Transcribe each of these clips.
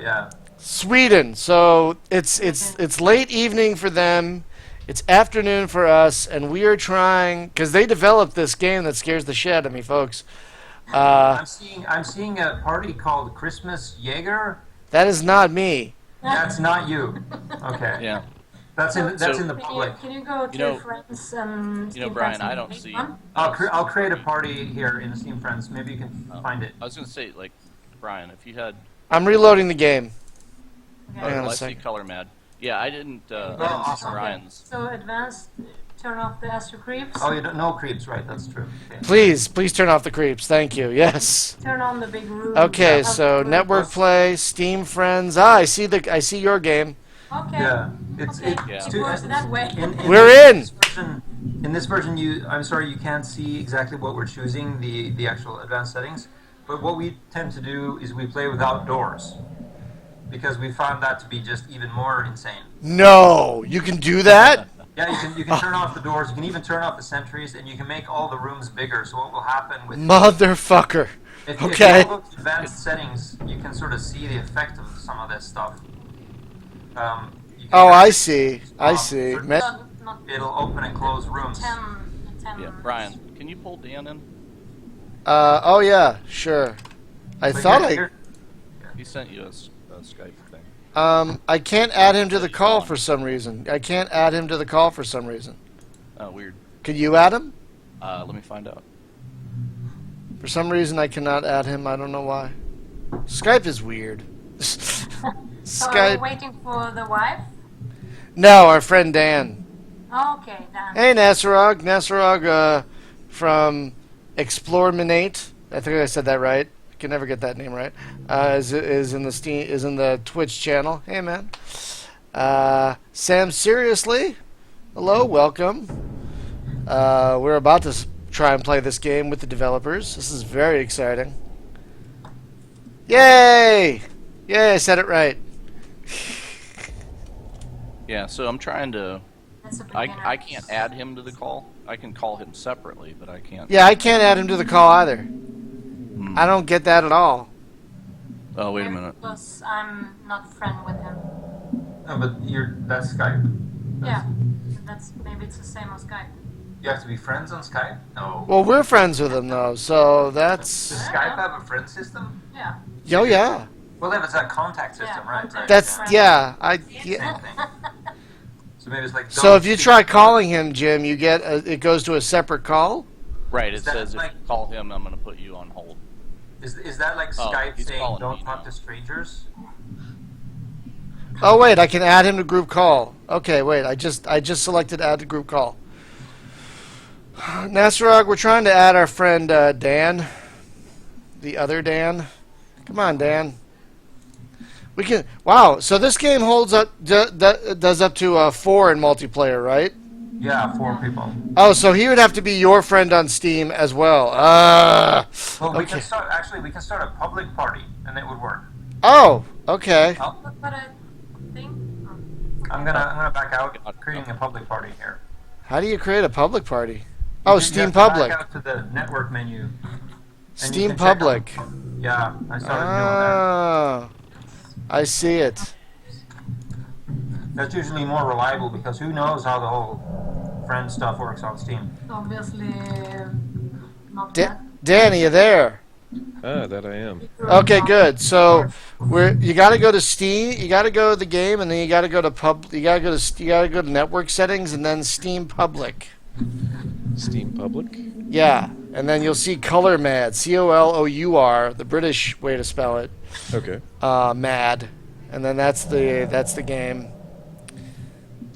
yeah. Sweden. So it's late evening for them. It's afternoon for us, and we are trying because they developed this game that scares the shit out of me, folks. I'm seeing a party called Christmas Jaeger. That is not me. That's not you. Okay. Yeah. That's in the public. Can you go to know- friends and Brian, I don't see. I'll create a party here in Steam Friends. Maybe you can find it. I was gonna say, like, Brian, if you had. I'm reloading the game. Okay. Hang on a I see second. color mad. Yeah, I didn't see awesome. Brian's. So advanced, turn off the Astro Creeps. Oh, you don't know creeps, right? That's true. Okay. Please turn off the creeps. Thank you. Yes. Turn on the big room. Okay, so network play, Steam Friends. I see your game. Okay. Yeah, it's Okay. Yeah. It works that way. We're in. In this version, I'm sorry you can't see exactly what we're choosing, the actual advanced settings. But what we tend to do is we play without doors, because we found that to be just even more insane. No, you can do that? Yeah, you can turn off the doors. You can even turn off the sentries, and you can make all the rooms bigger. So what will happen with Motherfucker. if Okay. you look at advanced settings, you can sort of see the effect of some of this stuff. You can Oh, I see. I see. Not It'll open and close rooms. 10. Yeah, Brian, can you pull Dan in? Oh yeah, sure. I But thought here- He sent you a Skype thing. I can't add him to the call for some reason. Oh, weird. Can you add him? Let me find out. For some reason I cannot add him. I don't know why. Skype is weird. So are you Skype. waiting for the wife? No, our friend Dan. Okay, then. Hey, Nasrog. Nasrog from Explorminate. I think I said that right. I can never get that name right. Is in the Twitch channel. Hey, man. Sam, seriously? Hello, welcome. We're about to try and play this game with the developers. This is very exciting. Yay! Yay, I said it right. Yeah, so I'm trying to. That's a I beginner. can't add him to the call. I can call him separately, but I can't. Yeah, I can't add him to the call either. I don't get that at all. Oh, wait a minute. Because I'm not friend with him. No, but that's Skype. Yeah. Maybe it's the same on Skype. You have to be friends on Skype? No. Well, we're friends with him though, so that's. Does Skype have a friend system? Yeah. Oh yeah. Well, if it's a contact system, Yeah, right? contact. That's Yeah. yeah. Same thing. So maybe it's like. So if you try calling him, Jim, you get it goes to a separate call. Right, it Is that says like- if you call him, I'm going to put you on hold. Is that like Oh, Skype he's saying calling don't me talk now. to strangers? Oh wait, I can add him to group call. Okay, wait, I just selected add to group call. Nasrog, we're trying to add our friend Dan, the other Dan. Come on, Dan. We can. Wow. So this game holds up, does up to 4 in multiplayer, right? Yeah, 4 people. Oh, so he would have to be your friend on Steam as well. Well, we okay. can start. Actually, we can start a public party, and it would work. Oh, okay. But I think. I'm gonna back out, creating a public party here. How do you create a public party? Oh, You Steam have to Public. Back out to the network menu. and you Steam can check out- Public. Yeah, I started doing Oh, I see it. that. That's usually more reliable because who knows how the whole friend stuff works on Steam. Obviously, not that. Dan, are you there? That I am. Okay, good. So you got to go to Steam, you got to go to the game, and then you got to go to you got to go to network settings, and then Steam Public. Steam Public? Yeah, and then you'll see Color Mad, COLOUR, the British way to spell it. Okay. Mad, and then that's the game.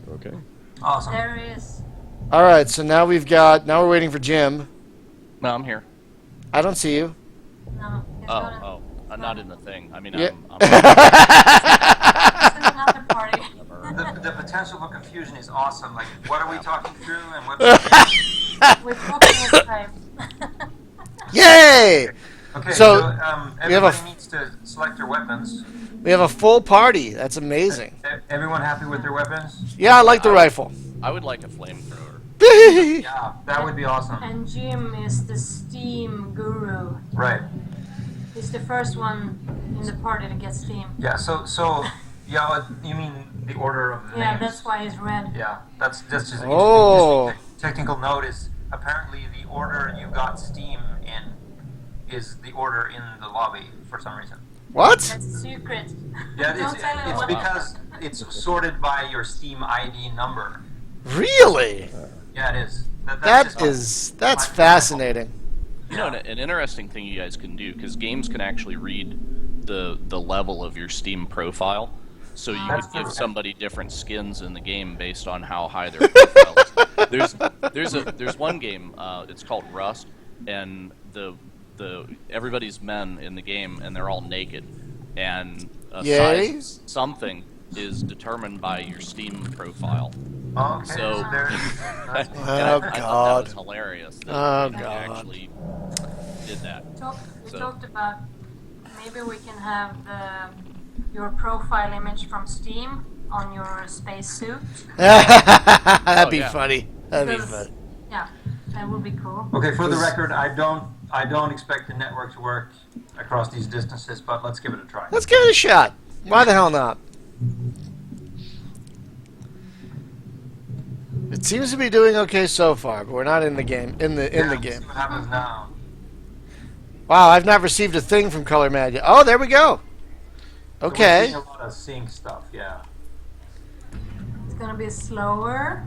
Okay. Awesome. There is. All right, so now we're waiting for Jim. No, I'm here. I don't see you. No. It's not a- Oh, I'm not in the thing. I mean, Yeah. I'm it's in another party. The potential for confusion is awesome. Like, what are we talking through, and what? We're talking with Skype. Yay! Okay, So, so we have a everybody needs to select their weapons. We have a full party. That's amazing. Everyone happy with their weapons? Yeah, I like the rifle. I would like a flamethrower. Yeah, that would be awesome. And Jim is the Steam guru. Right. He's the first one in the party to get Steam. Yeah. So yeah. You mean the order of the Yeah, names? that's why he's red. Yeah. That's just an Oh. interesting technical note. Is apparently the order you got Steam in is the order in the lobby for some reason. What? That's a secret. Yeah, Don't tell it's anyone. because it's sorted by your Steam ID number. Really? Yeah, it is. That's fascinating. You know, an interesting thing you guys can do, because games can actually read the level of your Steam profile, so you That's could give true. somebody different skins in the game based on how high their profile is. There's one game, it's called Rust, and the everybody's men in the game, and they're all naked, and a Yay. size something is determined by your Steam profile. Okay, So- there. And That's Oh, I thought God. that was hilarious. That Oh, they God. actually did that. We So- talked about maybe we can have your profile image from Steam on your spacesuit. That'd be yeah. funny. That'd be Because- funny. Yeah, that would be cool. Okay, for the record, I don't expect the network to work across these distances, but let's give it a try. Let's give it a shot. Why the hell not? It seems to be doing okay so far, but we're not in the game. In the Yeah, game. See what happens now. Wow, I've not received a thing from Color Mad yet. Oh, there we go. So we're Okay. seeing a lot of sync stuff. Yeah. It's gonna be slower.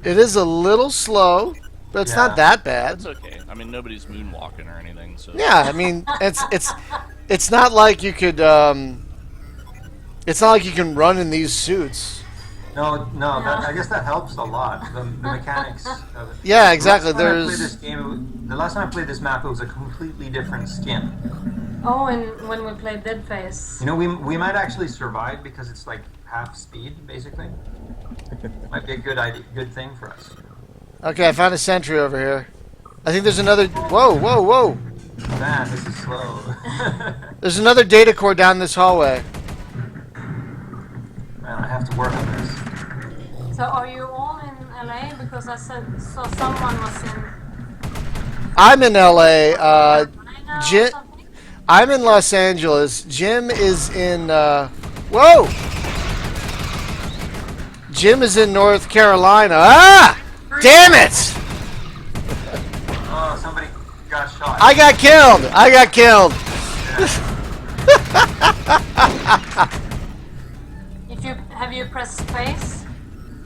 It is a little slow, but it's not Yeah. that bad. That's okay. I mean, nobody's moonwalking or anything, so. Yeah, I mean, it's not like you could. It's not like you can run in these suits. No. I guess that helps a lot. The mechanics of it. Yeah, exactly. The last time I played There's. this game, the last time I played this map, it was a completely different skin. Oh, and when we played Dead Face. You know, we might actually survive because it's like half speed, basically. Might be a good thing for us. Okay, I found a sentry over here. I think there's another. Whoa, whoa, whoa! Man, this is slow. There's another data core down this hallway. Man, I have to work on this. So are you all in LA? Because I saw someone was in I'm in LA. China or Jim, something. I'm in Los Angeles. Jim is in. Whoa! Jim is in North Carolina. Ah! Damn it! Oh, somebody got shot. I got killed. I got killed. Have you pressed space?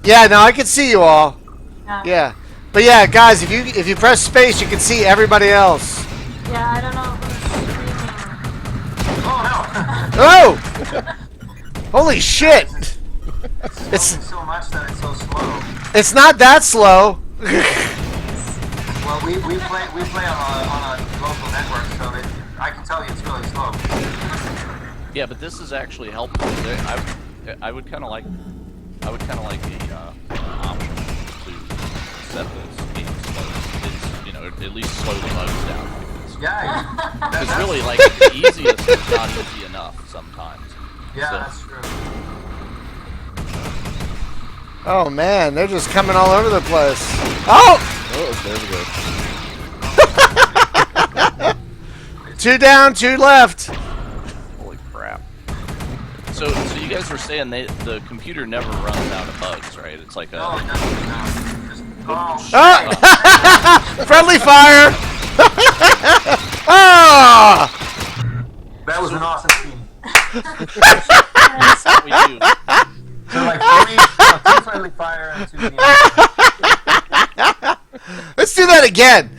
Yeah, no, I can see you all. Yeah. Yeah, but yeah, guys, if you press space, you can see everybody else. Yeah, I don't know who's screaming. Oh no! Oh! Holy shit! It's moving so much that it's so slow. It's not that slow. Well, we play on a local network, so I can tell you it's really slow. Yeah, but this is actually helpful. I would kind of like the option to set those games slow. It's, you know, at least slow the bugs down. Yeah. Because really, like, the easiest is not easy enough sometimes. Yeah, So- that's true. Oh man, they're just coming all over the place. Oh! Oh, there we go. 2 down, 2 left. Holy crap. So you guys were saying the computer never runs out of bugs, right? It's like a... No, no. Just, oh, Oh! Friendly fire! Ah! that was an awesome team. That's what we do. So like 2 friendly fire and 2 team. Let's do that again.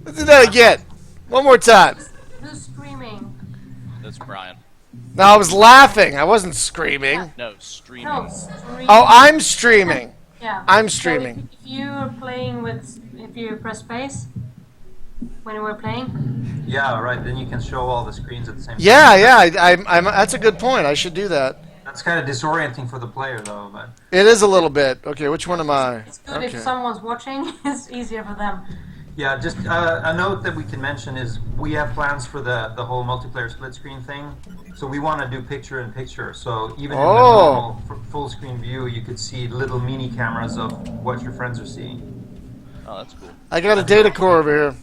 Let's do that again. One more time. Who's screaming? That's Brian. No, I was laughing. I wasn't screaming. No, streaming. No, streaming. Oh, I'm streaming. Yeah. I'm So streaming. if you're playing if you press space when you were playing. Yeah, right. Then you can show all the screens at the same time. Yeah. I'm. That's a good point. I should do that. That's kind of disorienting for the player, though. But It is a little bit. Okay, which one am I? It's good Okay. if someone's watching. It's easier for them. yeah, just a note that we can mention is we have plans for the whole multiplayer split screen thing. So we want to do picture in picture. So even in the normal full screen view, you could see little mini cameras of what your friends are seeing. Oh, that's cool. I got a data core over here.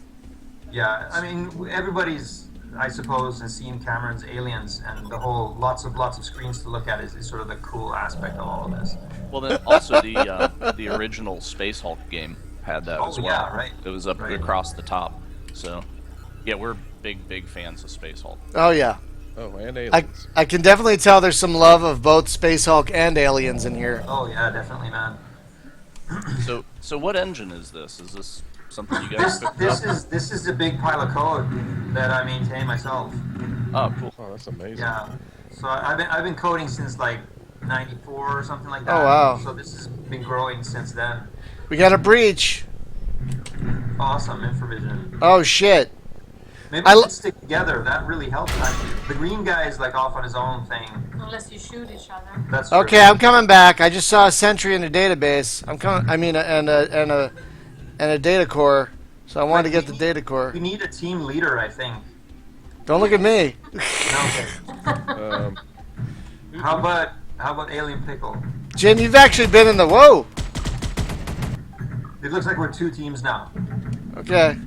Yeah, I mean everybody's I suppose, has seen Cameron's Aliens, and the whole lots of screens to look at is sort of the cool aspect of all of this. Well, then also the original Space Hulk game had that as well. Yeah, right. It was up Right. across the top. So, yeah, we're big fans of Space Hulk. Oh yeah. Oh, and aliens. I can definitely tell there's some love of both Space Hulk and Aliens in here. Oh yeah, definitely, man. So what engine is this? Is this something you guys picked up? This is a big pile of code that I maintain myself. Oh, cool. Oh, that's amazing. Yeah. So I've been coding since like '94 or something like that. Oh, wow. So this has been growing since then. We got a breach. Awesome infravision. Oh shit. Maybe we should stick together. That really helps. Actually, the green guy is like off on his own thing. Unless you shoot each other. That's true. Okay, I'm coming back. I just saw a sentry in the database. I'm coming. I mean, and a data core. So I wanted to get the data core. We need a team leader, I think. Don't look at me. Okay. How about Alien Pickle? Jim, you've actually been in the whoa. It looks like we're 2 teams now. Okay.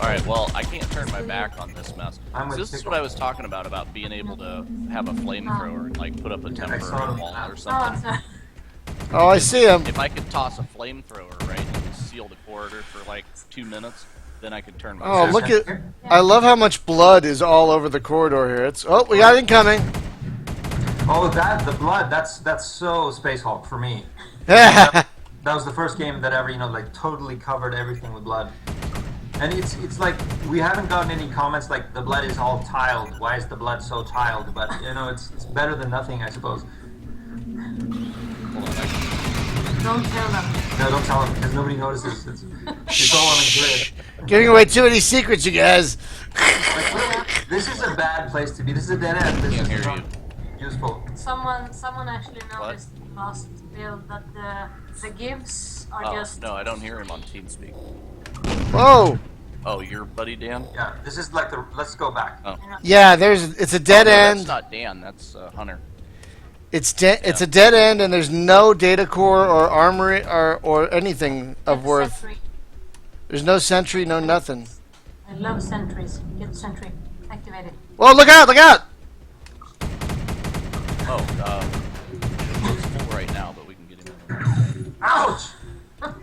All right. Well, I can't turn my back on this mess. I'm So with this is Pickle. what I was talking about being able to have a flamethrower and like put up a temporary wall or Oh, something. sorry. Oh, I see him. If I could toss a flamethrower, right, and seal the corridor for like 2 minutes, then I could turn my Oh, back. look at. I love how much blood is all over the corridor here. It's. Oh, we got incoming. Oh, the blood. That's so Space Hulk for me. Yeah. That was the first game that ever, like totally covered everything with blood. And it's like we haven't gotten any comments like the blood is all tiled. Why is the blood so tiled? But it's better than nothing, I suppose. Hold on, Don't tell them. No, don't tell them because nobody notices. It's all on the grid. Giving away too many secrets, you guys. Like, this is a bad place to be. This is a dead end. This Can't is hear not useful. Someone actually noticed last build that the gives are Oh, just. no, I don't hear him on TeamSpeak. Whoa. Oh, your buddy Dan? Yeah, this is like the. Let's go back. Oh. Yeah, it's a dead No, end. That's not Dan. That's Hunter. It's a dead end, and there's no data core or armory or anything of worth. Sentry. There's no sentry, no nothing. I love sentries. Get sentry activated. Whoa! Look out! Look out! Oh, it's full right now, but we can get him in. Ouch!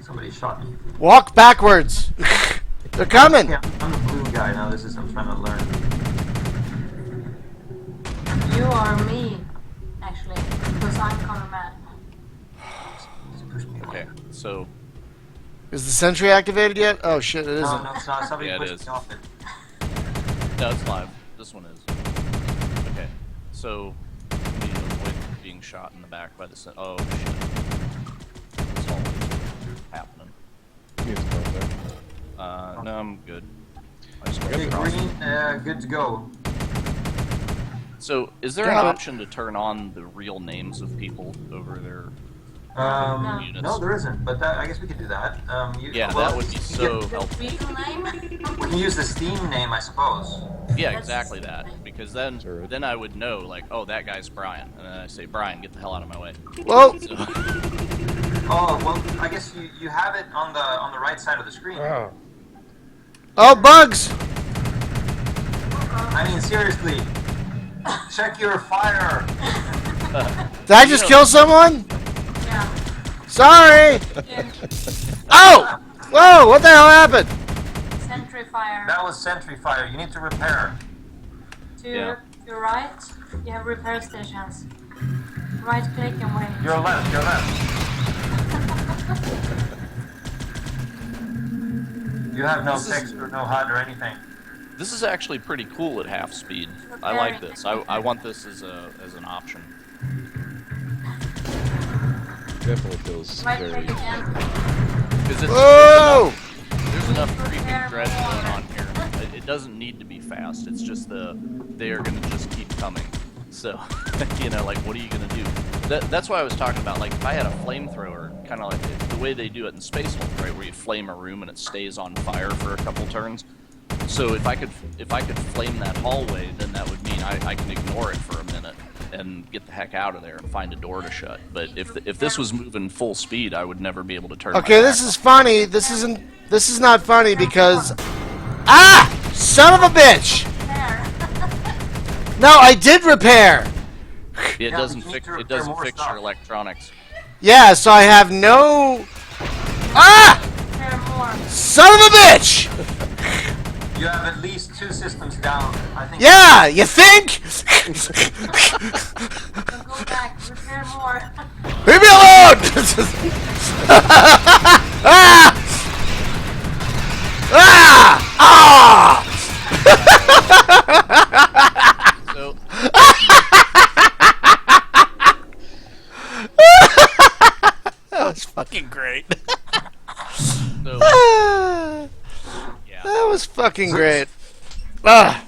Somebody shot me. Walk backwards. They're coming. Yeah, I'm the blue guy now. This is I'm trying to learn. You are me, actually, because I'm Connor Man. Just push me away. Okay, so Is the sentry activated yet? Oh shit! It No, isn't. no, it's not. Somebody Yeah, it pushed is. me off it. no, it's live. This one is. Okay, so we need to avoid being shot in the back by the oh shit. It's always happening. He needs to go there. No, I'm good. I just Okay, went across. green, good to go. So, is there Got an it. option to turn on the real names of people over there? No, Units. there isn't. But I guess we could do that. Yeah, well, that would be you so can- helpful. Vehicle name? We can use the Steam name, I suppose. Yeah, That's- exactly that. Because then, Sure. then I would know, like, oh, that guy's Brian, and then I say, Brian, get the hell out of my way. Whoa! So, Oh well, I guess you have it on the right side of the screen. Oh, Oh, bugs! I mean, seriously, check your fire. Did I just kill someone? Yeah. Sorry! Yeah. Oh! Whoa! What the hell happened? Sentry fire. That was sentry fire. You need to repair. To Yeah. your right, you have repair stations. Right click and wait. Your left. Your left. You have no This is- text or no HUD or anything. this is actually pretty cool at half speed. I like this. I want this as an option. definitely feels Right very. click again. Because Whoa! there's enough creeping threads going on here. It doesn't need to be fast. It's just they are going to just keep coming. So, like, what are you going to do? That's why I was talking about, like, if I had a flamethrower, kind of like the way they do it in Space Hulk, right, where you flame a room and it stays on fire for a couple turns. So if I could flame that hallway, then that would mean I can ignore it for a minute and get the heck out of there and find a door to shut. But if this was moving full speed, I would never be able to turn. Okay, my this back is funny. This isn't. This is not funny because. Ah! Son of a bitch! There. No, I did repair. It Yeah, doesn't but you fix. need to It doesn't repair more fix stuff. your electronics. Yeah, so I have no. Ah! There more. Son of a bitch! You have at least 2 systems down. I think. Yeah, you think? So go back, repair more. Leave me alone! Ah! Ah! Ah! So That was fucking great. so Ah, yeah. that was fucking great. Ah.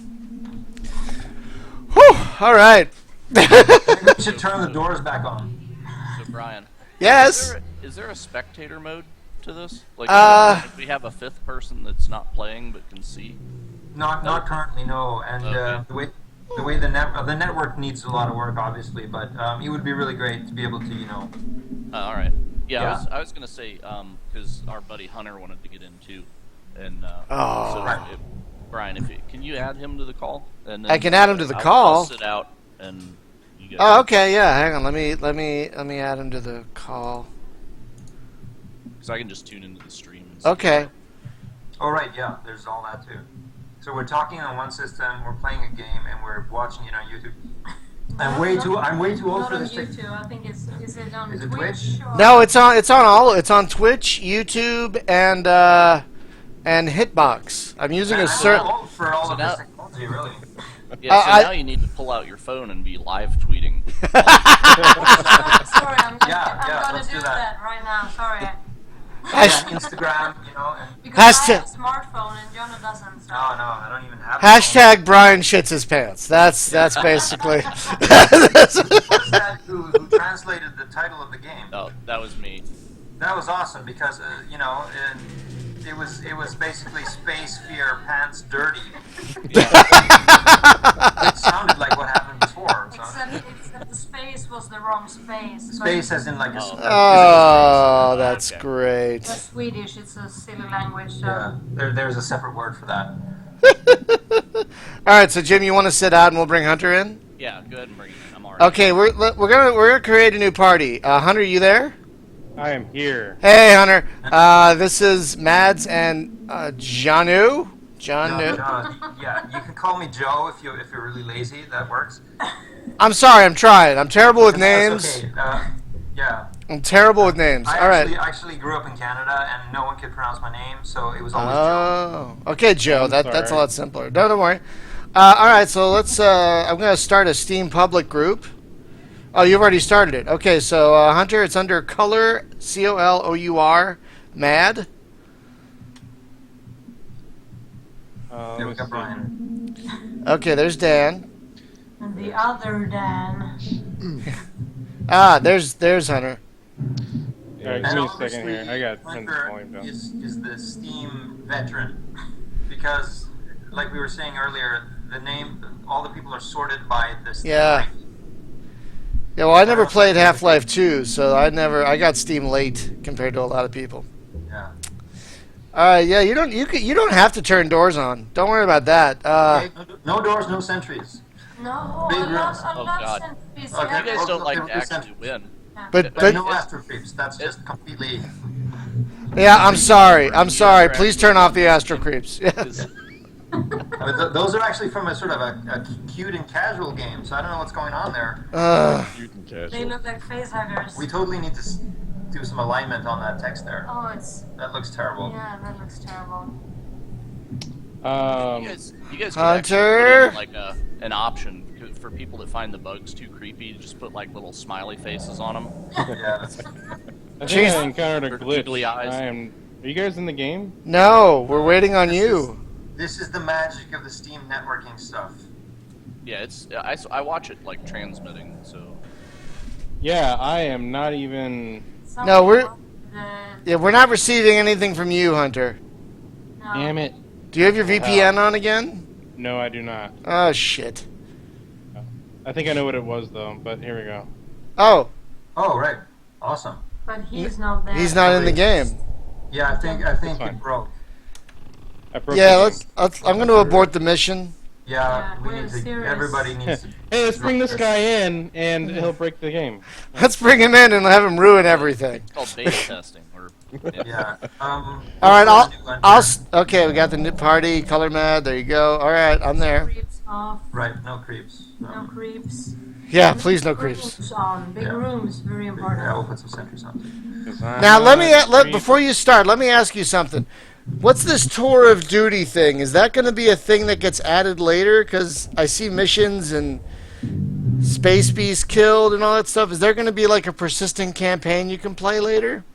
Whew, all right. Maybe we should turn the doors back on. So Brian. Yes. Is there a spectator mode to this? Like, if we have a 5th person that's not playing but can see. Not currently, no. And Okay. the way the network needs a lot of work, obviously. But it would be really great to be able to, you know. All right. Yeah, Yeah. I was gonna say because our buddy Hunter wanted to get in too, and Oh. so Right. Brian, can you add him to the call? And then, I can add him to the I'll call. sit out and you guys. Oh, okay. Yeah. Hang on. Let me add him to the call. Because I can just tune into the stream. And Okay. Oh right, yeah. There's all that too. So we're talking on one system, we're playing a game, and we're watching it on YouTube. I'm way too old Not for on this thing. YouTube. I think is it on Is it Twitch? Or? No, it's on Twitch, YouTube, and Hitbox. I'm using a I'm certain. old for all So of now- this technology, really. Yeah, so I- now you need to pull out your phone and be live tweeting. Sorry, I'm Yeah, gonna let's do do that that. right now. Sorry. Yeah, Instagram, you know. And, Because I Hashtag- have a smartphone and Jonah doesn't. So. no, I don't even have. a Hashtag Brian shits his pants. That's basically. phone. What's that? Who translated the title of the game? Oh, that was me. That was awesome because you know, it was basically Space Fear Pants Dirty. It sounded like what happened before. So. Except the space was the wrong space. So Space as in like a. Oh. Oh, that's Okay. great. That's Swedish. It's a silly language. So. Yeah, there's a separate word for that. All right, so Jim, you want to sit out and we'll bring Hunter in? Yeah, go ahead and bring it in. I'm already. Okay, we're gonna create a new party. Hunter, you there? I am here. Hey, Hunter. This is Mads and Janu. Janu. Yeah, you can call me Joe if you're really lazy. That works. I'm sorry, I'm trying. I'm terrible with No, it's names. okay. Yeah. I'm terrible with names. I All right. actually grew up in Canada and no one could pronounce my name, so it was always Joe. Oh, okay, Joe. That's a sorry. lot simpler. No, don't worry. All right, so let's. I'm gonna start a Steam public group. Oh, you've already started it. Okay, so Hunter, it's under Color COLOUR Mad. There we Let's go, see. Brian. Okay, there's Dan. And the other Dan. There's Hunter. Alright, And give me a obviously, second here. I got turn the Hunter volume down. is the Steam veteran because, like we were saying earlier, the name, all the people are sorted by the Steam Yeah. rank. Yeah, well, I never played Half-Life 2, so I got Steam late compared to a lot of people. Yeah. Yeah, you don't have to turn doors on. Don't worry about that. Okay, no doors, no sentries. No, Big I rooms. love Oh, God. centuries. Okay. You guys don't Okay, like to okay, actually win. but But no it's- Astro Creeps. That's just completely. yeah, I'm sorry. Please turn off the Astro Creeps. Yeah. Is- But those are actually from a sort of a cute and casual game, so I don't know what's going on there. Cute and They casual. look like face huggers. We totally need to do some alignment on that text there. Oh, it's That looks terrible. yeah, that looks terrible. You guys could actually Hunter? put in, like an option for people that find the bugs too creepy. Just put like little smiley faces on them. Yeah, that's, I Jeez. think I encountered a glitch. Googly eyes. Are you guys in the game? No, we're waiting on you. this is the magic of the Steam networking stuff. Yeah, I watch it like transmitting. So Yeah, I am not even. Some No, we're- people, Yeah, we're not receiving anything from you, Hunter. no. Damn it. Do you have your VPN on again? No, I do not. Oh shit. I think I know what it was though, but here we go. Oh, Oh, right. Awesome. But he's not there. he's not in the game. Yeah, I think fine. it broke. I broke Yeah, the let's. I'm going to abort the mission. Yeah, we we're need to. serious. Everybody needs to. Hey, let's bring this guy in, and he'll break the game. Let's bring him in and have him ruin everything. It's called beta testing. Yeah. All right, okay. We got the new party, color mad. There you go. All right, I'm there. Creeps off. Right. No creeps. No creeps. Yeah, please no creeps. Rooms on. Big Yeah. rooms, very important. Yeah, we'll put some sentries on. Now before you start, let me ask you something. What's this tour of duty thing? Is that going to be a thing that gets added later? Because I see missions and space beast killed and all that stuff. Is there going to be like a persistent campaign you can play later?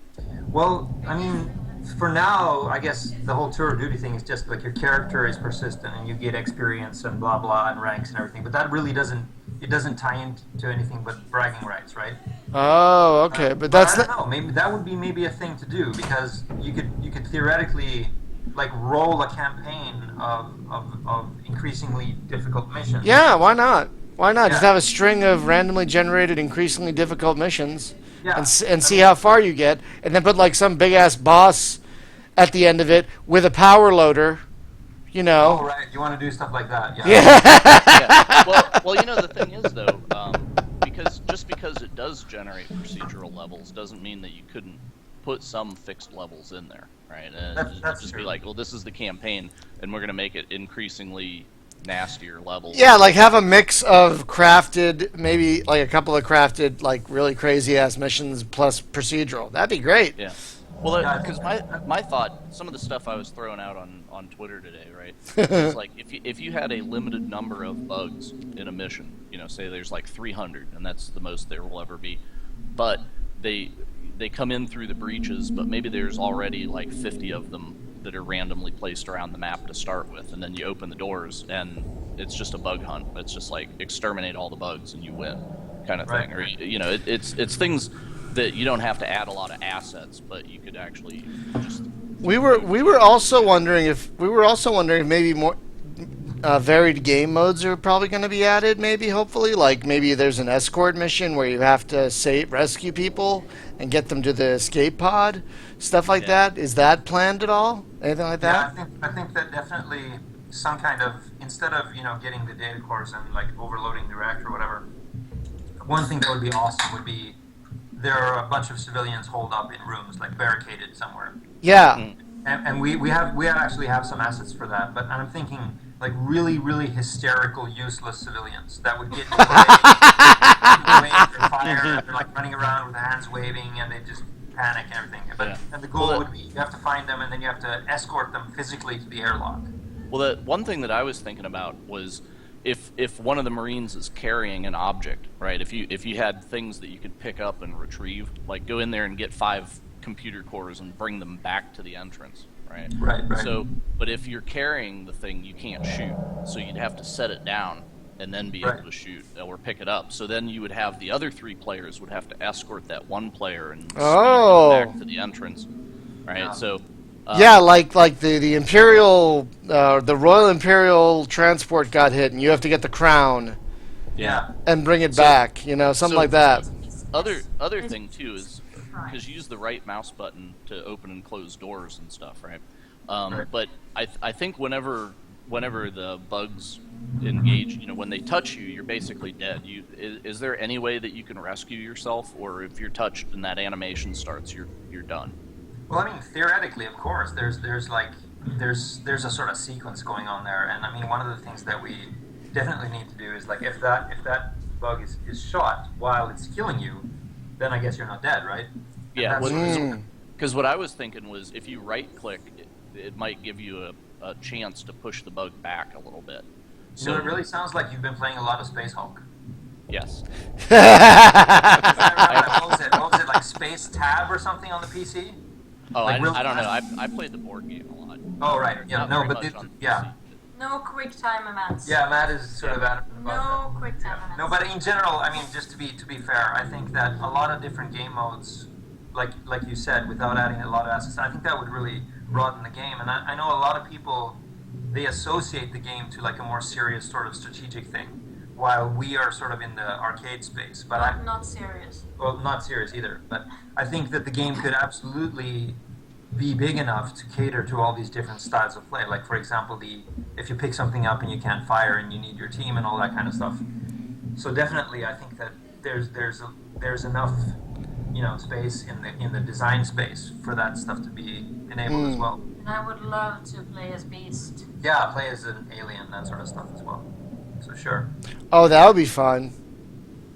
Well, I mean, for now, I guess the whole tour of duty thing is just like your character is persistent and you get experience and blah blah and ranks and everything. But that really doesn't tie into anything but bragging rights, right? Oh, okay, but that's I don't know. Maybe that would be maybe a thing to do because you could theoretically like roll a campaign of increasingly difficult missions. Yeah, why not? Why not? Yeah. Just have a string of randomly generated, increasingly difficult missions, Yeah. and see how far you get, and then put like some big ass boss at the end of it with a power loader. You know. Oh right, you want to do stuff like that? Yeah. Yeah. Well, you know the thing is though, because it does generate procedural levels doesn't mean that you couldn't put some fixed levels in there, right? And That's just true. be like, well, this is the campaign, and we're gonna make it increasingly nastier levels. Yeah, like have a mix of crafted, maybe like a couple of crafted, like really crazy ass missions plus procedural. That'd be great. Yeah. Well, because my thought, some of the stuff I was throwing out on Twitter today, right? It's like if you had a limited number of bugs in a mission, you know, say there's like 300, and that's the most there will ever be, but they come in through the breaches, but maybe there's already like 50 of them that are randomly placed around the map to start with, and then you open the doors and it's just a bug hunt. It's just like exterminate all the bugs and you win, kind of thing. Or you know, it's things that you don't have to add a lot of assets, but you could actually just. We were also wondering if maybe more varied game modes are probably going to be added. Maybe hopefully, like maybe there's an escort mission where you have to rescue people and get them to the escape pod, stuff like that. Is that planned at all? Anything like that? Yeah, I think that definitely some kind of, instead of getting the data cores and like overloading the reactor or whatever. One thing that would be awesome would be there are a bunch of civilians holed up in rooms, like barricaded somewhere. Yeah. And we actually have some assets for that, but I'm thinking like really, really hysterical, useless civilians that would get in the way of their fire. They're like running around with their hands waving, and they just panic and everything. But and the goal would be you have to find them, and then you have to escort them physically to the airlock. Well, the one thing that I was thinking about was if one of the Marines is carrying an object, right? If you had things that you could pick up and retrieve, like go in there and get 5 computer cores and bring them back to the entrance, right? Right. So, but if you're carrying the thing, you can't shoot, so you'd have to set it down and then be able to shoot or pick it up. So then you would have the other 3 players would have to escort that one player and speed them back to the entrance, right? Yeah. So. Yeah, like the Imperial, the Royal Imperial transport got hit, and you have to get the crown. Yeah. And bring it back, something like that. Other thing too is because you use the right mouse button to open and close doors and stuff, right? But I think whenever the bugs engage, when they touch you, you're basically dead. Is there any way that you can rescue yourself, or if you're touched and that animation starts, you're done? Well, I mean, theoretically, of course, there's a sort of sequence going on there, and I mean, one of the things that we definitely need to do is like if that bug is shot while it's killing you, then I guess you're not dead, right? Yeah, because what I was thinking was if you right-click, it might give you a chance to push the bug back a little bit. So it really sounds like you've been playing a lot of Space Hulk. Yes. What was it, like Space Tab or something on the PC? Oh, like I don't know. I played the board game a lot. Oh, right. Yeah, Not no, very but much on yeah. PC. No quick time amounts. Yeah, Matt is sort of adamant about No quick time amounts. No, but in general, I mean, just to be fair, I think that a lot of different game modes, like you said, without adding a lot of assets, I think that would really broaden the game. And I know a lot of people, they associate the game to like a more serious sort of strategic thing, while we are sort of in the arcade space. But not serious. Well, not serious either. But I think that the game could absolutely be big enough to cater to all these different styles of play. Like for example, if you pick something up and you can't fire and you need your team and all that kind of stuff. So definitely, I think that there's enough, space in the design space for that stuff to be enabled as well. And I would love to play as Beast. Yeah, play as an alien, that sort of stuff as well. So sure. Oh, that would be fun.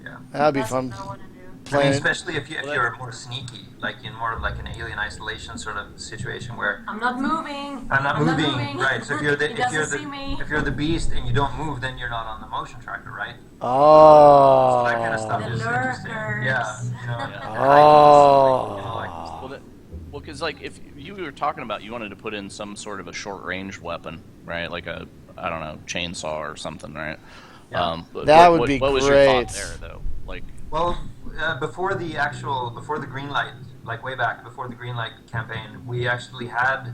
Yeah. That would be That's fun. what I want to do. I mean, Playing. especially if you're more sneaky, like in more of like an alien isolation sort of situation where I'm not moving. I'm not moving, right? So if you're the He doesn't see me. if you're the beast and you don't move, then you're not on the motion tracker, right? Oh. So that kind of stuff The is interesting. lurkers. Yeah, Oh. Well, because like if you were talking about you wanted to put in some sort of a short range weapon, right? Like a I don't know chainsaw or something, right? Yeah. That would be what was your thought great. there, though? Like, Well, before the green light, like way back before the green light campaign, we actually had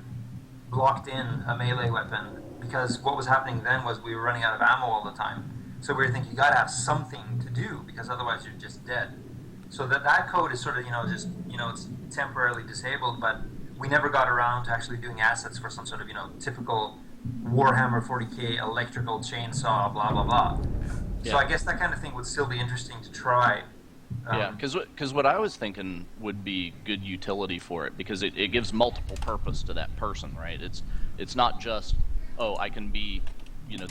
blocked in a melee weapon because what was happening then was we were running out of ammo all the time. So we were thinking you got to have something to do because otherwise you're just dead. So that code is sort of it's temporarily disabled, but we never got around to actually doing assets for some sort of typical Warhammer 40k electrical chainsaw, blah blah blah. Yeah. So I guess that kind of thing would still be interesting to try. yeah, because what I was thinking would be good utility for it because it gives multiple purpose to that person, right? It's not just I can be if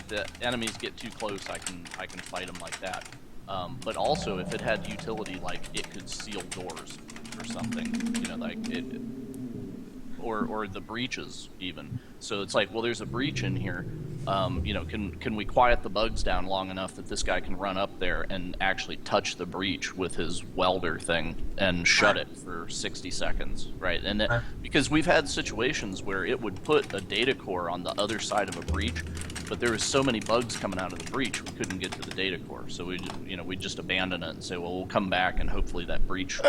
the enemies get too close I can fight them like that. But also if it had utility like it could seal doors or something, like it. Or the breaches even. So it's like, well, there's a breach in here. Can we quiet the bugs down long enough that this guy can run up there and actually touch the breach with his welder thing and shut it for 60 seconds, right? And because we've had situations where it would put a data core on the other side of a breach, but there was so many bugs coming out of the breach we couldn't get to the data core. So we just abandon it and say, well, we'll come back and hopefully that breach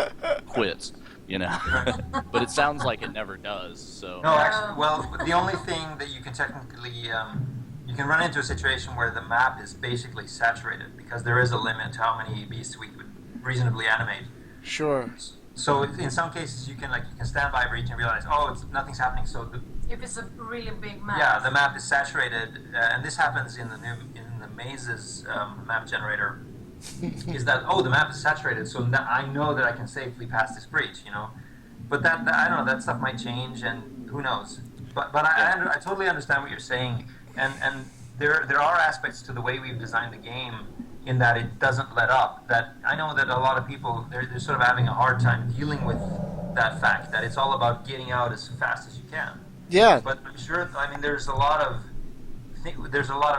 quits. But it sounds like it never does. So No, actually, well, the only thing that you can technically you can run into a situation where the map is basically saturated because there is a limit to how many beasts we could reasonably animate. Sure. So in some cases you can stand by a breach and realize nothing's happening. So If it's a really big map. yeah, the map is saturated, and this happens in the mazes map generator. Is that the map is saturated, so I know that I can safely pass this breach, But that I don't know, that stuff might change, and who knows. But I totally understand what you're saying, and there are aspects to the way we've designed the game in that it doesn't let up. That I know that a lot of people they're sort of having a hard time dealing with that fact that it's all about getting out as fast as you can. Yeah. But I'm sure. I mean, there's a lot of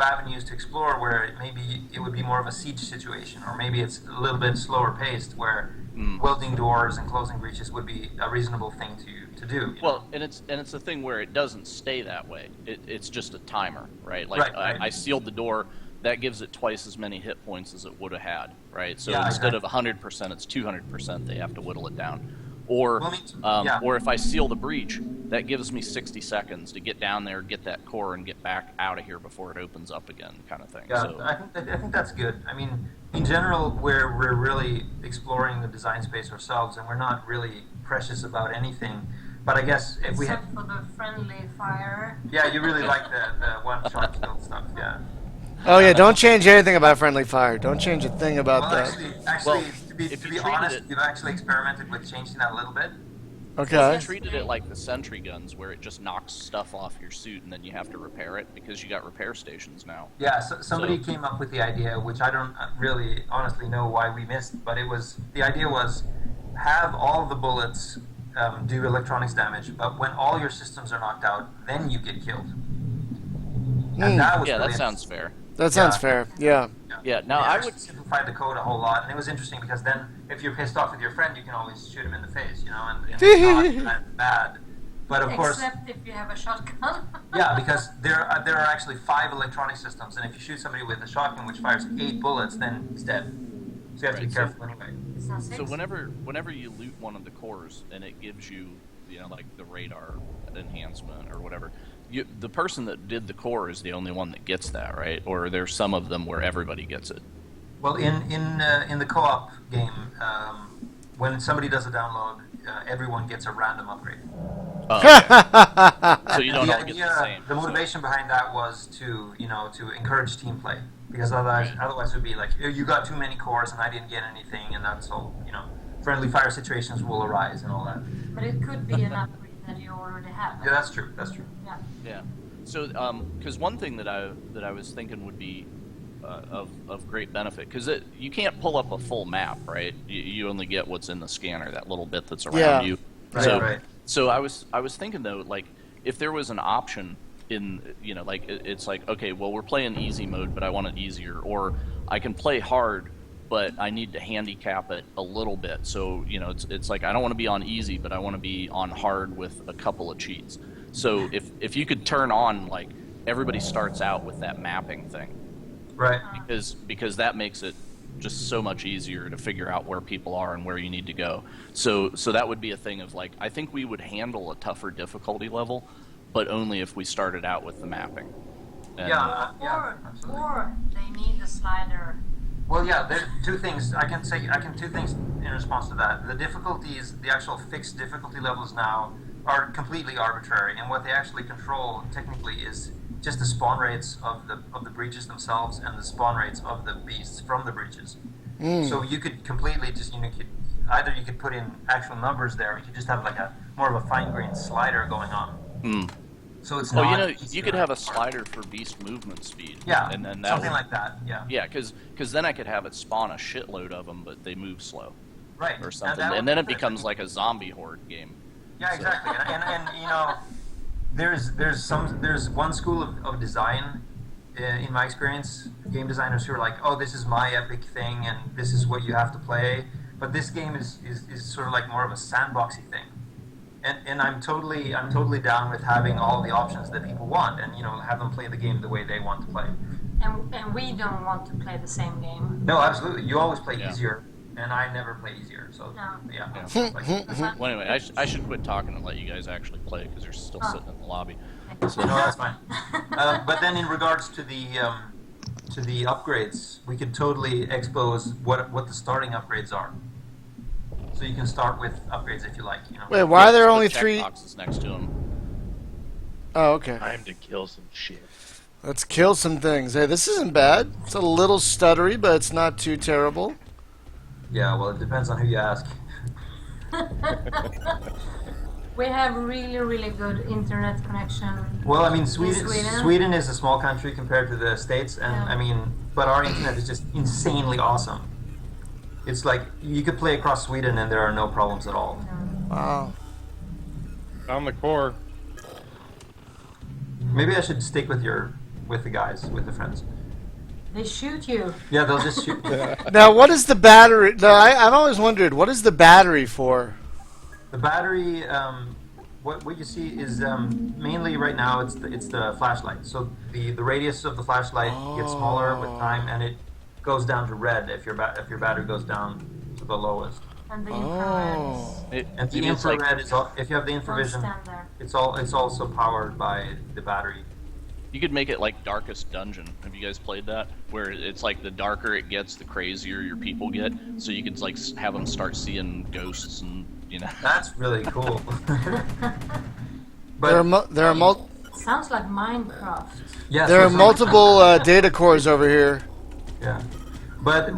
avenues to explore where maybe it would be more of a siege situation, or maybe it's a little bit slower paced, where welding doors and closing breaches would be a reasonable thing to do. Well, and it's a thing where it doesn't stay that way. It's just a timer, right? Like Right. I sealed the door. That gives it twice as many hit points as it would have had, right? So Yeah, instead exactly. of 100%, it's 200%. They have to whittle it down. Or, yeah. or if I seal the breach, that gives me 60 seconds to get down there, get that core, and get back out of here before it opens up again, kind of thing. Yeah, So, I think that's good. I mean, in general, we're really exploring the design space ourselves, and we're not really precious about anything. But I guess if we Except for the friendly fire. yeah, you really like the one-shot kill stuff, yeah. Oh yeah, don't change anything about friendly fire. Don't change a thing about Well, that. actually, Well, to if be you treated honest, it- we've actually experimented with changing that a little bit. Okay. I treated it like the sentry guns, where it just knocks stuff off your suit, and then you have to repair it because you got repair stations now. Yeah, so somebody came up with the idea, which I don't really honestly know why we missed, but the idea was have all the bullets do electronics damage, but when all your systems are knocked out, then you get killed. And that was Yeah, really that sounds fair. That sounds Yeah. fair. Yeah. Yeah, now It I actually would. simplified the code a whole lot, and it was interesting because then if you're pissed off with your friend, you can always shoot him in the face, and it's not that bad. But of course, Except if you have a shotgun. yeah, because there are actually 5 electronic systems, and if you shoot somebody with a shotgun which fires 8 bullets, then he's dead. So you have to be Right, careful anyway. It's not So six. whenever you loot one of the cores and it gives you, like the radar enhancement or whatever, the person that did the core is the only one that gets that, right? Or there's some of them where everybody gets it. Well, in the co-op game, when somebody does a download, everyone gets a random upgrade. Oh, okay. So you don't The all get idea, the same. the motivation behind that was to encourage team play, because otherwise it would be like, you got too many cores and I didn't get anything, and that's all. Friendly fire situations will arise and all that. But it could be an upgrade that you already have. Yeah, that's true. That's true. Yeah. Yeah. So, because one thing that I was thinking would be of great benefit, because you can't pull up a full map, right? You only get what's in the scanner, that little bit that's around you. Right. So I was thinking though, like if there was an option in, like it's like, okay, well we're playing easy mode, but I want it easier, or I can play hard, but I need to handicap it a little bit. So it's like I don't want to be on easy, but I want to be on hard with a couple of cheats. So if you could turn on, like, everybody starts out with that mapping thing, Right. because that makes it just so much easier to figure out where people are and where you need to go. So that would be a thing of, like, I think we would handle a tougher difficulty level, but only if we started out with the mapping. And Yeah, absolutely. Or they need the slider. Well, yeah, there are two things. I can two things in response to that. The difficulties, the actual fixed difficulty levels now are completely arbitrary, and what they actually control technically is just the spawn rates of the breaches themselves and the spawn rates of the beasts from the breaches. So you could completely just either you could put in actual numbers there, or you could just have like a more of a fine-grained slider going on. So it's not. you could have a slider for beast movement speed. Yeah, and then that something like that. Yeah. Yeah, because then I could have it spawn a shitload of them, but they move slow. Right. Or something, that and then would it be becomes like a zombie horde game. Yeah, exactly. And there's one school of design, in my experience, game designers who are like, oh, this is my epic thing, and this is what you have to play. But this game is sort of like more of a sandboxy thing. And I'm totally down with having all the options that people want, and have them play the game the way they want to play. And we don't want to play the same game. No, absolutely. You always play Yeah. easier, and I never play easier. So No. yeah. Yeah. Well, anyway, I should quit talking and let you guys actually play, because you're still sitting in the lobby. So, No, that's fine. But then, in regards to the upgrades, we could totally expose what the starting upgrades are. So you can start with upgrades if you like. Wait, why are there put only check 3? boxes next to them. Oh, okay. Time to kill some shit. Let's kill some things. Hey, this isn't bad. It's a little stuttery, but it's not too terrible. Yeah, well, it depends on who you ask. We have really, really good internet connection. Well, I mean, Sweden? Sweden is a small country compared to the States, and Yeah. but our internet is just insanely awesome. It's like you could play across Sweden and there are no problems at all. Wow. Found the core. Maybe I should stick with the guys, with the friends. They shoot you. Yeah, they'll just shoot. Now, what is the battery? I've always wondered, what is the battery for? The battery, what you see is mainly right now it's the flashlight. So the radius of the flashlight gets smaller with time, and it goes down to red if your battery goes down to the lowest. And the infrared And the Maybe it's like- infrared is if you have the don't infravision, stand there. it's also powered by the battery. You could make it like Darkest Dungeon. Have you guys played that? Where it's like the darker it gets, the crazier your people get. So you could like have them start seeing ghosts and That's really cool. There But are Sounds like Minecraft. yes, there are that's- multiple data cores over here. Yeah, but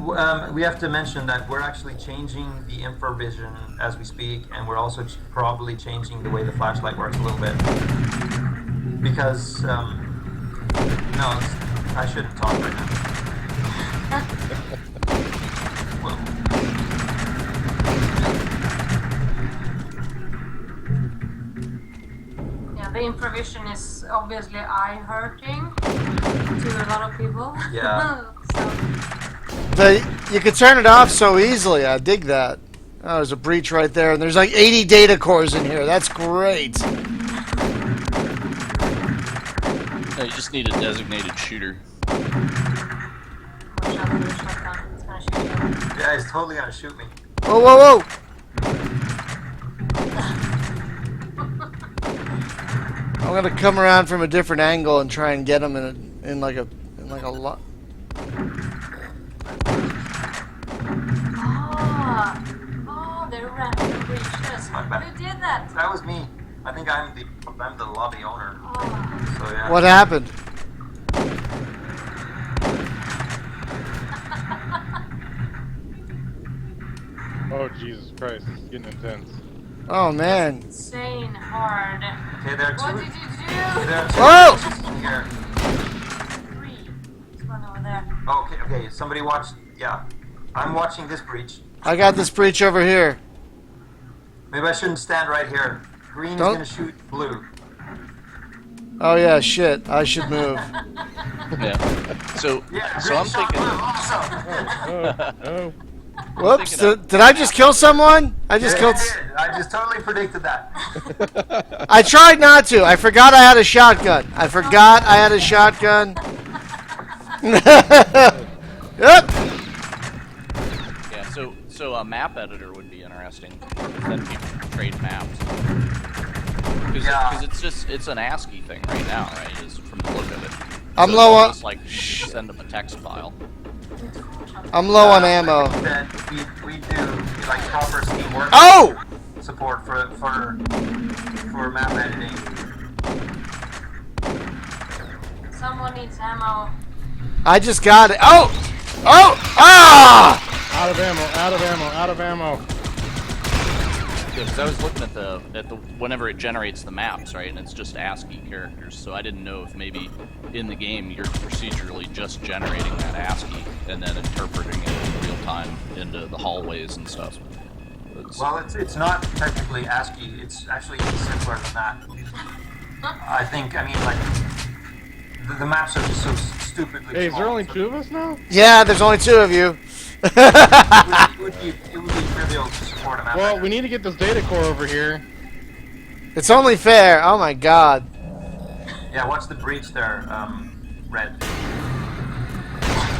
we have to mention that we're actually changing the infravision as we speak, and we're also probably changing the way the flashlight works a little bit. Because, I shouldn't talk right now. Well, Yeah, the infravision is obviously eye-hurting to a lot of people. Yeah. You could turn it off so easily. I dig that. Oh, there's a breach right there, and there's like 80 data cores in here. That's great. No, you just need a designated shooter. Watch out for the shotgun. It's gonna shoot you. yeah, he's totally gonna shoot me. Whoa, whoa, whoa! I'm gonna come around from a different angle and try and get him in like a lot. Oh, they're random breaches. back. Who did that? That was me. I think I'm the lobby owner. Oh. So yeah. What happened? Oh Jesus Christ, this is getting intense. Oh man. Insane hard. Okay, there are What two. did you do? There are two Whoa! breaches in here. 3. There's one over there. Okay. Somebody watch. Yeah, I'm watching this breach. I got this breach over here. Maybe I shouldn't stand right here. Green is Don't- gonna shoot blue. Oh yeah, shit. I should move. Yeah. So Yeah, so green I'm shot thinking. blue. Awesome. Oh, Whoops. thinking of- Did I just kill someone? I just Yeah, killed. I just totally predicted that. I tried not to. I forgot I had a shotgun. I forgot I had a shotgun. Yep. Yeah. So a map editor would be interesting. Then people can trade maps. Yeah. Because it's an ASCII thing right now, right? Is from the look of it. I'm So low it's on. almost like you send them a text file. I'm low on ammo. That we do like proper Steam work Oh! support for map editing. Someone needs ammo. I just got it. Oh! Oh! Ah! out of ammo, out of ammo, out of ammo. Because I was looking at the whenever it generates the maps, right, and it's just ASCII characters. So I didn't know if maybe in the game you're procedurally just generating that ASCII and then interpreting it in real time into the hallways and stuff. Well, it's not technically ASCII. It's actually simpler than that. I think. I mean, like the maps are just so stupidly. Hey, is there small. only 2 of us now? Yeah, there's only 2 of you. It would be trivial to support a map. Well, editor. we need to get this data core over here. It's only fair. Oh my god. Yeah, watch the breach there, Red.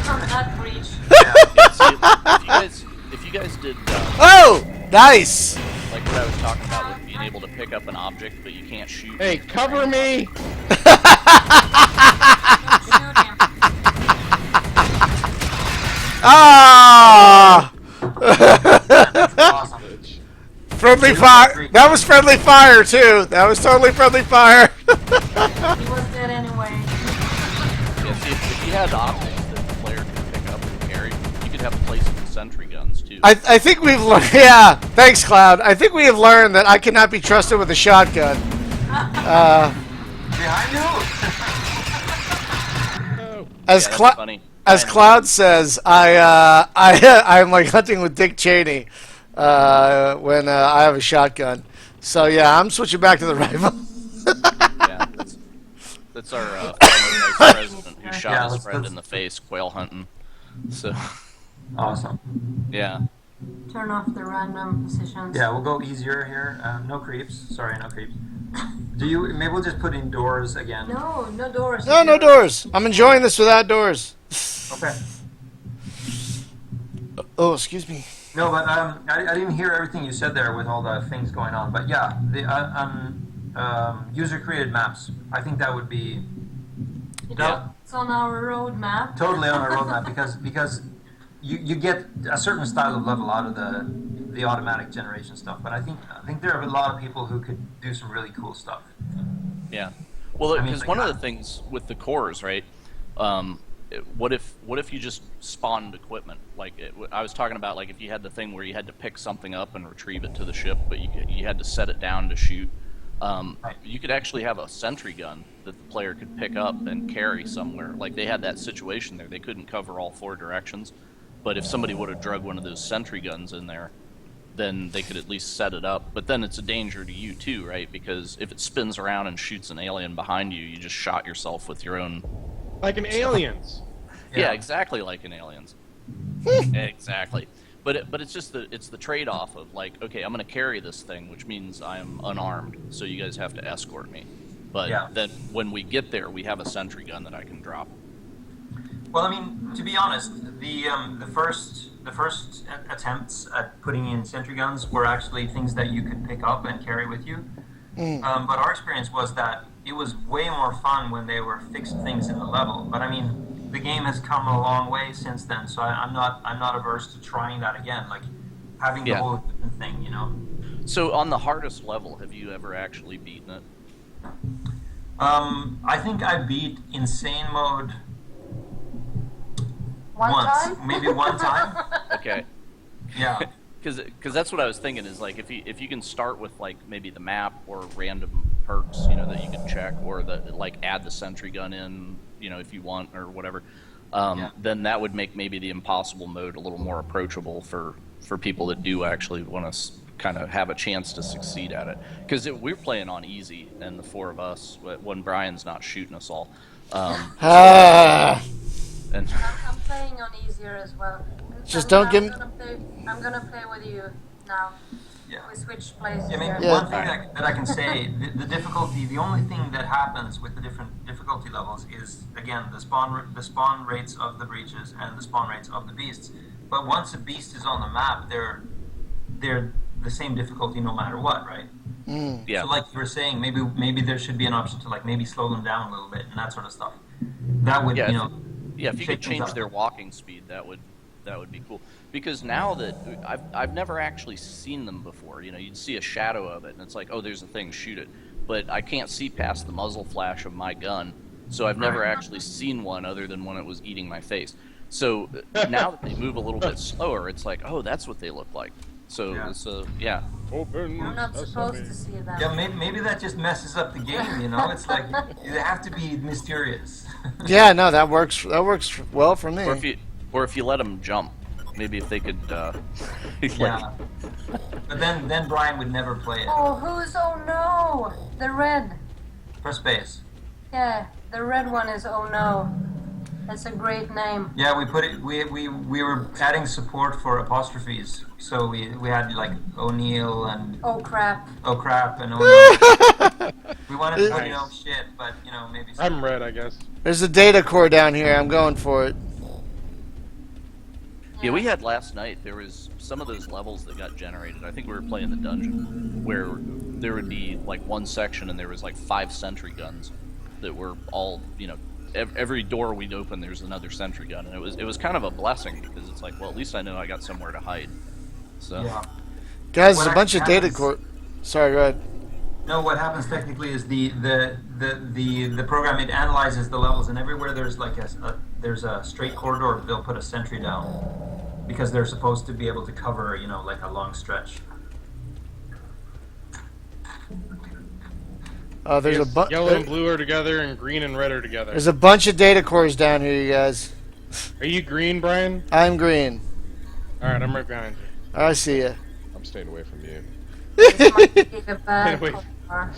From that breach. Yeah. See, if you guys did Oh! Nice! like what I was talking about with being able to pick up an object but you can't shoot. Hey, cover me! Don't shoot him. Ah! Awesome. Friendly fire. That was friendly fire too. That was totally friendly fire. He was dead anyway. Yeah, see, if you had objects that the player could pick up and carry, you could have placement sentry guns too. I think we've learned. Yeah, thanks, Cloud. I think we have learned that I cannot be trusted with a shotgun. Behind you. No. As Yeah, that's Cloud. funny. As Cloud says, I'm like hunting with Dick Cheney when I have a shotgun. So yeah, I'm switching back to the rifle. Yeah, that's our former vice president who shot Yeah, his let's- friend let's- in the face quail hunting. So Awesome. yeah, Turn off the random positions. Yeah, we'll go easier here. No creeps. Sorry, no creeps. Maybe we'll just put in doors again. No, no doors. No doors. I'm enjoying this without doors. Okay. Oh, excuse me. No, but I didn't hear everything you said there with all the things going on. But yeah, the user-created maps. I think that would be It's on our roadmap. totally on a roadmap because you get a certain style of level out of the automatic generation stuff. But I think there are a lot of people who could do some really cool stuff. yeah. Well, I mean, because like one of the that. things with the cores, right? What if you just spawned equipment? Like I was talking about, like if you had the thing where you had to pick something up and retrieve it to the ship, but you had to set it down to shoot. You could actually have a sentry gun that the player could pick up and carry somewhere. Like they had that situation there; they couldn't cover all 4 directions. But if somebody would have drug one of those sentry guns in there, then they could at least set it up. But then it's a danger to you too, right? Because if it spins around and shoots an alien behind you, you just shot yourself with your own. Like an aliens. Yeah, exactly like in Aliens. Exactly. But it's just the trade-off of like, okay, I'm going to carry this thing, which means I'm unarmed, so you guys have to escort me. But Yeah. then when we get there, we have a sentry gun that I can drop. Well, I mean, to be honest, the first attempts at putting in sentry guns were actually things that you could pick up and carry with you. But our experience was that it was way more fun when they were fixed things in the level. But I mean, the game has come a long way since then, so I'm not averse to trying that again. Like, having the Yeah. whole equipment thing, you know. So on the hardest level, have you ever actually beaten it? I think I beat insane mode One once, time? maybe one time. Okay. Yeah. Because that's what I was thinking is like if you can start with like maybe the map or random perks, you know, that you can check, or like add the sentry gun in, you know, if you want or whatever, then that would make maybe the impossible mode a little more approachable for people that do actually want to kind of have a chance to succeed at it. Because we're playing on easy, and the four of us when Brian's not shooting us all. Ah. And I'm playing on easier as well. Just don't give me- I'm gonna play with you now. Yeah. We switch places. I mean, here. Yeah. one thing that I can say, the difficulty, the only thing that happens with the different difficulty levels is, again, the spawn rates of the breaches and the spawn rates of the beasts. But once a beast is on the map, they're the same difficulty no matter what, right? yeah. So like you were saying, maybe there should be an option to like maybe slow them down a little bit and that sort of stuff. That would, Yeah, you know, Yeah, if you could shake things change up. their walking speed, that would be cool. Because now that I've never actually seen them before. You know, you'd see a shadow of it, and it's like, oh, there's a thing, shoot it. But I can't see past the muzzle flash of my gun, so I've never actually seen one other than when it was eating my face. So now that they move a little bit slower, it's like, oh, that's what they look like. So Yeah. yeah. Open. You're not supposed to see that. Yeah, maybe that just messes up the game, you know? It's like, you have to be mysterious. Yeah, no, that works. That works well for me. Or if you let them jump, maybe if they could. Yeah. But then Brian would never play it. Oh no? The red. Press space. Yeah, the red one is oh no. That's a great name. Yeah, we put it. We were adding support for apostrophes, so we had like O'Neill and Oh crap. oh crap and oh no. We wanted to put, you know, Nice. shit, but you know, maybe. I'm red, I guess. There's a data core down here. I'm going for it. Yeah, we had last night. There was some of those levels that got generated. I think we were playing the dungeon where there would be like one section and there was like 5 sentry guns that were all, you know, every door we'd open there's another sentry gun, and it was kind of a blessing because it's like, well, at least I know I got somewhere to hide. So Yeah. Guys, What there's a bunch of actually data happens- core. Sorry, go ahead. No, what happens technically is the program, it analyzes the levels, and everywhere there's like there's a straight corridor, they'll put a sentry down because they're supposed to be able to cover, you know, like a long stretch. There's a Yes, bunch. yellow and blue are together, and green and red are together. There's a bunch of data cores down here, you guys. Are you green, Brian? I'm green. All right, I'm right behind you. I see ya. I'm staying away from you. This might be a bad Wait. car.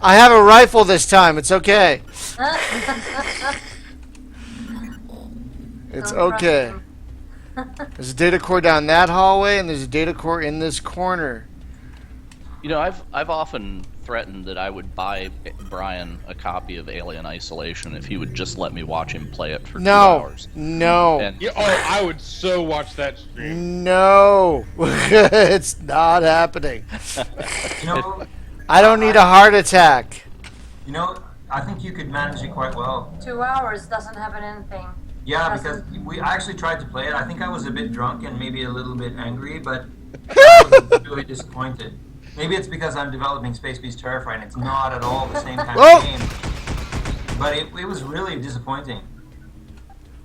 I have a rifle this time. It's okay. It's Don't okay. rush There's a data core down that hallway, and there's a data core in this corner. you know, I've often threatened that I would buy Brian a copy of Alien Isolation if he would just let me watch him play it for 2 No, hours. no, And Yeah, oh, I would so watch that stream. no. It's not happening. You know, I don't need a heart attack. you know, I think you could manage it quite well. 2 hours doesn't happen anything. Yeah, because I actually tried to play it. I think I was a bit drunk and maybe a little bit angry, but I was really disappointed. Maybe it's because I'm developing Space Beast Terrified and it's not at all the same kind Whoa! of game. But it was really disappointing.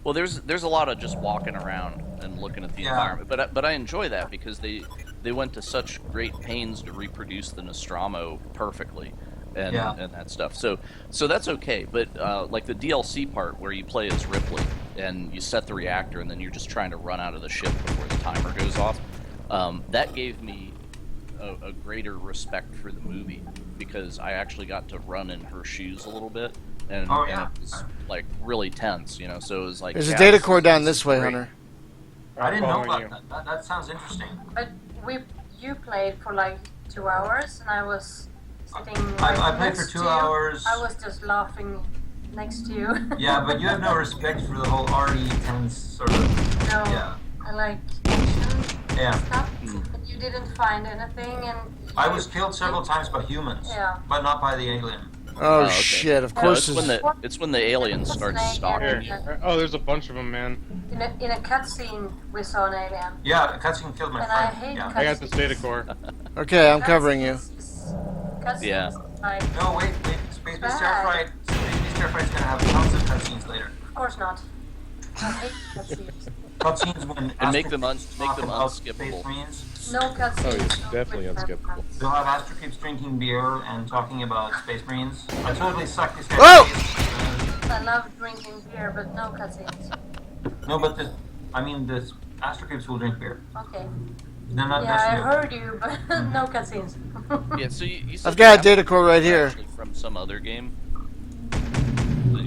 well, there's a lot of just walking around and looking at the Yeah. environment, but I enjoy that because they went to such great pains to reproduce the Nostromo perfectly. And, Yeah. and that stuff. So that's okay. But like the DLC part where you play as Ripley and you set the reactor and then you're just trying to run out of the ship before the timer goes off, that gave me a greater respect for the movie because I actually got to run in her shoes a little bit, and, Oh, and yeah. it was like really tense, you know. So it was like There's a yeah, data this core is- down this this is way, great. Hunter. I didn't know following about you. that. That sounds interesting. But you played for like 2 hours, and I was sitting I right played for next 2 to you. hours. I was just laughing next to you. Yeah, but you have no respect for the whole RE tense sort of. No, Yeah. I like action Yeah. stuff, and you didn't find anything, and I was killed several times by humans, Yeah. but not by the alien. Oh, okay. shit! Of No, course, it's when the aliens start stalking you. Here. Oh, there's a bunch of them, man. In a cutscene, we saw an alien. Yeah, a cutscene killed my And I friend. hate Yeah. I got this data core. Okay, I'm covering you. Cutscenes, Yeah. like, No, wait. Space Beast Bad. Terrified. Space Beast Terrified is gonna have tons of cutscenes later. of course not. I hate cutscenes. Cutscenes when And make Astro them Creeps make talk them about unskippable. Space Marines. No cutscenes. Oh, it's no definitely quick unskippable. cuts. They'll have Astro Creeps drinking beer and talking about Space Marines. I totally sucked this guy. Whoa! I love drinking beer, but no cutscenes. No, but the Astro Creeps will drink beer. Okay. They're not. Yeah, I that's new. heard you, but no cutscenes. Yeah, so you said I've got a the data core right Astro here. actually from some other game. Did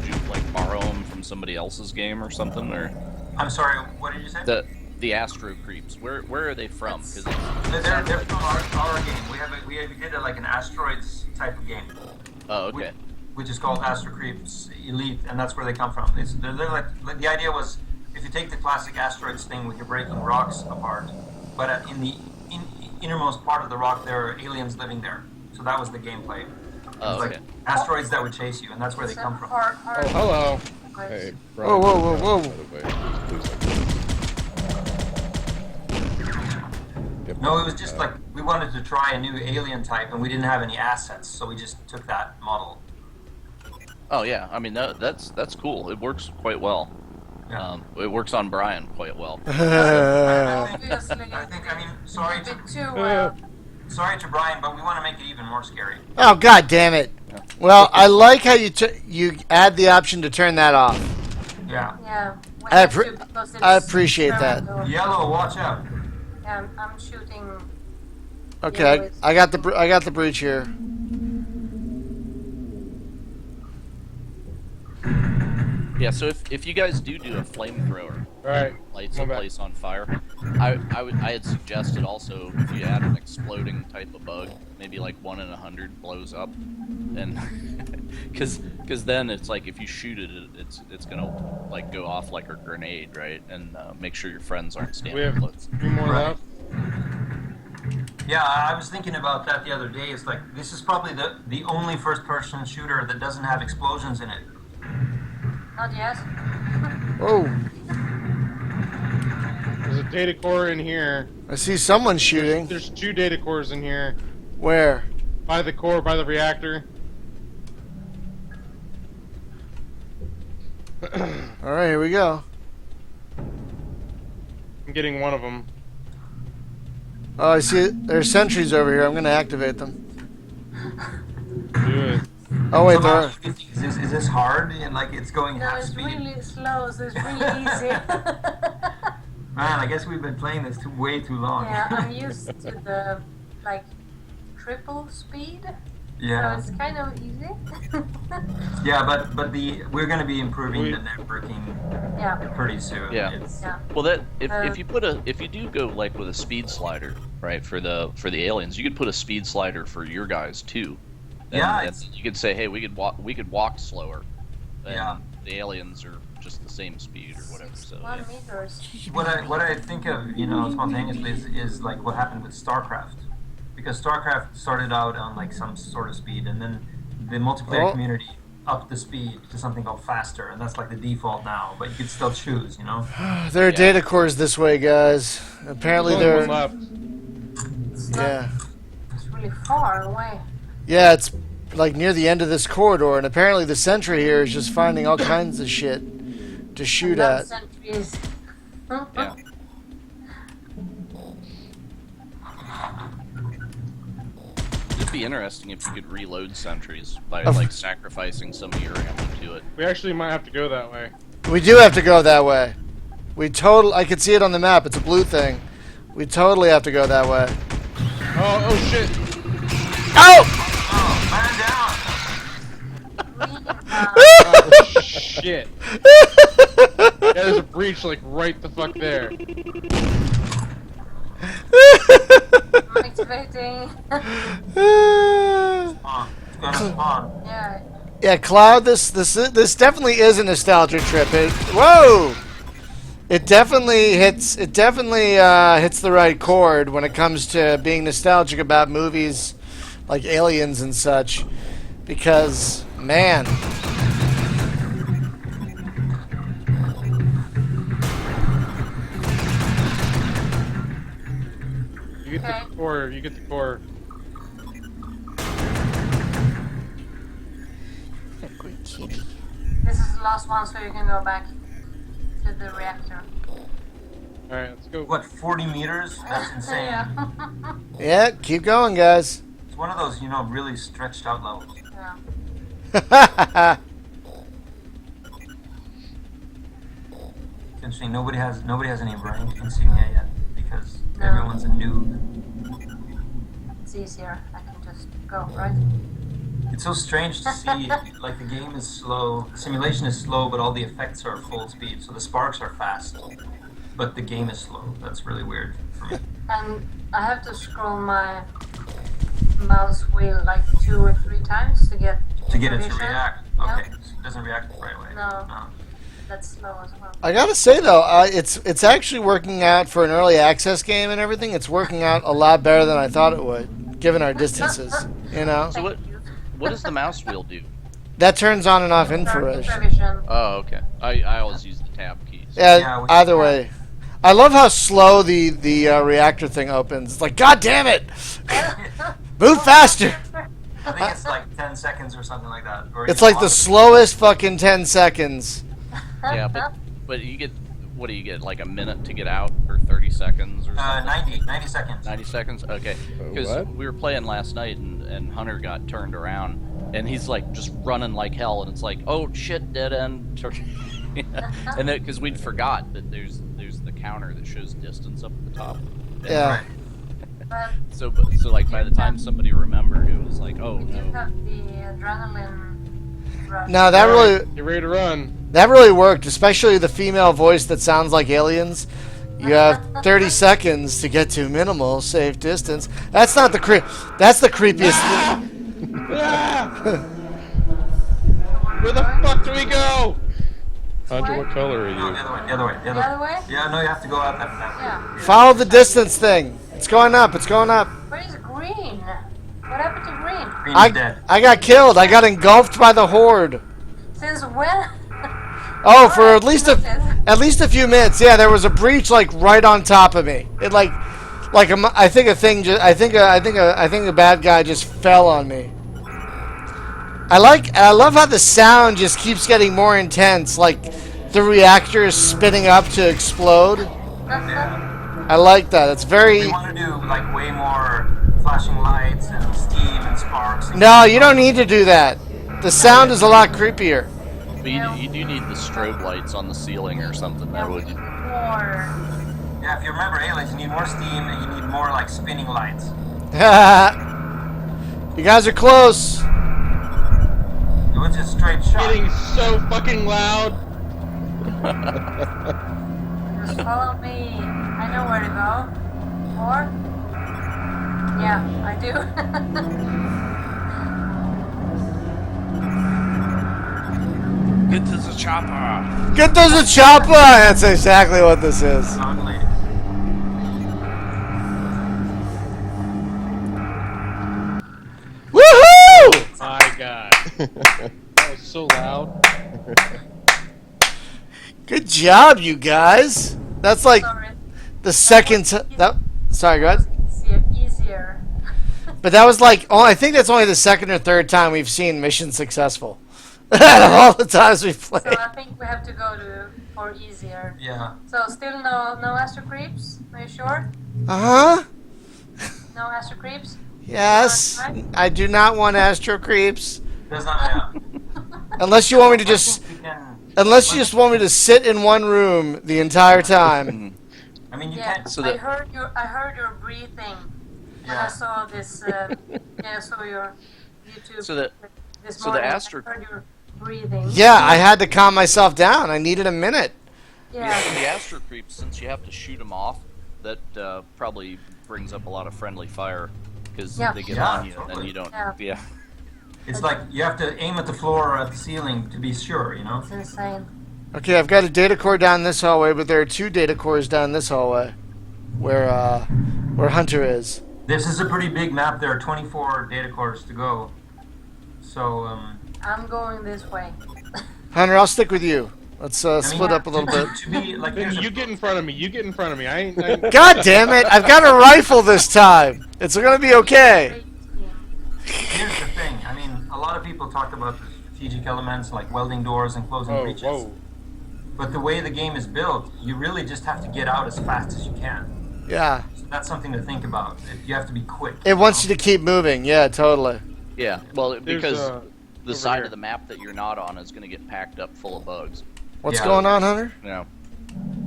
you like borrow them from somebody else's game or something, or I'm sorry. What did you say? the Astro Creeps? Where are they from? Because They're from our game. We did like an asteroids type of game. oh, okay. Which is called Astro Creeps Elite, and that's where they come from. They're like the idea was if you take the classic asteroids thing with your breaking rocks apart, but in the innermost part of the rock there are aliens living there. So that was the gameplay. Oh, It's okay. like asteroids that would chase you, and that's where they come from. Oh, hello. Hey, Whoa, whoa, whoa, whoa. By the way, please. Yep. No, it was just like we wanted to try a new alien type, and we didn't have any assets, so we just took that model. Oh yeah, I mean that's cool. It works quite well. Yeah. It works on Brian quite well. Obviously, I mean, a bit too sorry to Brian, but we want to make it even more scary. Oh, god damn it! Well, I like how you add the option to turn that off. Yeah. Yeah. we I have appre- to because I it's appreciate that. experimental. Yellow, watch out. Yeah, I'm shooting. Okay, I got the breach here. Yeah, so if you guys do a flamethrower, Alright. lights Come a back. place on fire, I had suggested also if you add an exploding type of bug, maybe like 1 in 100 blows up, and because then it's like if you shoot it, it's gonna like go off like a grenade, right? And make sure your friends aren't We standing have close. 3 more Right. left. Yeah, I was thinking about that the other day. It's like this is probably the only first-person shooter that doesn't have explosions in it. Not yet. Oh, There's a data core in here. I see someone shooting. There's 2 data cores in here. Where? By the core, by the reactor. All right, here we go. I'm getting one of them. Oh, I see. There's sentries over here. I'm gonna activate them. Do it. Oh wait, Somehow, there. is this hard? And like it's going No, half it's speed. really slow, so it's really easy. Man, I guess we've been playing this way too long. Yeah, I'm used to the like triple speed, Yeah. so it's kind of easy. Yeah, but we're going to be improving We- the networking Yeah, pretty soon. Yeah. It's- yeah. Well, that if Uh, if you do go like with a speed slider, right, for the aliens, you could put a speed slider for your guys too. And, Yeah, and it's- you could say, hey, we could walk slower. And Yeah. the aliens are just the same speed or whatever. So 1 yeah. meters. What I think of, spontaneously is like what happened with StarCraft, because StarCraft started out on like some sort of speed, and then the multiplayer Oh. community upped the speed to something called faster, and that's like the default now. But you could still choose, you know. There are data cores this way, guys. Apparently There's they're. only one left. It's not, Yeah. it's really far away. Yeah, it's like near the end of this corridor, and apparently the sentry here is just finding all kinds of shit to shoot Love at. sentries. Yeah. It'd be interesting if you could reload sentries by like sacrificing some of your ammo to it. We actually might have to go that way. We do have to go that way. I could see it on the map. It's a blue thing. We totally have to go that way. Oh shit! Oh! Oh, man down! Oh shit! Yeah, there's a breach like right the fuck there. I'm activating. It's gonna spawn. Yeah. Yeah, Cloud. This definitely is a nostalgia trip. Whoa! It definitely hits. It definitely hits the right chord when it comes to being nostalgic about movies like Aliens and such. because, man, You get the core. You get the core. good kitty. This is the last one, so you can go back to the reactor. All right, let's go. What, 40 meters? That's insane. Yeah. Yeah, keep going, guys. It's one of those, really stretched out levels. Yeah. It's interesting. Nobody has any rank insignia yet because No. everyone's a noob. It's easier. I can just go, right? It's so strange to see. Like the game is slow, the simulation is slow, but all the effects are full speed. So the sparks are fast, but the game is slow. That's really weird for me. And I have to scroll my mouse wheel like 2 or 3 times to get it to information. react. Yeah. Okay, so it doesn't react right away. No. That's slow as well. I gotta say though, it's actually working out for an early access game and everything. It's working out a lot better than I thought it would, given our distances. You know, So what does the mouse wheel do? that turns on and off infrared. Infravision. Oh, okay. I always use the tab keys. Yeah, Yeah, either way. I love how slow the reactor thing opens. It's like, God damn it! Move faster! I think it's like 10 seconds or something like that. Or It's even like the longer. slowest fucking 10 seconds. Yeah, but you get, what do you get, like a minute to get out, or 30 seconds or something? 90 seconds. 90 seconds? Okay. Because what? we were playing last night and Hunter got turned around and he's like just running like hell and it's like, oh shit, dead end. And then because we'd forgot that there's the counter that shows distance up at the top. And Yeah. But So like by the time somebody remembered, it was like, oh you do no. have the adrenaline rush. No, that really Get ready to run. that really worked, especially the female voice that sounds like aliens. You have 30 seconds to get to minimal safe distance. That's not the That's the creepiest thing. Where the fuck do we go? Hunter, what color are No, you? the other way. The other way. The other way? Yeah, no, you have to go out that way. Yeah. Follow the distance thing. It's going up. It's going up. Where is green? What happened to green? Green is dead. I got killed. I got engulfed by the horde. Since when? Oh, for at least a few minutes. Yeah, there was a breach like right on top of me. It I think a thing just I think a bad guy just fell on me. I love how the sound just keeps getting more intense, like the reactor is spinning up to explode. Yeah. I like that. It's very We want to do like way more flashing lights and steam and sparks. And No, you don't need to do that. The sound is a lot creepier. But you do need the strobe lights on the ceiling or something. That would. Or Yeah, if you remember aliens, you need more steam and you need more like spinning lights. You guys are close. It was just straight shot. Getting so fucking loud. just follow me. I know where to go. Or yeah, I do. Get to the chopper. Get those a chopper. That's exactly what this is. Ugly. Woohoo! My God. That was so loud. Good job, you guys. That's like Sorry. the second. Sorry, go ahead. Easier. But that was like, I think that's only the second or third time we've seen mission successful. Out of all the times we've So played. I think we have to go for easier. Yeah. So still no Astro Creeps? Are you sure? Uh huh. No Astro Creeps? Yes. I do not want Astro Creeps. There's not. Yeah. Unless you want me to just. We can- Unless you just want me to sit in one room the entire time. I mean, you Yeah, can't. So I that- heard your breathing when I Yeah. saw this. I saw your YouTube. So that- this so the morning. Astro- I heard your breathing. Yeah, I had to calm myself down. I needed a minute. Yeah. The astro creeps, since you have to shoot them off, that probably brings up a lot of friendly fire because Yeah. they get Yeah, on you and totally. you don't. Yeah. Yeah. It's like you have to aim at the floor or at the ceiling to be sure, you know? It's insane. Okay, I've got a data core down this hallway, but there are 2 data cores down this hallway, where Hunter is. This is a pretty big map. There are 24 data cores to go. So I'm going this way. Hunter, I'll stick with you. Let's split mean, up a little bit. To be like, Then you get in front of me. You get in front of me. I ain't. God damn it! I've got a rifle this time. It's gonna be okay. here's the thing. I mean, a lot of people talk about the strategic elements like welding doors and closing Whoa, breaches. whoa. But the way the game is built, you really just have to get out as fast as you can. Yeah. So that's something to think about. You have to be quick. It wants you to keep moving. Yeah, totally. Yeah, well, because the over side here. of the map that you're not on is going to get packed up full of bugs. What's Yeah. going on, Hunter? You know?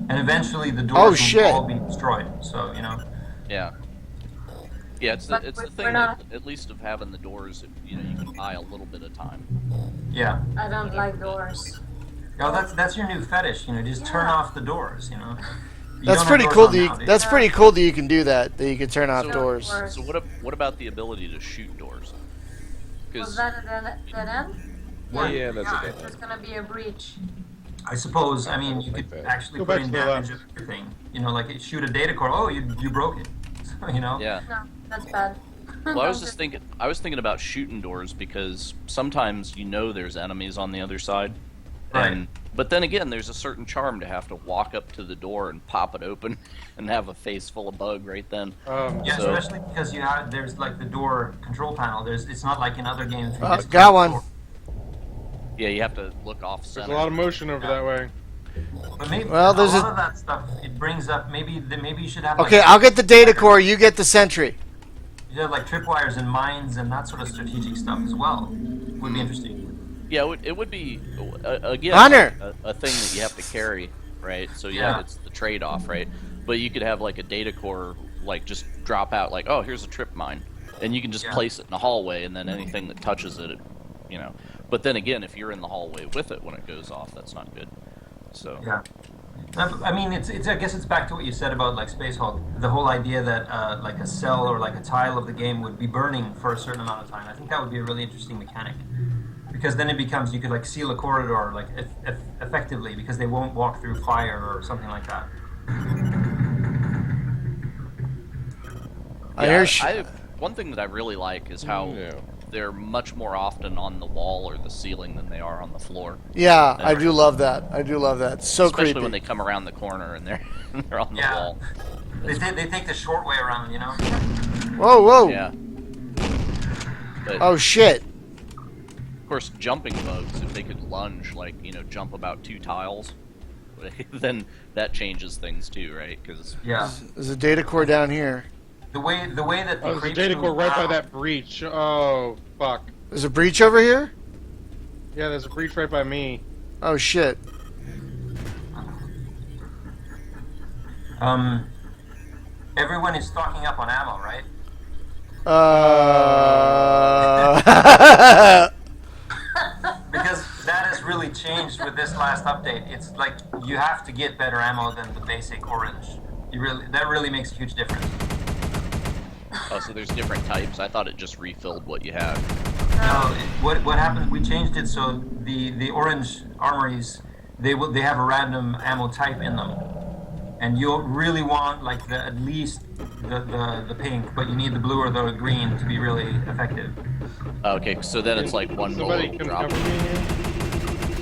And eventually the doors Oh, will shit. all be destroyed. So, you know. Yeah. Yeah, it's But the we're thing not- that, at least of having the doors, you can buy a little bit of time. Yeah. I don't like doors. Oh, that's your new fetish, just turn Yeah. off the doors, You That's don't have pretty doors cool. on now, do you? That's pretty cool that you can do that. That you can turn off So- doors. So what about the ability to shoot doors? Was Because that a dead end? Yeah, that's a dead There's gonna be a breach. I suppose, I mean, you Like could that. actually Go put back in to the damage left. of everything. Like shoot a data core. Oh, you broke it. So, yeah. No, that's bad. Well, I was just thinking. I was thinking about shooting doors because sometimes there's enemies on the other side, Right. But then again, there's a certain charm to have to walk up to the door and pop it open, and have a face full of bug right then. Yeah, So- especially because there's like the door control panel. It's not like in other games. where you just Got close one. the door. Yeah, you have to look off There's center. a lot of motion over that way. But maybe Well, there's a a- lot of that stuff. It brings up maybe you should have. Okay, like, I'll get the data core. You get the sentry. You have like tripwires and mines and that sort of strategic stuff as well. Would be interesting. Yeah, it would be again Hunter! a thing that you have to carry, right? So Yeah. it's the trade-off, right? But you could have like a data core, like just drop out, like, oh, here's a trip mine, and you can just Yeah. place it in the hallway, and then anything that touches it, But then again, if you're in the hallway with it when it goes off, that's not good. So Yeah. I mean, it's. I guess it's back to what you said about like Space Hulk. The whole idea that like a cell or like a tile of the game would be burning for a certain amount of time. I think that would be a really interesting mechanic, because then it becomes you could like seal a corridor like effectively because they won't walk through fire or something like that. I hear. one thing that I really like is how Yeah. they're much more often on the wall or the ceiling than they are on the floor. Yeah, I do love that. I do love that. So Especially creepy. when they come around the corner and they're on the Yeah. wall. They take the short way around, Whoa, whoa. Yeah. But Oh shit. of course, jumping bugs, if they could lunge, like, jump about 2 tiles, then that changes things too, right? Because Yeah. There's a data core down here. The way that the Oh, there's a creeps data core move right by around- that breach. Oh, fuck. There's a breach over here? Yeah, there's a breach right by me. Oh shit. Everyone is stocking up on ammo, right? Because that has really changed with this last update. It's like you have to get better ammo than the basic orange. That really makes a huge difference. oh, so there's different types. I thought it just refilled what you had. No, what happened? We changed it so the orange armories they have a random ammo type in them, and you'll really want like at least the pink, but you need the blue or the green to be really effective. Okay, so then it's like one Somebody bullet can drop. cover me here?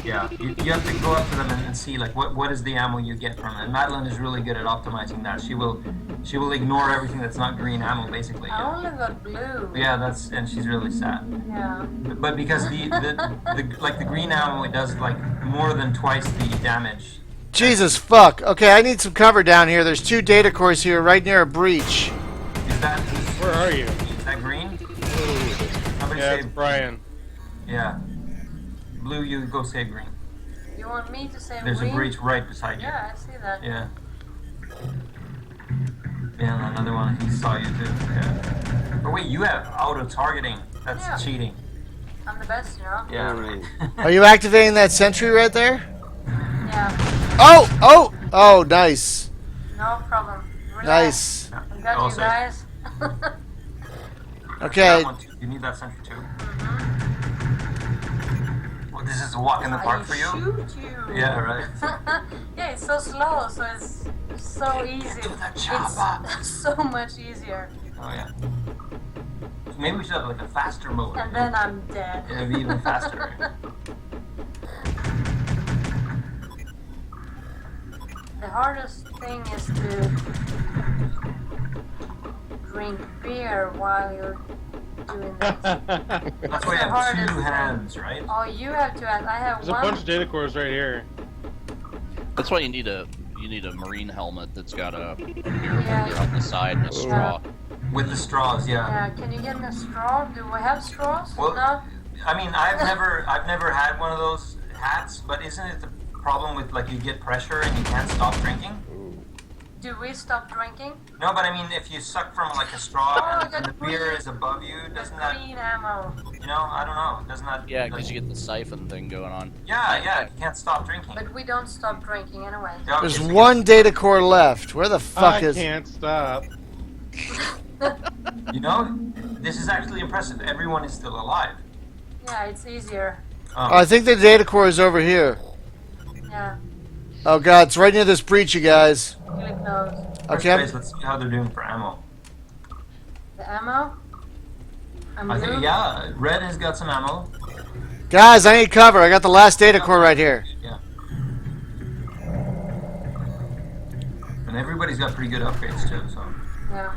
Yeah, you have to go up to them and see like what is the ammo you get from it. And Madeline is really good at optimizing that. She will ignore everything that's not green ammo basically. I only got blue. Yeah, and she's really sad. Yeah. But because the green ammo, it does like more than twice the damage. Jesus fuck. Okay, I need some cover down here. There's 2 data cores here right near a breach. Is that Where are you? Is that green? Somebody Yeah, say it's Brian. yeah. Blue, you go say green. You want me to say There's green? a breach right beside you. Yeah, I see that. Yeah. Yeah, and another one. He saw you too. Yeah. But wait, you have auto targeting. That's Yeah. cheating. I'm the best, Yeah. Right. Are you activating that sentry right there? Yeah. Oh, nice. No problem. Relax. Nice. I got I'll you say. guys. Okay. That one too. You need that sentry too. Well, this is a walk in the park for you. Shoot you. Yeah, right. Yeah, it's so slow, so it's so easy. to the chopper. It's so much easier. Oh yeah. Maybe we should have like a faster mode. And then I'm dead. It'd be even faster. The hardest thing is to drink beer while you're doing this. That's why you have hardest two hands, right? Oh, you have to. I have There's a one. bunch of data cores right here. That's why you need a marine helmet that's got a beer Yeah. figure on the side and a straw. With the straws, yeah. Yeah, can you get a straw? Do we have straws? Well, No? I mean, I've never had one of those hats, but isn't it the problem with like you get pressure and you can't stop drinking? Do we stop drinking? No, but I mean, if you suck from like a straw Oh, and the the beer green- is above you, doesn't that, Green ammo. you know, I don't know, doesn't that? Yeah, like, because you get the siphon thing going on. Yeah, you can't stop drinking. But we don't stop drinking anyway. Yeah, There's okay, so one data core left. Where the fuck I is? can't stop. You know, this is actually impressive. Everyone is still alive. Yeah, it's easier. Oh, I think the data core is over here. Yeah, Oh god, it's right near this breach, you guys. click those. Okay. I'm- Let's see how they're doing for ammo. The ammo? I'm I think, blue. yeah, red has got some ammo. Guys, I need cover. I got the last data core right here. Yeah. And everybody's got pretty good upgrades too, so. Yeah.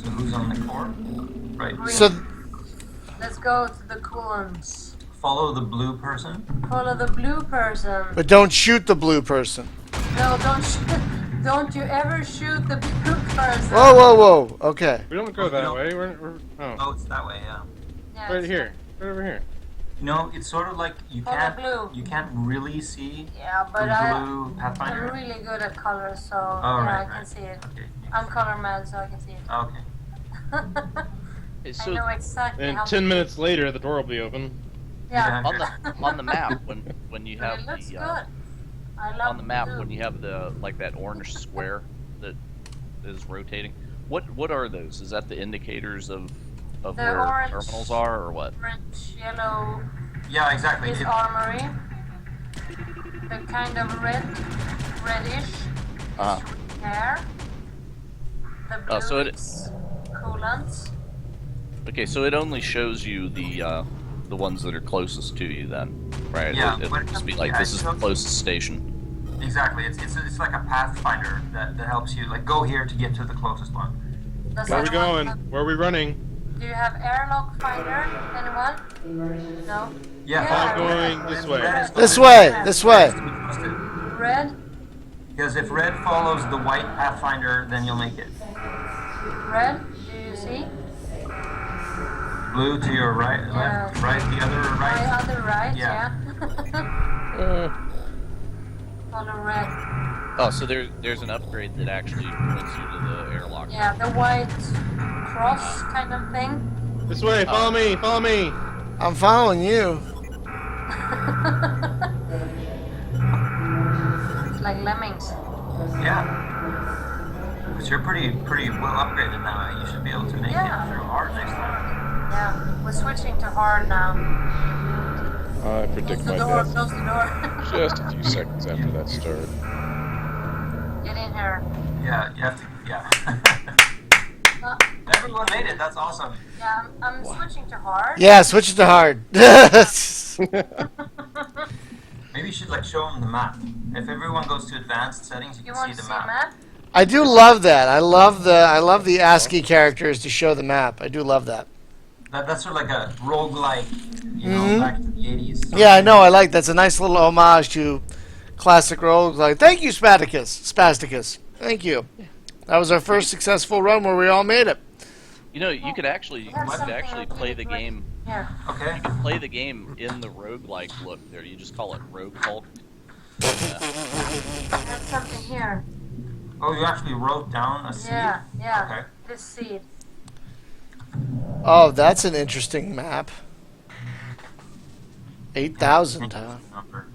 So who's on the core? Right. Green. So, Let's go to the coolants. Follow the blue person. Follow the blue person. but don't shoot the blue person. No, don't you ever shoot the blue person. Whoa, whoa, whoa. Okay. We don't go that way. We're oh, Uh, Oh, it's that way, yeah. Yeah, right it's- here. Right over here. You know, it's sort of like you Follow can't blue. you can't really see Yeah, the but blue I'm Pathfinder. really good at colors, so Oh, yeah, right, I can right. see it. Okay. I'm color mad, so I can see it. Okay. Hey, I so know exactly And how 10 minutes later, the door will be open. Yeah. on the map when you But have it looks the good. I love on the map blue. when you have the like that orange square that is rotating. What are those? Is that the indicators of The where orange- terminals are or what? Orange, yellow Yeah, exactly. is It- armory. The kind of reddish Uh, hair. The blue Oh, so it- is coolants. okay, so it only shows you the ones that are closest to you then, right? Yeah, It'll but- just be like yeah, this is the it's- closest station. Exactly. It's like a pathfinder that helps you like go here to get to the closest one. Does Where are we anyone going? have- Where are we running? Do you have airlock finder? Anyone? No. Yeah. I'm going this way. Red is This closest way. This way. to be trusted. Red, Because if red follows the white pathfinder, then you'll make it. red. Do you see? Blue to your right, left, Yeah. right, the other My right. other right. Yeah. Yeah. Follow red. Oh, so there's an upgrade that actually points you to the airlock. Yeah, the white cross kind of thing. This way. Follow me. Follow me. I'm following you. It's like lemmings. Yeah. But you're pretty well upgraded now. You should be able to make Yeah. it through hard next time. Yeah, we're switching to hard now. I predict Close the my door, death close the door. just a few seconds after that start. Get in here. Yeah, you have to. Yeah. Uh, Everyone made it. That's awesome. yeah, I'm switching to hard. Yeah, switch it to hard. Maybe you should like show them the map. If everyone goes to advanced settings, you You can want see to the see a map. map? I do love that. I love the ASCII characters to show the map. I do love that. That's sort of like a roguelike, you know, Mhm. back to the 80s. Yeah, I know. I like that's a nice little homage to classic roles. Like, thank you, Spasticus. Thank you. That was our first successful run where we all made it. You know, you could actually We have something actually like play the really game. Yeah. Okay. You can play the game in the roguelike look there. You just call it Rogue Hulk. Yeah. There's something here. Oh, you actually wrote down a seed? Yeah, yeah. Okay. This seed. Oh, that's an interesting map. 8,000, huh? Number.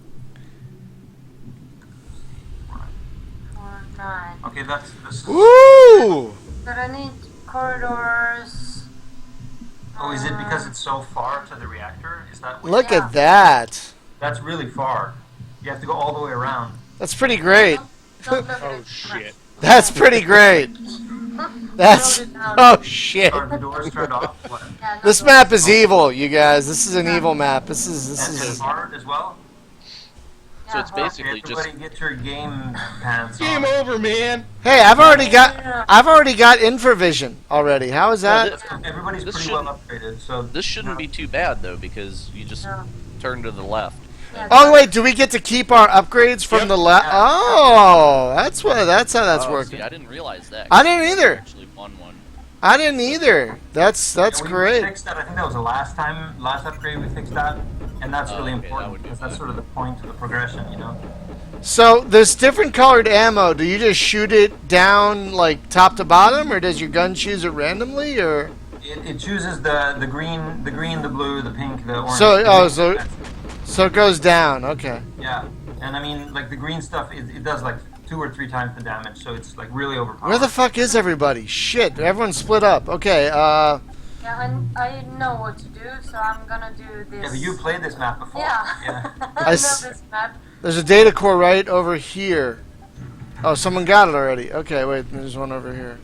4, 9. Okay, this is. Woo! But I need corridors. Oh, is it because it's so far to the reactor? Is that what Look Yeah. at that. That's really far. You have to go all the way around. That's pretty great. Don't look at Oh it. shit. That's pretty great. That's Wrote it down. oh shit. Are the doors turned off? What? Yeah, no This doors. map is evil, you guys. This is an evil map. This And is. hard as well? So it's Yeah, basically just Everybody get your game pants Game on. over, man. Hey, I've already got infravision already. How is that? Everybody's This pretty well upgraded, so... this shouldn't be too bad though, because you just No. turn to the left. Yeah, Oh wait, do we get to keep our upgrades from Yep. the left? Oh, that's how that's Oh, working. see, I didn't realize that. I didn't either. Actually won one. I didn't either. That's Yeah, we great. fixed that. I think that was the last upgrade we fixed that. And that's Oh, really okay, that important, would be because that's fine. sort of the point of the progression, you know? So this different colored ammo. Do you just shoot it down like top to bottom, or does your gun choose it randomly, or? It chooses the green, the blue, the pink, the orange. So it goes down. Okay. Yeah, and I mean, like the green stuff, it does like 2 or 3 times the damage, so it's like really overpowered. Where the fuck is everybody? Shit, everyone's split up. Okay. Yeah, I know what to do, so I'm gonna do this. Yeah, but you played this map before. Yeah. Yeah. I know this map. There's a data core right over here. Oh, someone got it already. Okay, wait, there's one over here.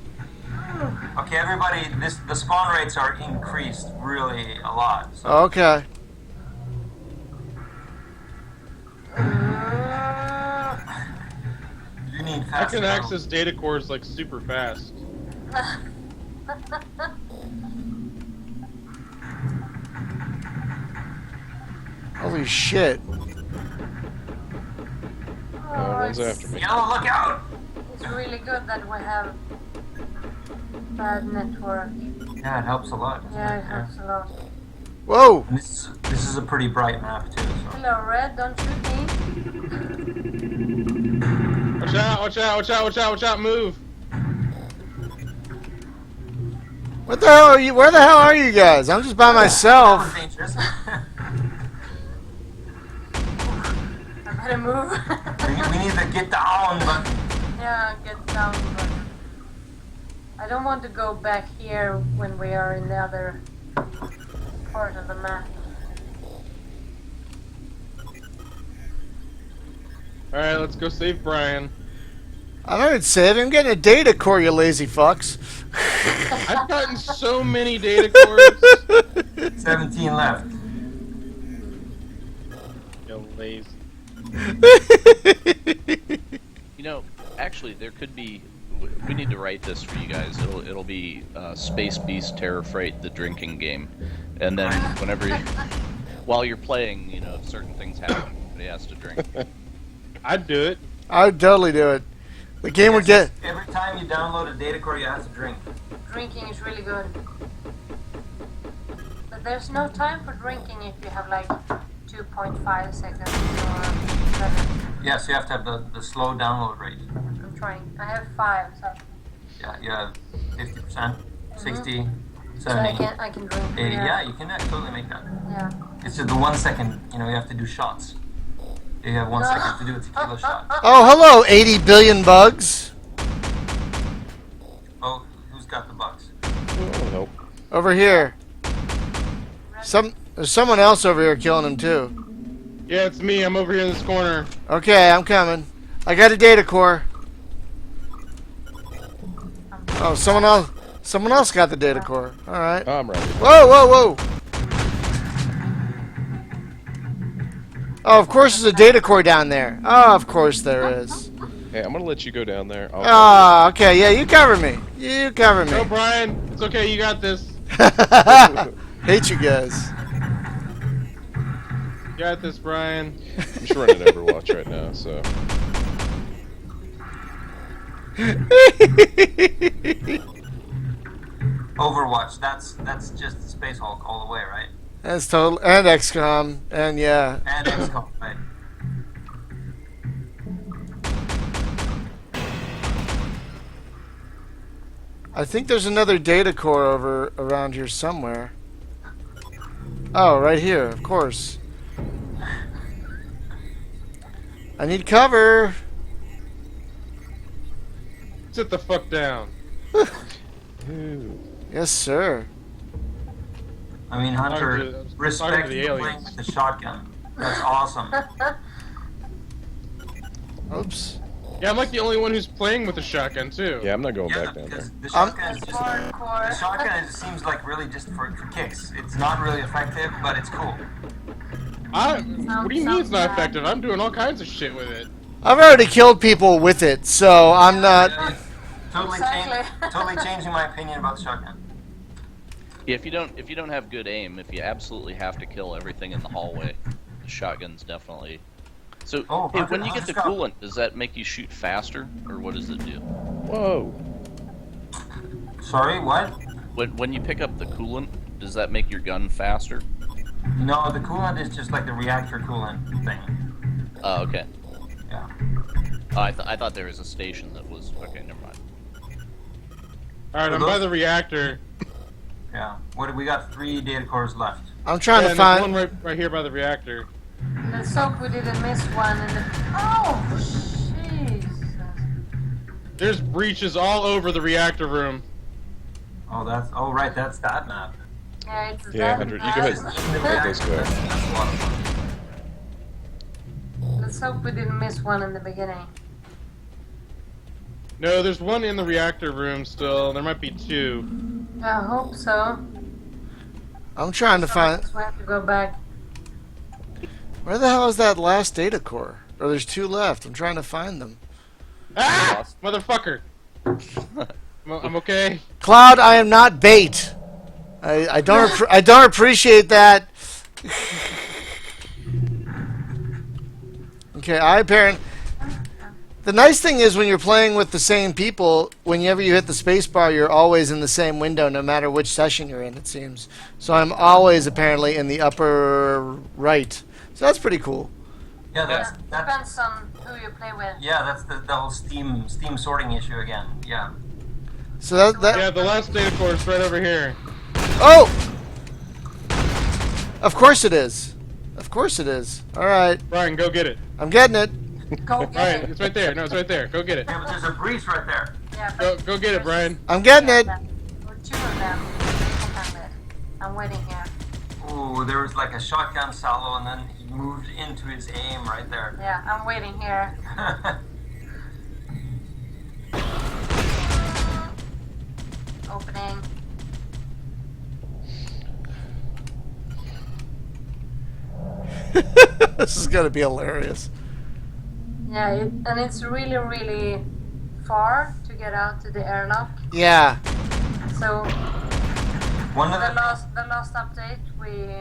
Okay, everybody, the spawn rates are increased really a lot. So Okay. you need I fast. can access data cores like super fast. Holy shit. One's after me. Yellow, look out! It's really good that we have bad network. Yeah, it helps a lot. doesn't Yeah, it helps a lot. Whoa. And this is a pretty bright map too. So. Hello, Red, don't shoot me. Watch out, watch out, watch out, watch out, watch out, move! What the hell are you? Where the hell are you guys? I'm just by That myself. was dangerous. I better move. we need the get down button. Yeah, get down button. I don't want to go back here when we are in the other part of the map. Alright, let's go save Brian. I'm not saving. I'm getting a data core, you lazy fucks. I've gotten so many data cores. 17 left. You lazy. You know, actually, there could be. We need to write this for you guys. It'll be Space Beast Terror Freight, the drinking game, and then whenever while you're playing, you know, if certain things happen, he has to drink. I'd do it. I'd totally do it. The game would get. Every time you download a data core, you have to drink. Drinking is really good. But there's no time for drinking if you have like 2.5 seconds or 7. Yes, you have to have the slow download rate. I'm trying. I have 5, so, Yeah, you have 50%, 60, so 70, I can drink. 80. Yeah, you can totally make that. Yeah. It's just the 1 second, you know, you have to do shots. You have 1 second to do a tequila shot. Oh, hello, 80 billion bugs. Oh, who's got the bugs? Oh, nope. Over here. There's someone else over here killing him too. Yeah, it's me. I'm over here in this corner. Okay, I'm coming. I got a data core. Oh, someone else got the data core. All right. I'm ready. Whoa, whoa, whoa. Oh, of course there's a data core down there. Oh, of course there is. Hey, I'm gonna let you go down there. Oh, okay. Yeah, you cover me. You cover No, me. Brian. It's okay. You got this. Hate you guys. You got this, Brian. I'm just running Overwatch right now, so. Overwatch, that's just Space Hulk all the way, right? That's total. And XCOM. And yeah. And XCOM, right? I think there's another data core over around here somewhere. Oh, right here, of course. I need cover. Sit the fuck down. Ooh. Yes, sir. I mean, Talking Hunter, to the respect you playing aliens. with the shotgun. That's awesome. Oops. Yeah, I'm like the only one who's playing with a shotgun too. Yeah, I'm not going Yeah, back down there. because the shotgun is It's just... hardcore. The shotgun seems like really just for kicks. It's not really effective, but it's cool. What do you mean it's not effective? I'm doing all kinds of shit with it. I've already killed people with it, so I'm not. Totally, Exactly. totally changing my opinion about the shotgun. Yeah, if you don't have good aim, if you absolutely have to kill everything in the hallway, the shotgun's definitely. So, Oh, hey, when you get the Hunter, coolant, does that make you shoot faster, or what does it do? Whoa. Sorry, what? When you pick up the coolant, does that make your gun faster? No, the coolant is just like the reactor coolant thing. Oh, okay. Yeah. Oh, I thought there was a station that was okay. Never mind. All right, I'm by the reactor. Yeah. What we got? 3 data cores left. I'm trying to And there's find. one right here by the reactor. Let's hope we didn't miss one in the... Oh, Jesus. There's breaches all over the reactor room. Oh, that's... Oh, right. That's that map. Yeah, it's Yeah, that 100. You go ahead. bad. Let those go. That's a lot of fun. Let's hope we didn't miss one in the beginning. No, there's one in the reactor room still. There might be 2. I hope so. I'm trying to find. So we have to go back. Where the hell is that last data core? Or there's 2 left. I'm trying to find them. Ah! Motherfucker! I'm okay. Cloud, I am not bait. I don't I don't appreciate that. Okay, the nice thing is when you're playing with the same people, whenever you hit the spacebar, you're always in the same window, no matter which session you're in. It seems. So I'm always apparently in the upper right. So that's pretty cool. Yeah, Yeah, that's depends on who you play with. yeah, that's the whole Steam sorting issue again. Yeah. So that Yeah, the last data core is right over here. oh, of course it is. Of course it is. All right, Brian, go get it. I'm getting it. Go All get right, it. it's right there. No, it's right there. Go get it. Yeah, but there's a breach right there. Yeah, Go get it, Brian. I'm getting it. Or 2 of them. They can handle it. I'm waiting here. Oh, there was like a shotgun salvo, and then he moved into his aim right there. Yeah, I'm waiting here. Opening. This is gonna be hilarious. Yeah, and it's really, really far to get out to the airlock. Yeah. So One of the the last update we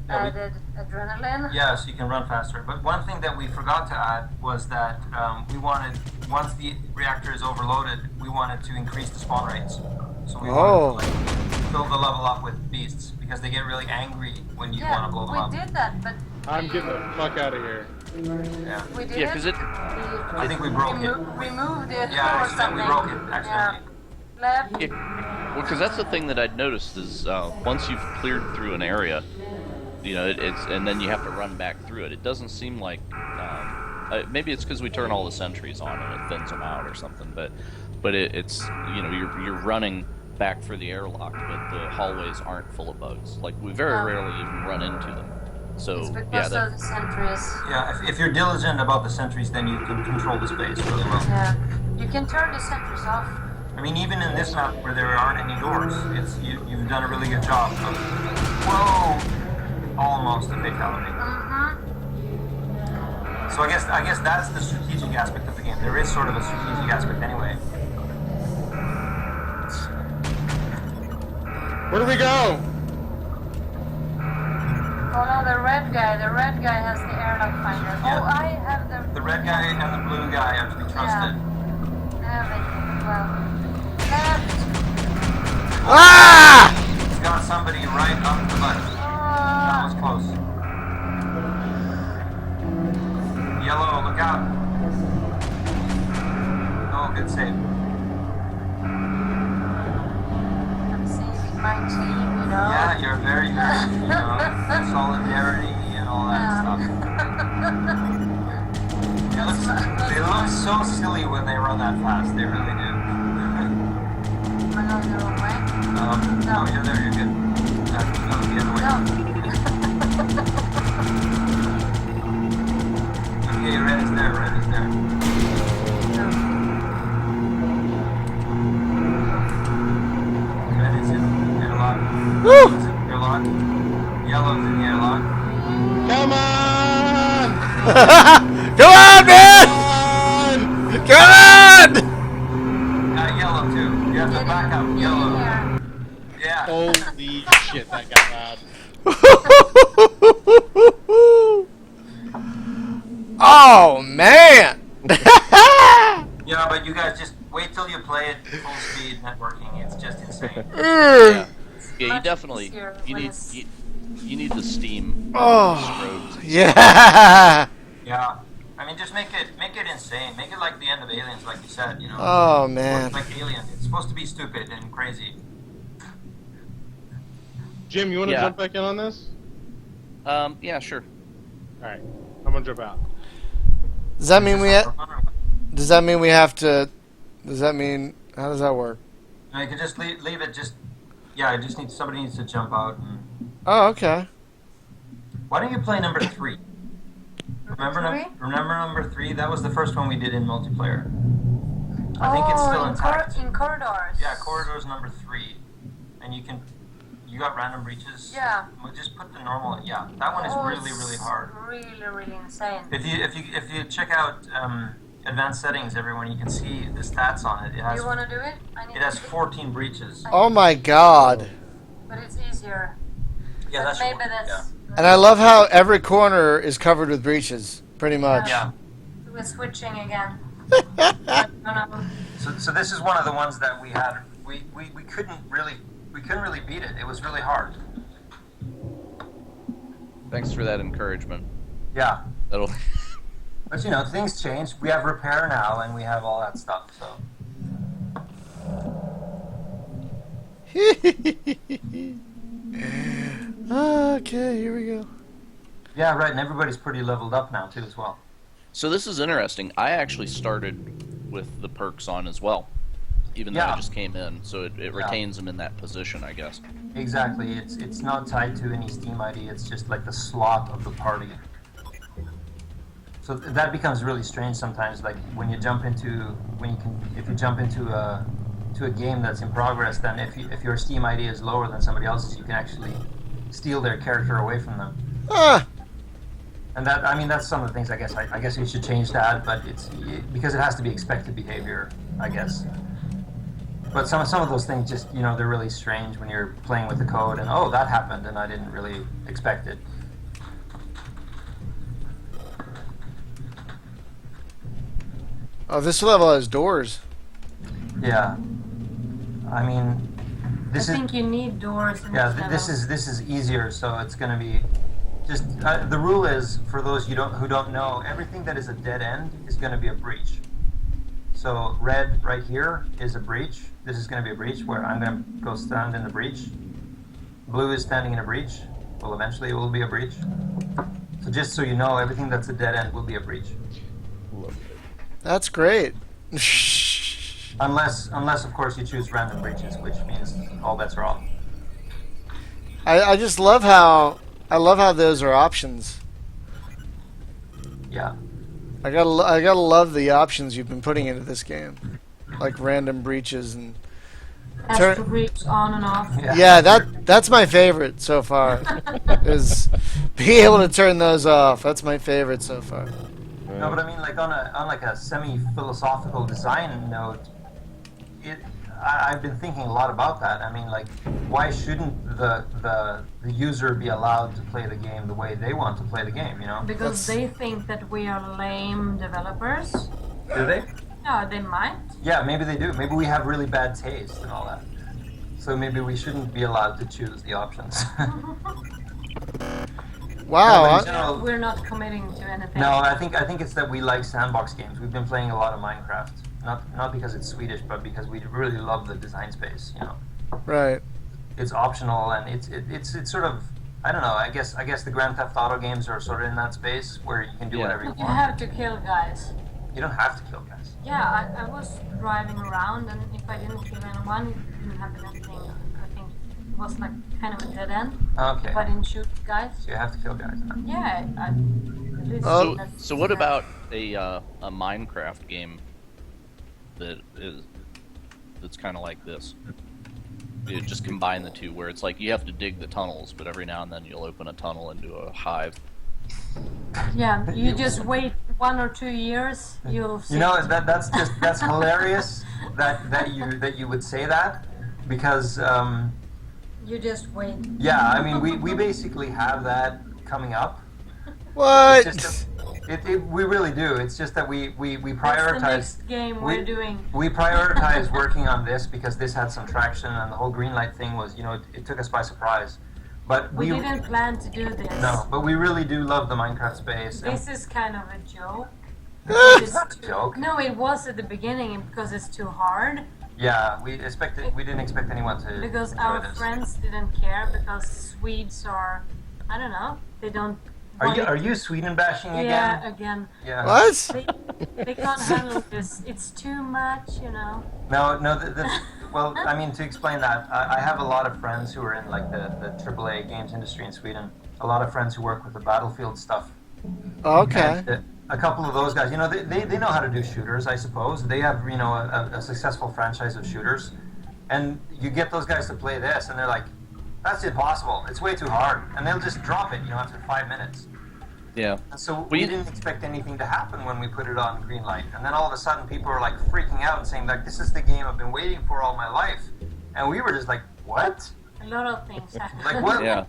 added adrenaline. yeah, so you can run faster. But one thing that we forgot to add was that we wanted, once the reactor is overloaded, we wanted to increase the spawn rates. So we wanted to like, fill the level up with beasts because they get really angry when you want to blow them we up. did that, but I'm getting the fuck out of here. Yeah. we did Yeah, 'cause it- I think we broke it. Removed it Yeah, or accidentally something. broke it accidentally. Yeah. Left. Yeah, well, because that's the thing that I'd noticed is once you've cleared through an area, you know, it's and then you have to run back through it. It doesn't seem like maybe it's because we turn all the sentries on and it thins them out or something. But it's you know you're running back for the airlock, but the hallways aren't full of bugs. Like we very rarely even run into them. So It's yeah, because of the sentries. Yeah, if you're diligent about the sentries, then you can control the space really well. Yeah. You can turn the sentries off. I mean, even in this map where there aren't any doors, you've done a really good job of, whoa, almost a fatality. Mm-hmm. So I guess that's the strategic aspect of the game. There is sort of a strategic aspect anyway. Where do we go? Follow the red guy. The red guy has the airlock finder. Yeah. Oh, I have the... The red guy and the blue guy are to be trusted. Have it. Well, left. Ah! He's got somebody right up the butt. That was close. Yellow, look out. Oh, good save. I'm saving my team, you know. Yeah, you're very good. You know, solidarity and all that stuff. They look so silly when they run that fast. They really do. Am I going the wrong way? No, you're there. You're good. No, the other way. Okay, red is there. Red is there. No. Come on, man! Come on! Yellow too. You have to back up. Yellow. Yeah. Holy shit, that got loud. Oh, man! Yeah, but you guys just wait till you play it full speed networking. It's just insane. Yeah, you Much definitely easier you when need it's- you need the Steam Oh, strobes. yeah! Yeah. I mean, just make it insane. Make it like the end of Aliens, like you said. You know. Oh, man. Like Alien. It's supposed to be stupid and crazy. Jim, you want to Yeah. jump back in on this? Yeah, sure. Alright, I'm gonna jump out. Does that mean we have to... Does that mean... How does that work? No, you can just leave it. Just yeah. I just need somebody needs to jump out. And... Oh, okay. Why don't you play number 3? Remember number 3? That was the first one we did in multiplayer. I think it's still intact. In corridors. Yeah, corridors number 3, and you got random breaches. Yeah. We'll just put the normal in. Yeah, that one is really it's hard. Really insane. If you check out advanced settings, everyone, you can see the stats on it. It Do has you want to do it? it has 14 breaches. Oh, my God. But it's easier. Yeah, But that's maybe that's. And I love how every corner is covered with breaches, pretty much. Yeah. We're switching again. So this is one of the ones that we had. We couldn't really beat it. It was really hard. Thanks for that encouragement. Yeah. That'll. But you know, things change. We have repair now, and we have all that stuff. So Okay, here we go. yeah, right. And everybody's pretty leveled up now too, as well. So this is interesting. I actually started with the perks on as well, even though I Yeah. just came in. So it retains them in that position, I guess. Exactly. It's not tied to any Steam ID. It's just like the slot of the party. So that becomes really strange sometimes. Like when you jump into if you jump into a game that's in progress, then if your Steam ID is lower than somebody else's, you can actually steal their character away from them. Ah, And that's some of the things I guess you should change that, but it's because it has to be expected behavior, I guess. But some of those things just, they're really strange when you're playing with the code and, oh, that happened and I didn't really expect it. oh, this level has doors. Yeah. I mean, I think you need doors in this is easier, so it's going to be just the rule is, for those who don't know, everything that is a dead end is going to be a breach. So red right here is a breach. This is going to be a breach where I'm going to go stand in the breach. Blue is standing in a breach. Well, eventually it will be a breach. So just so you know, everything that's a dead end will be a breach. That's great. Unless of course you choose random breaches, which means all bets are off. I just love how those are options. Yeah. I gotta love the options you've been putting into this game, like random breaches and Has to reach on and off. yeah. That's my favorite so far. Is being able to turn those off. That's my favorite so far. No, but I mean, like on a semi-philosophical design note, I've been thinking a lot about that. I mean, like, why shouldn't the user be allowed to play the game the way they want to play the game? Because they think that we are lame developers. Do they? No, they might. Yeah, maybe they do. Maybe we have really bad taste and all that. So maybe we shouldn't be allowed to choose the options. Wow. No, We're not committing to anything. No, I think it's that we like sandbox games. We've been playing a lot of Minecraft, not because it's Swedish, but because we really love the design space. Right. It's optional, and it's sort of, I don't know. I guess the Grand Theft Auto games are sort of in that space where you can do whatever you You want. have to kill guys. You don't have to kill guys. Yeah, I was driving around, and if I didn't kill anyone, it didn't happen anything. I think it was like kind of a dead end. Okay. If I didn't shoot guys. So you have to kill guys. Yeah, at least Oh. that's- So what about a Minecraft game that's kind of like this? You just combine the two, where it's like you have to dig the tunnels, but every now and then you'll open a tunnel into a hive. Yeah, you just wait 1 or 2 years, you'll see. You know that's hilarious that you would say that because You just wait. yeah, I mean we basically have that coming up. What? It's just we really do. It's just that we That's the prioritize. next game we- we're doing. We prioritize working on this because this had some traction, and the whole green light thing was, it took us by surprise. But We didn't plan to do this. no, but we really do love the Minecraft space. And This is kind of a joke. it's not a joke. No, it was at the beginning because it's too hard. Yeah, we didn't expect anyone to Because enjoy our this. friends didn't care because Swedes are, I don't know, they don't. want Are it- you Sweden bashing again? Yeah, again. Yeah. What? They can't handle this. It's too much, you know. No. Well, I mean, to explain that, I have a lot of friends who are in like the AAA games industry in Sweden. A lot of friends who work with the Battlefield stuff. Okay. And, a couple of those guys, they know how to do shooters, I suppose. They have, a successful franchise of shooters. And you get those guys to play this, and they're like, that's impossible. It's way too hard. And they'll just drop it, after 5 minutes. Yeah. And so we didn't expect anything to happen when we put it on green light. And then all of a sudden, people are like freaking out and saying, like, this is the game I've been waiting for all my life. And we were just like, what? A lot of things happen. Like, what? Yeah.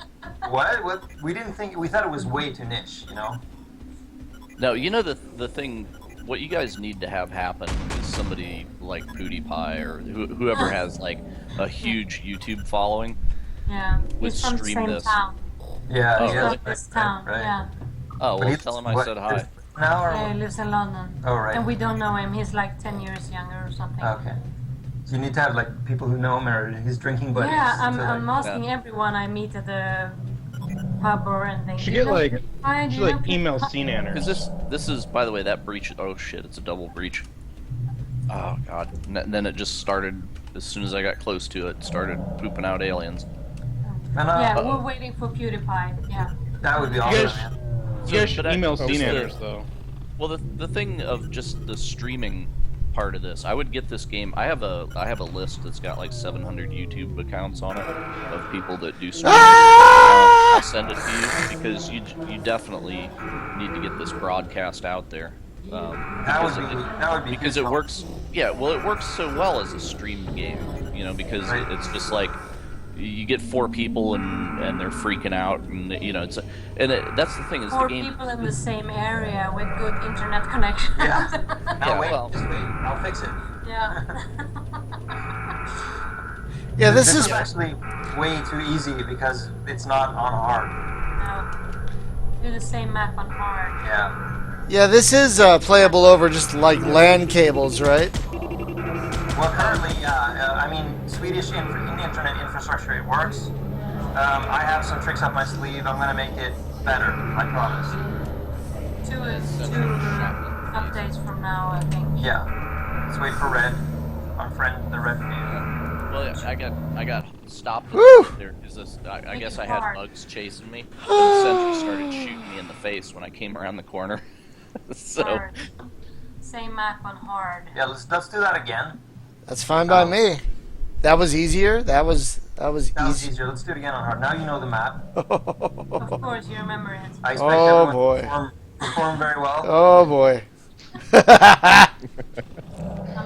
What? We didn't think, we thought it was way too niche, No, the thing, what you guys need to have happen is somebody like PewDiePie or whoever has like a huge YouTube following. Yeah, would he's from the stream same this. town. Yeah. Oh, He's really? from this town, Right. yeah. Oh, But well, he's- tell him I what, said hi. Now or Yeah, he lives in London. Oh, right. And we don't know him. He's like 10 years younger or something. Okay. So you need to have like people who know him or his drinking buddies. Yeah, I'm to, like- asking everyone I meet at the pub or anything. Should "Do you get know like PewDiePie? Do should you know like email PewDiePie?" Because CNanners. this is, by the way, that breach. Oh shit, it's a double breach. Oh god. And then it just started as soon as I got close to it. Started pooping out aliens. And, Yeah, we're waiting for PewDiePie. Yeah. that would be You awesome, guys- man. You guys should but I- email just CNanners though. Well, the thing of just the streaming part of this, I would get this game. I have a list that's got like 700 YouTube accounts on it of people that do streaming. I'll send it to you because you definitely need to get this broadcast out there. That would be Because huge it help. works. Yeah, well, it works so well as a streamed game. Because Right. it's just like you get 4 people and they're freaking out, and that's the thing is 4 the game. people in the same area with good internet connection. Yeah. Yeah, Now wait, well. just wait. I'll fix it. Yeah. Yeah, this is actually way too easy because it's not on hard. No. Do the same map on hard. Yeah. this is playable over just like LAN cables, right? Well, currently, yeah. I mean, Swedish internet infrastructure, it works. I have some tricks up my sleeve. I'm gonna make it better. I promise. Two updates from now, I think. Yeah. Let's wait for red. Our friend, the red man. Well, yeah, I got stopped Woo! there because I Make guess it I had hard. bugs chasing me. The sentry started shooting me in the face when I came around the corner. So Hard. Same map on hard. Yeah, let's do that again. That's fine by me. That was easier. That was That was easy. easier. Let's do it again on hard. Now you know the map. Of course, you remember it. I expect Oh, everyone boy. to perform very well. Oh boy. Come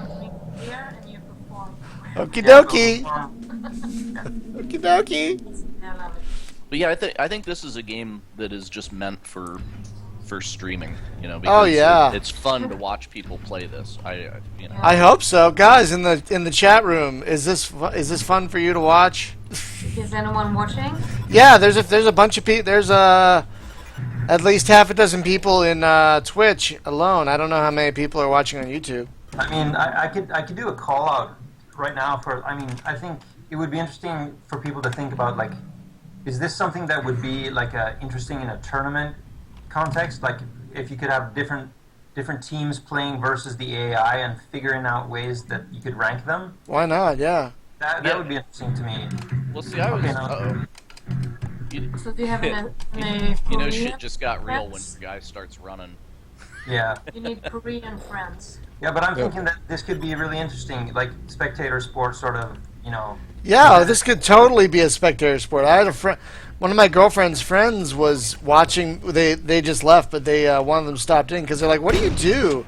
to me here and you perform. Okie Yeah, dokie. Okie dokie. I love it. But yeah, I think this is a game that is just meant for streaming. Because Oh, yeah. it's fun to watch people play this. I hope so, guys. In the chat room, is this fun for you to watch? Is anyone watching? Yeah, there's a bunch of people. There's at least half a dozen people in Twitch alone. I don't know how many people are watching on YouTube. I mean, I could do a call out right now for. I mean, I think it would be interesting for people to think about like, is this something that would be like interesting in a tournament context? Like, if you could have different teams playing versus the AI and figuring out ways that you could rank them. Why not? Yeah. That Yeah. would be interesting to me. Well, see, I was. Okay, now- Uh-oh. So do you have any Korean Shit just got real when friends? the guy starts running. Yeah. You need Korean friends. Yeah, but I'm thinking that this could be really interesting, like spectator sport, sort of. Yeah, this could totally be a spectator sport. I had a friend. one of my girlfriend's friends was watching. They just left, but one of them stopped in because they're like, "What do you do?"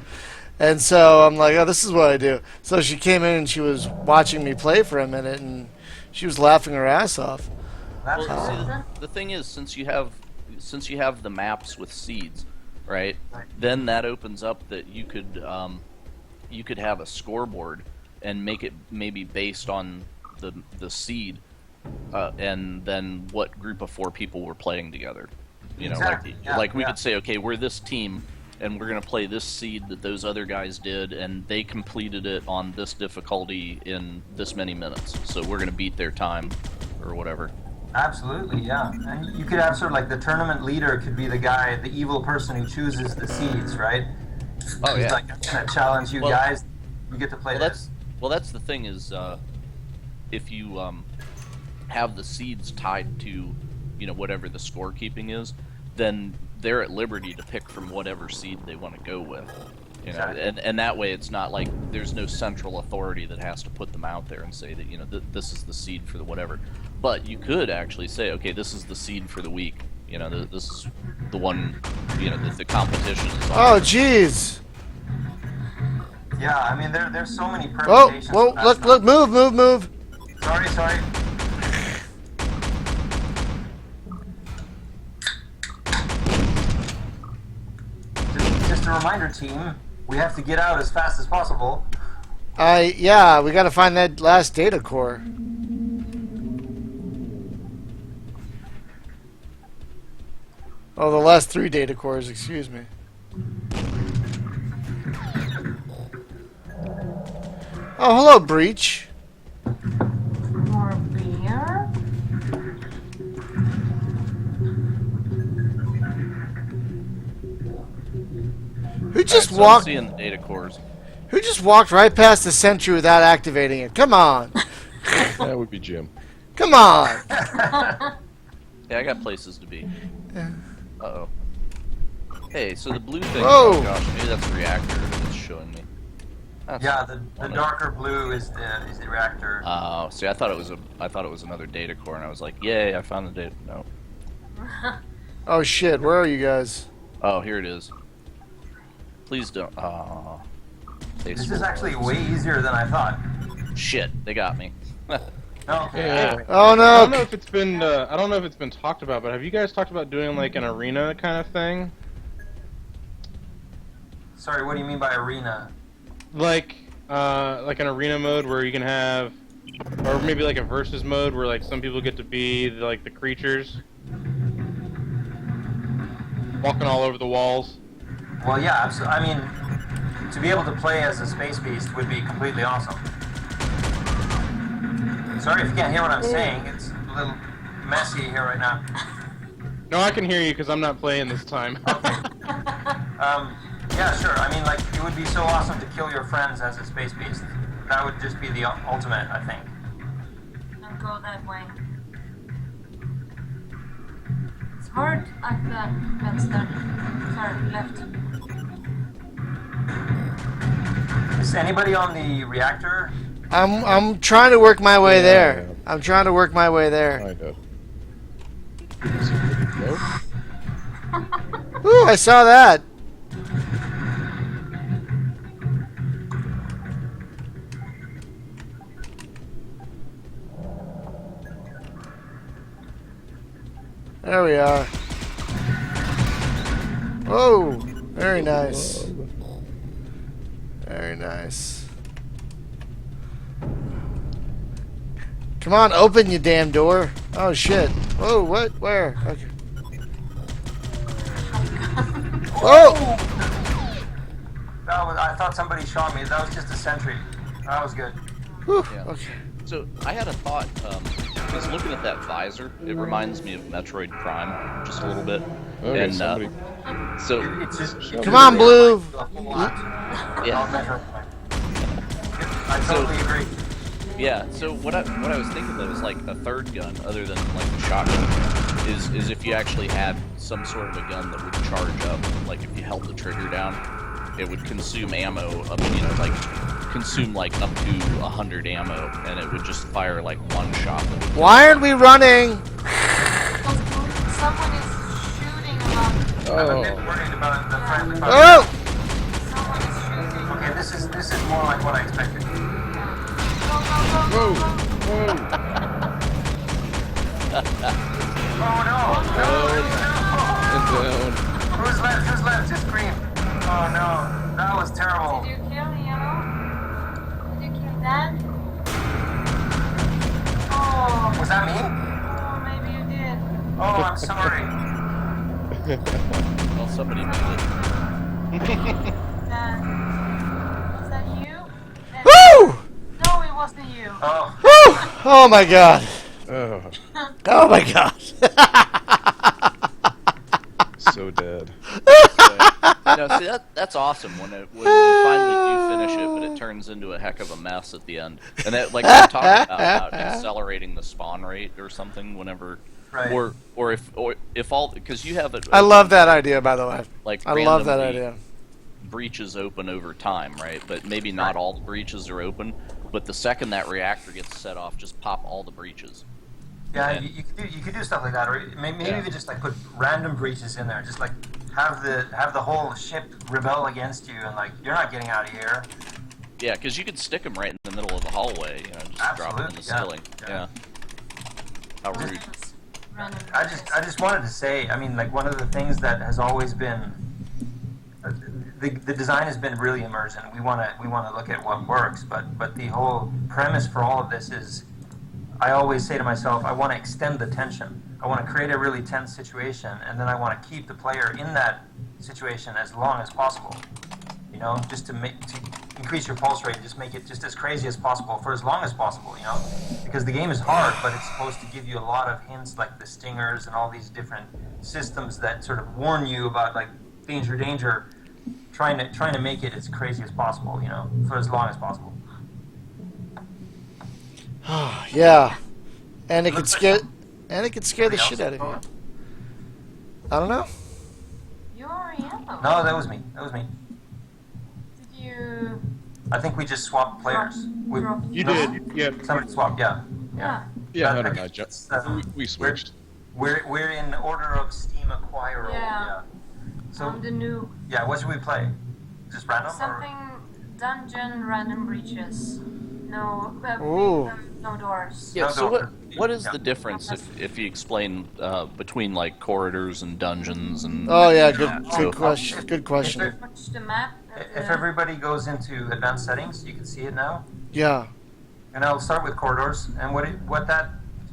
And so I'm like, "Oh, this is what I do." So she came in and she was watching me play for a minute, and she was laughing her ass off. That's Well, cool. see, the thing is, since you have the maps with seeds, right? Then that opens up that you could have a scoreboard and make it maybe based on the seed, and then what group of 4 people were playing together. You know, Exactly. like we Yeah. could say, okay, we're this team, and we're gonna play this seed that those other guys did, and they completed it on this difficulty in this many minutes. So we're gonna beat their time, or whatever. Absolutely, yeah. And you could have sort of like the tournament leader could be the guy, the evil person who chooses the seeds, right? Oh He's yeah. like, I'm gonna challenge you Well- guys. You get to play Well, this. that's the thing is, if you have the seeds tied to, whatever the scorekeeping is, then they're at liberty to pick from whatever seed they want to go with. Exactly. And that way it's not like there's no central authority that has to put them out there and say that this is the seed for the whatever. But you could actually say, okay, this is the seed for the week. This is the one. The competition is on. Oh, jeez. Yeah, I mean there's so many Oh, permutations. whoa! of that Look! stuff. Look! Move! Sorry. Just a reminder, team. We have to get out as fast as possible. Yeah, we got to find that last data core. Oh, the last 3 data cores. Excuse me. Oh, hello, Breach. More beer? Who just So I'm walked? seeing the data cores. Who just walked right past the sentry without activating it? Come on! That would be Jim. Come on! Yeah, I got places to be. Uh-oh. Hey, so the blue thing. Whoa. Oh gosh, maybe that's a reactor that's showing me. That's Yeah, the funny. darker blue is the reactor. Oh, see, I thought it was another data core, and I was like, "Yay, I found the data." No. Oh shit! Where are you guys? Oh, here it is. Please don't. Oh. This is actually way easier than I thought. Shit, they got me. Okay. Yeah. Oh I don't know no! if it's been I don't know if it's been talked about, but have you guys talked about doing like an arena kind of thing? Sorry, what do you mean by arena? Like an arena mode where you can have, or maybe like a versus mode where like some people get to be like the creatures, walking all over the walls. Well, yeah, I mean, to be able to play as a space beast would be completely awesome. Sorry if you can't hear what I'm saying. It's a little messy here right now. No, I can hear you because I'm not playing this time. Yeah, sure. I mean, like, it would be so awesome to kill your friends as a space beast. That would just be the ultimate, I think. Don't go that way. It's hard at the vänster. Sorry, left. Is anybody on the reactor? I'm trying to work my way Yeah, there. yeah. I'm trying to work my way there. Kind of. Is it pretty low? Ooh, I saw that. There we are. Whoa, very nice. Very nice. Come on, open you damn door. Oh shit. Whoa, what? Where? Okay. Whoa! I thought somebody shot me. That was just a sentry. That was good. Whew, Yeah. okay. So I had a thought. Because looking at that visor, it reminds me of Metroid Prime just a little bit. Okay, And somebody. so It's just. Come on, Blue. A whole lot. Yeah. I'll measure. I totally agree. yeah. So what I was thinking though is like a third gun other than like the shotgun is if you actually had some sort of a gun that would charge up. Like if you held the trigger down, it would consume ammo up. Consume like up to 100 ammo, and it would just fire like one shot. Why aren't we running? Someone is shooting a lot. I'm a bit Oh, worried about the friendly fire. Oh! Someone is shooting. Okay, this is more like what I expected. Go, go, go, go, whoa, go. whoa. Oh no! No! And down. Who's left? Who's left? Just scream. Oh no! That was terrible. Did you kill Yellow? Did you kill Dan? Oh. Was that me? Oh, maybe you did. Oh, I'm sorry. Well, somebody made it. Dan. Was that you? Dan. Woo! No, it wasn't you. Oh, Woo! Oh my god. Oh, Oh my god. so dead. No, see that's awesome when you finally do finish it, but it turns into a heck of a mess at the end. And that, like we were talking about accelerating the spawn rate or something whenever, right. or if all because you have it. I love that idea, by the way. Like I love that randomly idea. breaches open over time, right? But maybe not all the breaches are open. But the second that reactor gets set off, just pop all the breaches. Yeah, And- you could do stuff like that, or maybe Yeah. even just like put random breaches in there, just like have the whole ship rebel against you, and like you're not getting out of here. Yeah, because you could stick them right in the middle of the hallway, just drop them in the Absolutely, ceiling. yeah. Yeah. How rude. Random I just wanted to say, I mean, like one of the things that has always been the design has been really immersion. We want to look at what works, but the whole premise for all of this is, I always say to myself, I want to extend the tension. I want to create a really tense situation, and then I want to keep the player in that situation as long as possible. You know, just to increase your pulse rate, just make it just as crazy as possible for as long as possible. You know, because the game is hard, but it's supposed to give you a lot of hints, like the stingers and all these different systems that sort of warn you about like danger, danger. Trying to make it as crazy as possible. You know, for as long as possible. Yeah. And it could Looks scare like the shit out of you. I don't know. You're Yellow. No, that was me. That was me. Did you? I think we just swapped players. We, Drop- You no, did. Yeah. Somebody swapped. Yeah. Yeah. Yeah, That- no, no, no. that's, We switched. We're in order of Steam acquirer. Yeah. So I'm the new yeah, what should we play? Just random something dungeon random breaches. No, Ooh. no doors. Yeah. No, So no, what is yeah. the difference if you explain between like corridors and dungeons and? Oh yeah, So- good question. Good question. Watch the map. If everybody goes into advanced settings, you can see it now. Yeah. And I'll start with corridors. And what that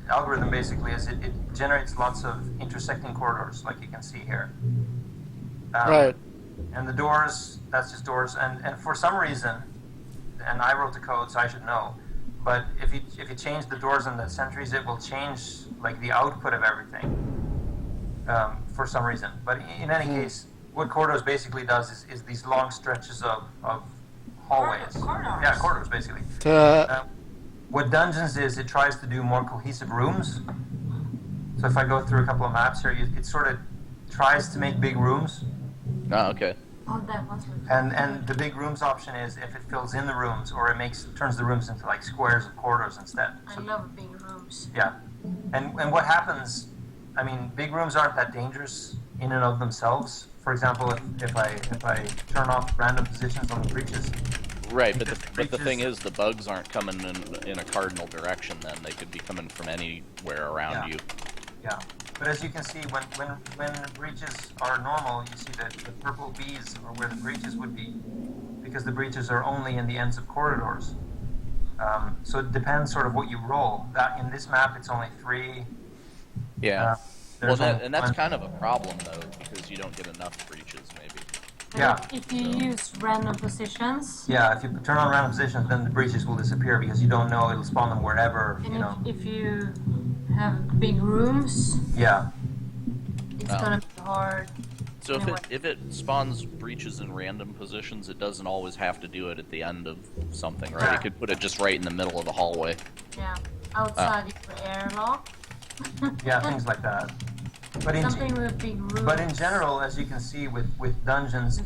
algorithm basically is, it generates lots of intersecting corridors, like you can see here. Right. And the doors, that's just doors. And for some reason, and I wrote the code, so I should know, but if you change the doors and the sentries, it will change like the output of everything for some reason. But in any case, what corridors basically does is these long stretches of hallways. Corridors. Yeah, corridors basically. What dungeons is, it tries to do more cohesive rooms. So if I go through a couple of maps here, it sort of tries to make big rooms. Oh, okay. Oh, that was really And the big rooms option is if it fills in the rooms, or it turns the rooms into like squares of corridors instead. I So, love big rooms. yeah, and what happens? I mean, big rooms aren't that dangerous in and of themselves. For example, if I turn off random positions on the breaches, Right, but the thing is, the bugs aren't coming in a cardinal direction. Then they could be coming from anywhere around Yeah. you. yeah. But as you can see, when breaches are normal, you see that the purple B's are where the breaches would be, because the breaches are only in the ends of corridors. So it depends sort of what you roll. That in this map, it's only 3. Yeah. There's Well, only and that's one. kind of a problem though, because you don't get enough breaches, maybe. And Yeah. If you use random positions, Yeah, if you turn on random positions, then the breaches will disappear because you don't know, it'll spawn them wherever, and you know. if you have big rooms, Yeah, it's Oh. gonna be hard. So Anyway. if it spawns breaches in random positions, it doesn't always have to do it at the end of something, right? Yeah. It could put it just right in the middle of the hallway. Yeah, outside your airlock. yeah, things like that. But Something with big rooms. but in general, as you can see with dungeons,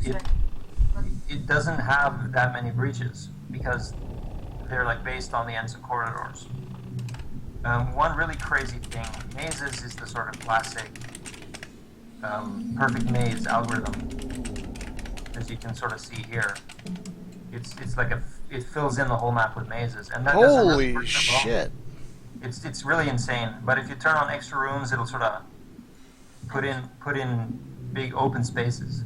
it doesn't have that many breaches because they're like based on the ends of corridors. One really crazy thing, mazes is the sort of classic perfect maze algorithm, as you can sort of see here. It's like it fills in the whole map with mazes, and that doesn't really Holy work that well. shit. It's really insane. But if you turn on extra rooms, it'll sort of put in big open spaces.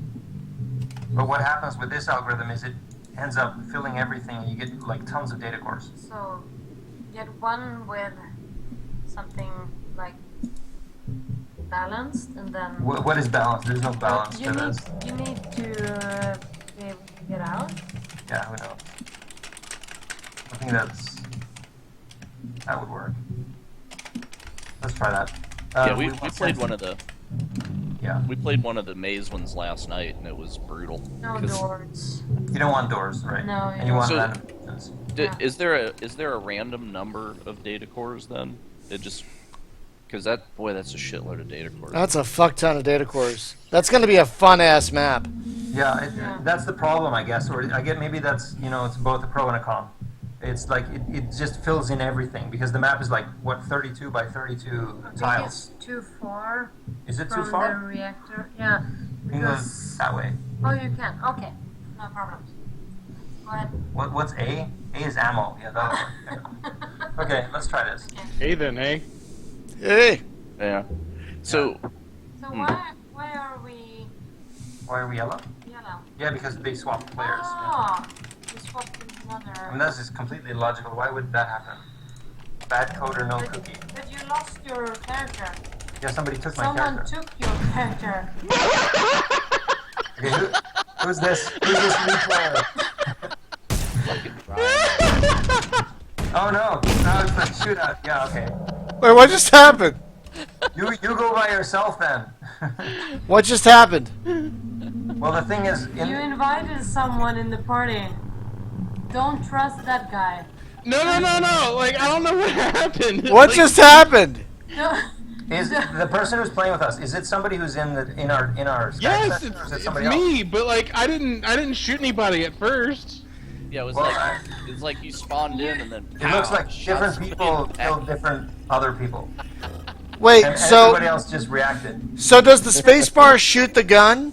But what happens with this algorithm is it ends up filling everything, and you get like tons of data cores. So, get one with something like balanced, and then What is balance? There's no balance to this. you need to be able to get out. Yeah, who knows? I think that would work. Let's try that. Yeah, we played one of the Yeah. we played one of the maze ones last night, and it was brutal. No 'Cause doors. You don't want doors, right? No, And you want So- random positions. Yeah. Is there a random number of data cores then? It just because that's a shitload of data cores. That's a fuck ton of data cores. That's going to be a fun ass map. Yeah, Yeah. that's the problem, I guess. Or I get maybe that's it's both a pro and a con. It's like it just fills in everything because the map is like what 32 by 32 I think tiles. it's too far Is it from too the far? reactor. Yeah. We can go Because that way. oh, you can. Okay, no problem. Go ahead. What's A? A is ammo. Yeah, that'll work. Okay, let's try this. Hey then, hey. Hey. Yeah. So So Hmm. why are we Why are we yellow? yellow? Yeah, because they swapped players. Yeah. Oh, we swapped with I mean, another. that's just completely illogical. Why would that happen? Bad code or no cookie? But you lost your character. Yeah, somebody took my Someone character. took your character. Okay, who's this? Who's this new player? Oh no! Now it's a shootout. Yeah, okay. Wait, what just happened? You go by yourself then. What just happened? Well, the thing is, You invited someone in the party. Don't trust that guy. No. Like I don't know what happened. What Like, just happened? No. is the person who's playing with us? Is it somebody who's in our Skype Yes, session, or is it it's somebody else? me. But like I didn't shoot anybody at first. yeah, it was Well, like you spawned in and then It looks like shots different people in the killed back. different other people, Wait, and so everybody else just reacted. does the spacebar shoot the gun?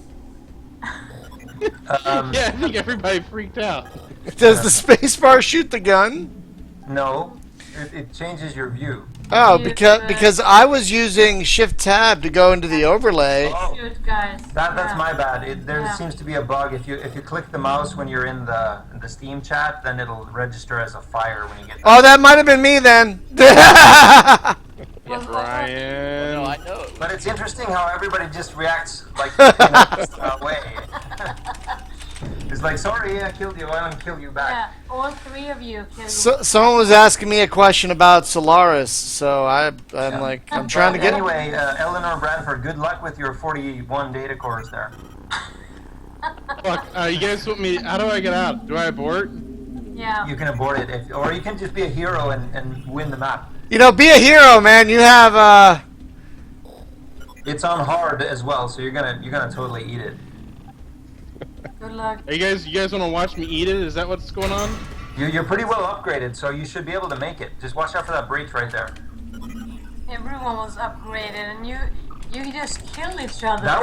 Yeah, I think everybody freaked out. Does the spacebar shoot the gun? No, it changes your view. Oh, Shoot, because I was using Shift Tab to go into the overlay. Oh. Shoot, guys. That's Yeah. my bad. There Yeah. seems to be a bug. If you click the mouse when you're in the Steam chat, then it'll register as a fire when you get. Oh, that might have been me then. Yeah, Brian. no, I know. But it's interesting how everybody just reacts like that way. It's like, sorry, I killed you. I don't kill you back. Yeah, all three of you can. Someone was asking me a question about Solaris, so I'm trying to get. Anyway, Eleanor Bradford, good luck with your 41 data cores there. Fuck. You guys want me? How do I get out? Do I abort? Yeah. You can abort it, or you can just be a hero and win the map. Be a hero, man. You have It's on hard as well, so you're gonna totally eat it. Good luck. Are you guys want to watch me eat it? Is that what's going on? You're pretty well upgraded, so you should be able to make it. Just watch out for that breach right there. Everyone was upgraded, and you just killed each other. That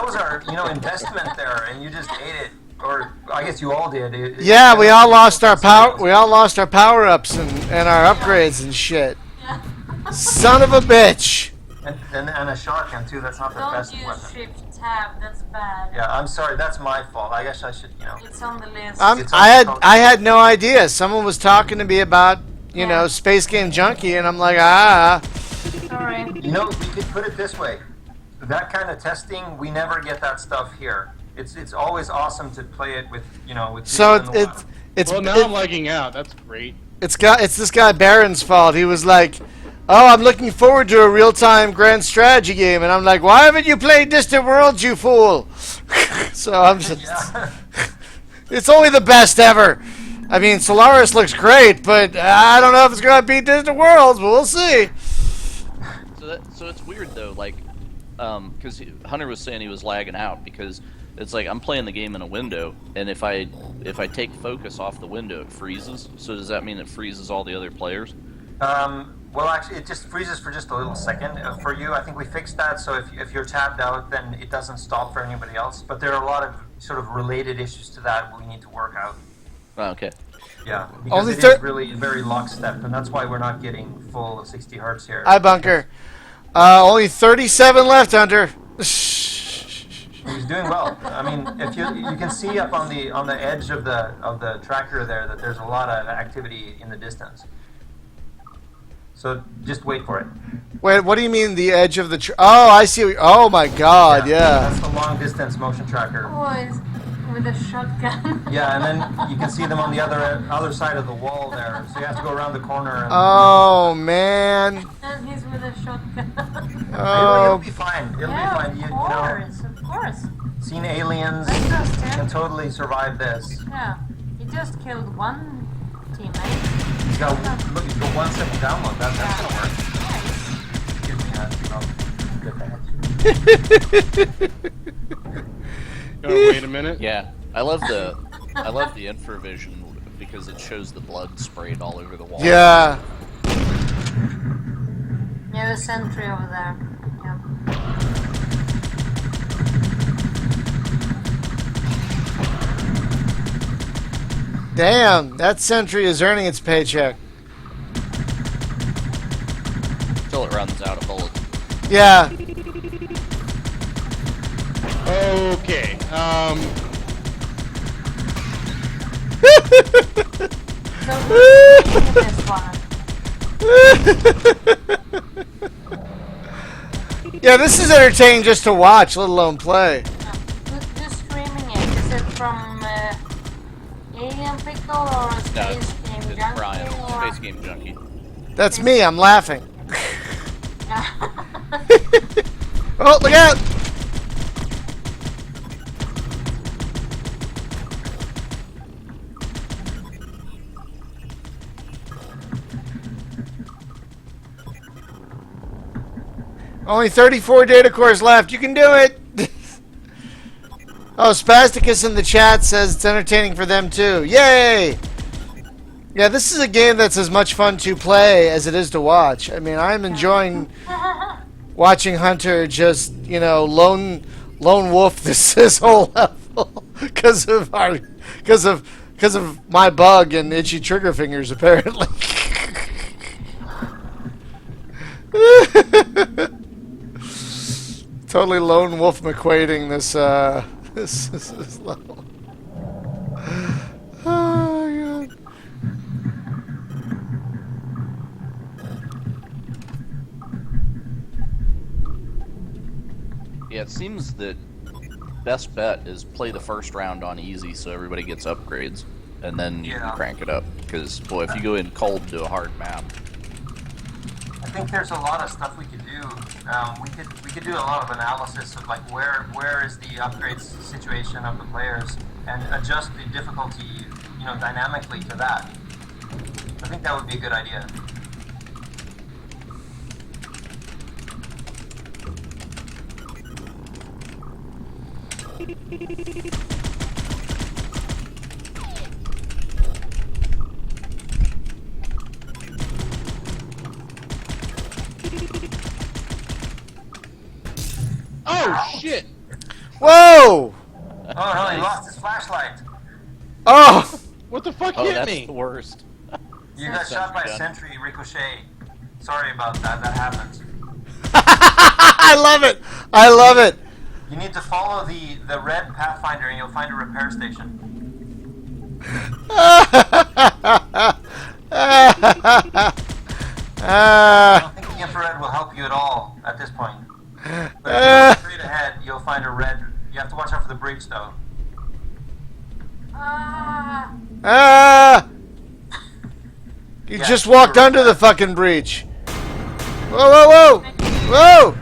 was our investment there, and you just ate it. Or I guess you all did. yeah. We all lost our power. We all lost our power ups and our upgrades and shit. Yeah. Son of a bitch. And a shotgun too. That's not the Don't best use weapon. Shift Tab. That's bad. Yeah, I'm sorry. That's my fault. I guess I should. It's on the list. It's on I had no idea. Someone was talking to me about Yeah. Space Game Junkie, and I'm like, ah. Sorry. We could put it this way. That kind of testing, we never get that stuff here. It's always awesome to play it with with. So people in the wild. it's Well, now I'm lagging out. That's great. it's this guy Barron's fault. He was like, "Oh, I'm looking forward to a real-time grand strategy game," and I'm like, "Why haven't you played Distant Worlds, you fool?" So I'm just, Yeah. it's only the best ever. I mean, Solaris looks great, but I don't know if it's gonna beat Distant Worlds, but we'll see. So it's weird though, like, because Hunter was saying he was lagging out because it's like I'm playing the game in a window, and if I take focus off the window, it freezes. So does that mean it freezes all the other players? Well, actually, it just freezes for just a little second. For you, I think we fixed that, so if you're tabbed out, then it doesn't stop for anybody else. But there are a lot of sort of related issues to that we need to work out. Oh, okay. Yeah, because Only it is really very lockstep, and that's why we're not getting full 60 hertz here. Hi, Bunker. Only 37 left, Hunter. He's doing well. I mean, if you can see up on the edge of the tracker there that there's a lot of activity in the distance. So just wait for it. Wait, what do you mean the edge of the? Oh, I see. Oh my God, yeah. That's the long distance motion tracker. Oh, it's with a shotgun. Yeah, and then you can see them on the other side of the wall there. So you have to go around the corner. And, Oh man. And he's with a shotgun. it'll Oh. be fine. It'll Yeah, be fine. You know, of course. seen aliens, I trust him. can totally survive this. Yeah, he just killed one teammate. He's got one second download. That's gonna work. Nice. Excuse me. Wait a minute. Yeah, I love the infravision because it shows the blood sprayed all over the wall. Yeah. Yeah, the sentry over there. Yeah. Damn, that sentry is earning its paycheck. Until it runs out of bullets. Yeah. Okay. So who's this one? Yeah, this is entertaining just to watch, let alone play. Who's streaming it? Is it from Alien Pickle or No, Space Game it's Junkie? Brian, Or... Space Game Junkie. That's me, I'm laughing. Oh, look out! Only 34 data cores left. You can do it! Oh, Spasticus in the chat says it's entertaining for them too. Yay! Yeah, this is a game that's as much fun to play as it is to watch. I mean, I'm enjoying watching Hunter just, you know, lone wolf this whole level because of my bug and itchy trigger fingers apparently. Totally lone wolf McQuaiding this this level. Oh god. Yeah, it seems that best bet is play the first round on easy so everybody gets upgrades, and then you can crank it up. Because boy, if you go in cold to a hard map, I think there's a lot of stuff we could do. We could do a lot of analysis of like where is the upgrades situation of the players and adjust the difficulty, you know, dynamically to that. I think that would be a good idea. Oh shit! Whoa! Oh no, he lost his flashlight. Oh! What the fuck oh, hit that's me? the worst. You got shot by a sentry ricochet. Sorry about that. That happens. I love it! I love it! You need to follow the red pathfinder and you'll find a repair station. I don't think the infrared will help you at all at this point. But if you go straight ahead, you'll find a red. You have to watch out for the bridge though. Ah! You Yeah, just walked under the fucking breach. Whoa, whoa, whoa! Whoa!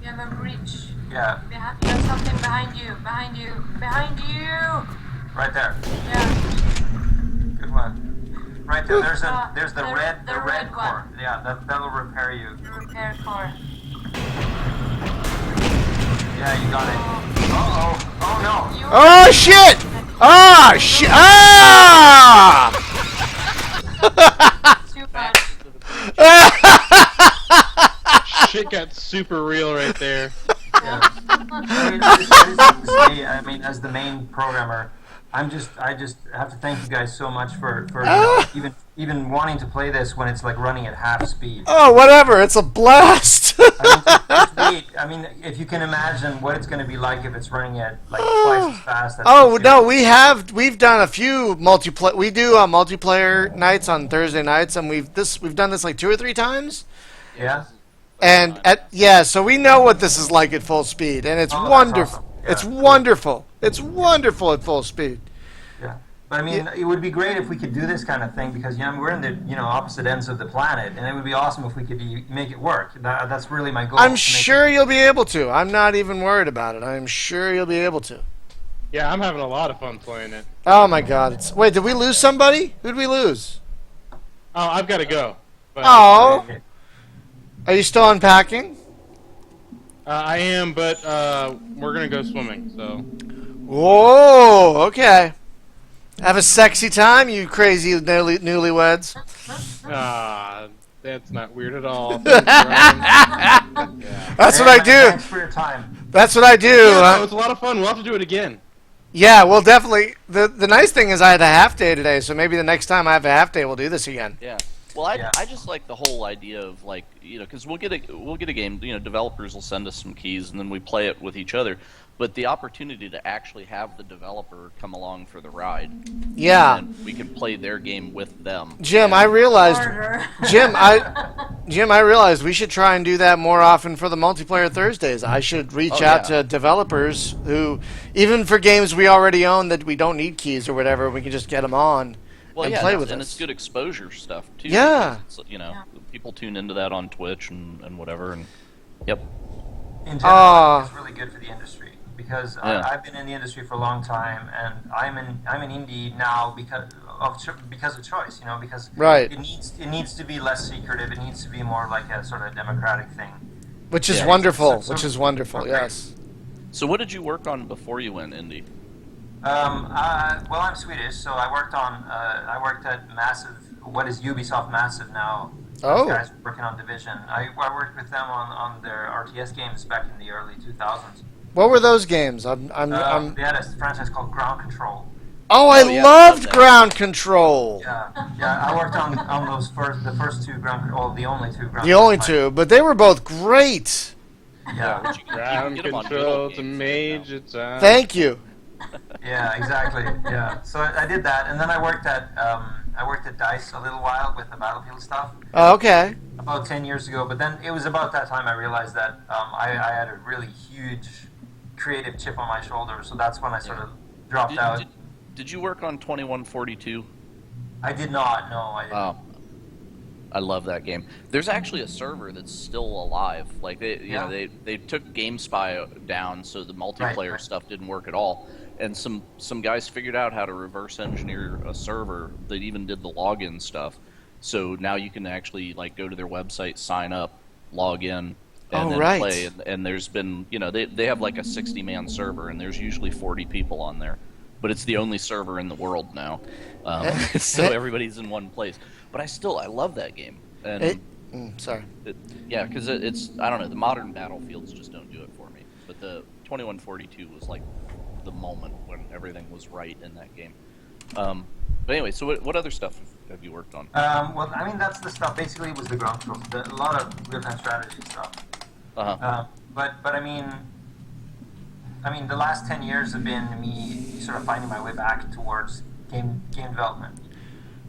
You have a breach. Yeah, There's something behind you. Behind you. Behind you. right there. Yeah. Good one. Right there. There's the the red red core. one. Yeah, that'll repair you. The repair core. Yeah, you got it. Uh-oh. Oh no. Oh shit! Ah! Shit! Ah! Too much. shit got super real right there. I mean, as the main programmer, I just have to thank you guys so much for even wanting to play this when it's like running at half speed. Oh, whatever. It's a blast. I mean, if you can imagine what it's going to be like if it's running at like twice as fast. Oh no, we've done a few multiplayer. We do multiplayer nights on Thursday nights, and we've done this like 2 or 3 times. Yeah. And so we know what this is like at full speed, and it's wonderful. Awesome. Yeah. It's wonderful. It's wonderful at full speed. Yeah. But I mean, it would be great if we could do this kind of thing because we're in the opposite ends of the planet, and it would be awesome if we could make it work. That's really my goal. I'm sure you'll be able to. I'm not even worried about it. I'm sure you'll be able to. Yeah, I'm having a lot of fun playing it. Oh my God! Wait, did we lose somebody? Who'd we lose? Oh, I've got to go. But, Oh, are you still unpacking? I am, but we're gonna go swimming. So. Whoa! Okay. Have a sexy time, you crazy newlyweds. That's not weird at all. Thanks, Ryan. That's what I do. Thanks for your time. That's what I do. Yeah, it was a lot of fun. We'll have to do it again. Yeah, well, definitely. The nice thing is I had a half day today, so maybe the next time I have a half day, we'll do this again. Yeah. Well, I just like the whole idea of like because we'll get a game. Developers will send us some keys and then we play it with each other. But the opportunity to actually have the developer come along for the ride. Yeah. And we can play their game with them. Jim, I realized we should try and do that more often for the multiplayer Thursdays. I should reach out to developers who, even for games we already own that we don't need keys or whatever, we can just get them on and play with us. And it's good exposure stuff too. Yeah. People tune into that on Twitch and whatever. And yep. In general, it's really good for the industry. Because I've been in the industry for a long time, and I'm in indie now because of choice. Because it needs to be less secretive. It needs to be more like a sort of democratic thing. Which is wonderful. Yes. So what did you work on before you went indie? Well, I'm Swedish, so I worked at Massive. What is Ubisoft Massive now? Those guys working on Division. I worked with them on their RTS games back in the early 2000s. What were those games? They had a franchise called Ground Control. Oh, I loved Ground Control. Yeah. I worked on the first 2 Ground Control, the only 2 Ground. The only 2, but they were both great. Yeah. Ground Control to Major Tom. Thank you. Yeah, exactly. Yeah. So I did that, and then I worked at DICE a little while with the Battlefield stuff. Oh, okay. About 10 years ago, but then it was about that time I realized that I had a really huge creative chip on my shoulder, so that's when I sort of dropped out. Did you work on 2142? I did not. No, I didn't. I love that game. There's actually a server that's still alive. Like they took GameSpy down, so the multiplayer stuff didn't work at all. And some guys figured out how to reverse engineer a server that even did the login stuff. So now you can actually like go to their website, sign up, log in, and then play. And there's been they have like a 60-man server, and there's usually 40 people on there. But it's the only server in the world now, so everybody's in one place. But I love that game. And because it's I don't know, the modern Battlefields just don't do it for me. But the 2142 was like the moment when everything was right in that game. But anyway, so what other stuff have you worked on? Well, I mean that's the stuff. Basically, it was the ground control, a lot of real-time strategy stuff. But I mean, the last 10 years have been me sort of finding my way back towards game development.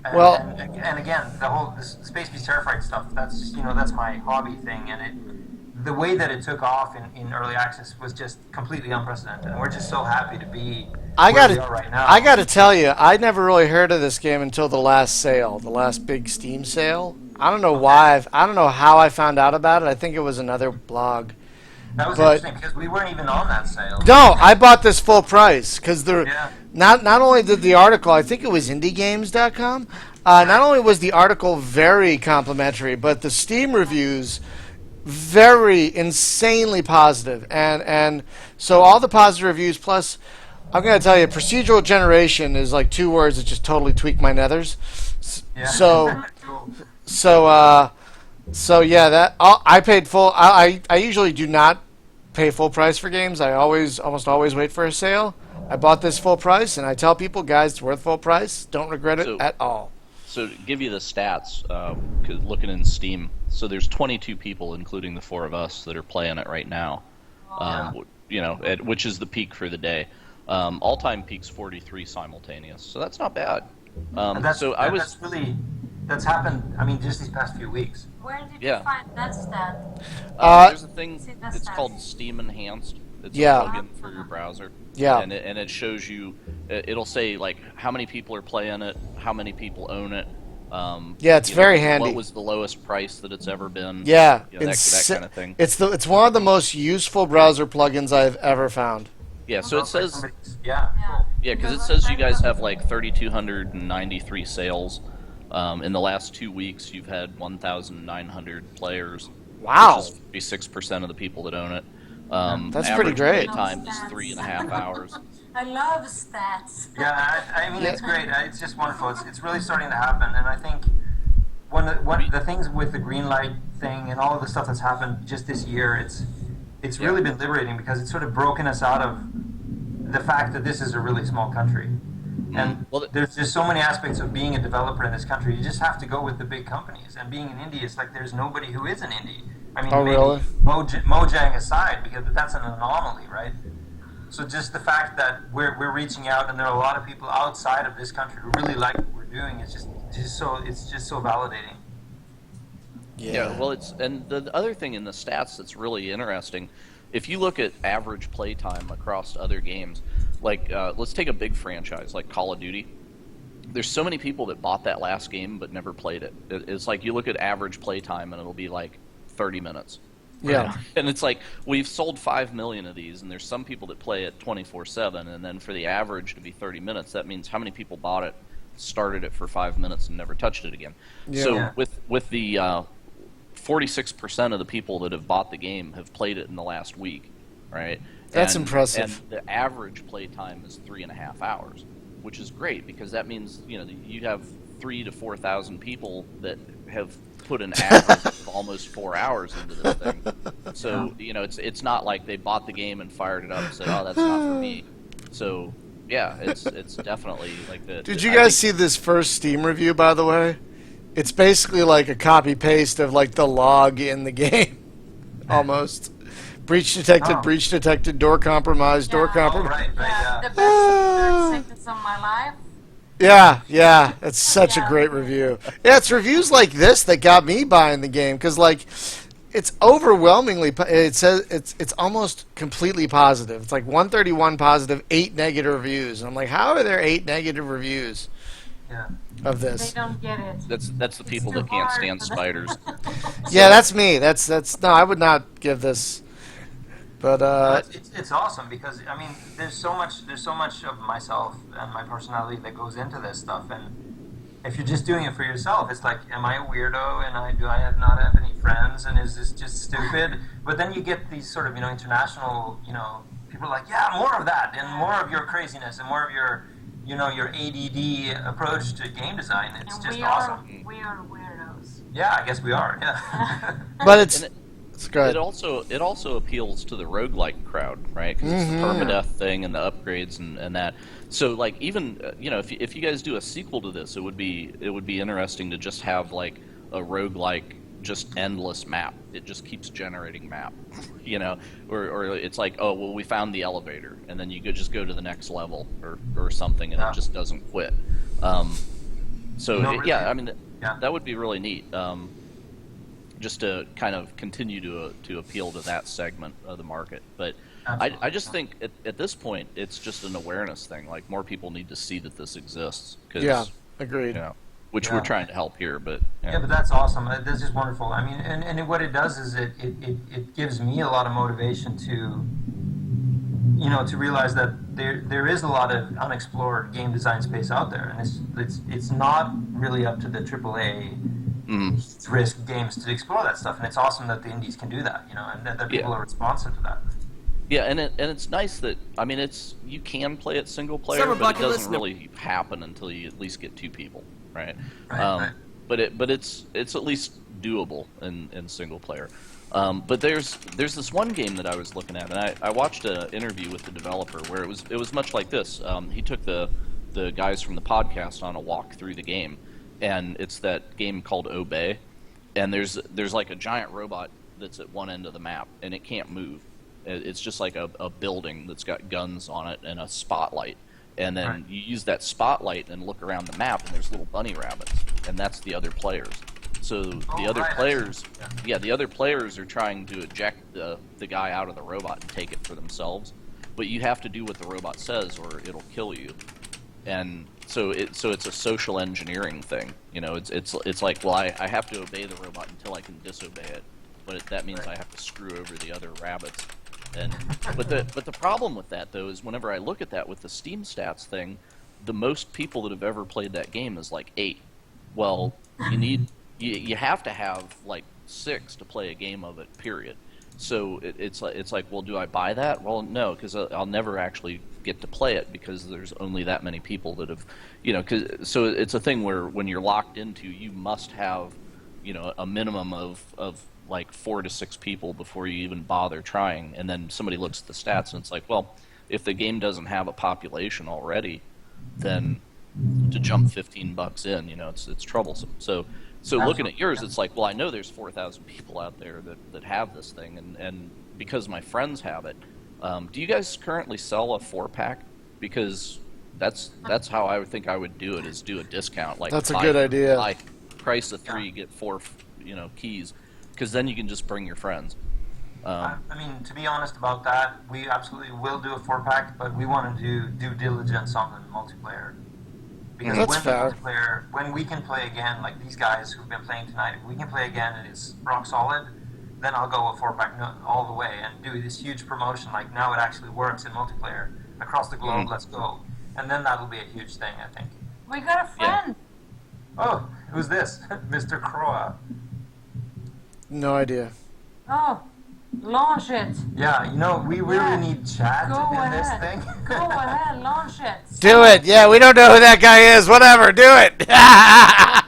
And again, the whole Space Beast Terrified stuff. That's my hobby thing, and the way that it took off in early access was just completely unprecedented. And we're just so happy to be where we are right now. I got to tell you, I never really heard of this game until the last sale, the last big Steam sale. I don't know why. I don't know how I found out about it. I think it was another blog. That was interesting because we weren't even on that sale. No, I bought this full price because not only did the article, I think it was IndieGames.com. Not only was the article very complimentary, but the Steam reviews very insanely positive. And so all the positive reviews plus, I'm going to tell you, procedural generation is like 2 words that just totally tweak my nethers. Yeah. So So yeah, I paid full. I usually do not pay full price for games. I almost always wait for a sale. I bought this full price, and I tell people, guys, it's worth full price. Don't regret it So at all. So to give you the stats, 'cause looking in Steam, so there's 22 people, including the four of us, that are playing it right now. Which is the peak for the day. All-time peak's 43 simultaneous, so that's not bad. And that's happened. I mean, just these past few weeks. Where did Yeah. you find that stat? There's a thing. See, that's It's nice. called Steam Enhanced. It's Yeah. a plugin for your browser. Yeah. And it shows you. It'll say like how many people are playing it, how many people own it. Yeah, it's very handy. What was the lowest price that it's ever been? Yeah, that kind of thing. It's one of the most useful browser plugins I've ever found. Yeah, so it says Yeah. Yeah. yeah, because it says you guys have like 3,293 sales. In the last 2 weeks, you've had 1,900 players. Wow. Which is 56% of the people that own it. That's average pretty great. Playtime is 3.5 hours. I love stats. Yeah, I mean, it's great. It's just wonderful. It's really starting to happen, and I think one of the things with the green light thing and all of the stuff that's happened just this year, it's really been liberating because it's sort of broken us out of the fact that this is a really small country. And there's just so many aspects of being a developer in this country. You just have to go with the big companies. And being an indie, it's like there's nobody who is an indie. I mean, maybe really? Mojang aside, because that's an anomaly, right? So just the fact that we're reaching out, and there are a lot of people outside of this country who really like what we're doing, it's just so validating. Yeah, well, and the other thing in the stats that's really interesting, if you look at average playtime across other games, like let's take a big franchise like Call of Duty. There's so many people that bought that last game but never played it. It's like you look at average playtime and it'll be like 30 minutes. Yeah. And it's like we've sold 5 million of these, and there's some people that play it 24/7, and then for the average to be 30 minutes, that means how many people bought it, started it for 5 minutes, and never touched it again. Yeah. So with the 46% of the people that have bought the game have played it in the last week, right? That's impressive. And the average play time is 3.5 hours, which is great because that means you have 3,000 to 4,000 people that have put an average of almost 4 hours into this thing. So it's not like they bought the game and fired it up and said, "Oh, that's not for me." So yeah, it's definitely like the. Did you guys see this first Steam review, by the way? It's basically like a copy paste of like the log in the game, almost. Breach detected, door compromised, door Yeah. compromised. Right, The best 30 seconds of my life. Yeah, it's such a Yeah. great review. Yeah, it's reviews like this that got me buying the game because like it's overwhelmingly. It says it's almost completely positive. It's like 131 positive, 8 negative reviews. And I'm like, how are there 8 negative reviews Yeah. of They this? don't get it. That's the people too that can't hard stand for them. spiders. Yeah, that's me. That's no, I would not give this. But It's awesome because I mean there's so much of myself and my personality that goes into this stuff, and if you're just doing it for yourself, it's like, am I a weirdo and do I not have any friends, and is this just stupid? But then you get these sort of international people are like, yeah, more of that and more of your craziness and more of your your ADD approach to game design. It's And just we awesome. are weirdos. Yeah, I guess we are. Yeah. but it's And good. it also appeals to the roguelike crowd, right? Because it's the permadeath thing and the upgrades and that. So like even if you guys do a sequel to this, it would be interesting to just have like a roguelike just endless map. It just keeps generating map, or it's like, oh well, we found the elevator, and then you could just go to the next level or something, and it just doesn't quit. Really. Yeah, I mean Yeah. that would be really neat. Just to kind of continue to appeal to that segment of the market. But I just think at this point it's just an awareness thing. Like more people need to see that this exists. Cause, Yeah, agreed. which Yeah. we're trying to help here. But Yeah, but that's awesome. That's just wonderful. I mean, and what it does is it gives me a lot of motivation to to realize that there is a lot of unexplored game design space out there, and it's not really up to the AAA risk games to explore that stuff. And it's awesome that the indies can do that, and that people are responsive to that. yeah, and it's nice that you can play it single player, Summer but it bucket doesn't list, really happen until you at least get 2 people, right? Right. but it's at least doable in single player. But there's this one game that I was looking at, and I watched an interview with the developer where it was much like this. He took the guys from the podcast on a walk through the game, and it's that game called Obey, and there's like a giant robot that's at one end of the map, and it can't move. It's just like a building that's got guns on it and a spotlight. And then you use that spotlight and look around the map, and there's little bunny rabbits, and that's the other players. So the other players, the other players are trying to eject the guy out of the robot and take it for themselves. But you have to do what the robot says, or it'll kill you. And so it's a social engineering thing. You know, it's like, well, I have to obey the robot until I can disobey it, but that means I have to screw over the other rabbits. But the problem with that, though, is whenever I look at that with the Steam stats thing, the most people that have ever played that game is like 8. Well, you have to have like 6 to play a game of it, period. So it's like, well, do I buy that? Well, no, because I'll never actually get to play it because there's only that many people that have, so it's a thing where when you're locked into, you must have, a minimum of like 4 to 6 people before you even bother trying. And then somebody looks at the stats and it's like, well, if the game doesn't have a population already, then to jump $15 in, it's troublesome. So looking at yours, it's like, well, I know there's 4,000 people out there that have this thing, and because my friends have it, do you guys currently sell a 4-pack? Because that's how I would think I would do it, is do a discount. Like, that's a good idea. Buy price of 3, get 4, keys, because then you can just bring your friends. I mean, to be honest about that, we absolutely will do a 4-pack, but we want to do due diligence on the multiplayer. Because when we can play again, like these guys who've been playing tonight, if we can play again and it's rock solid, then I'll go a 4-pack all the way and do this huge promotion. Like, now it actually works in multiplayer across the globe. Let's go, and then that'll be a huge thing, I think. We got a friend. Yeah. Oh, who's this? Mr. Croa. No idea. Oh, launch it. Yeah, we really need chat in this thing. Go ahead, launch it. Do it. Yeah, we don't know who that guy is. Whatever, do it. Yeah,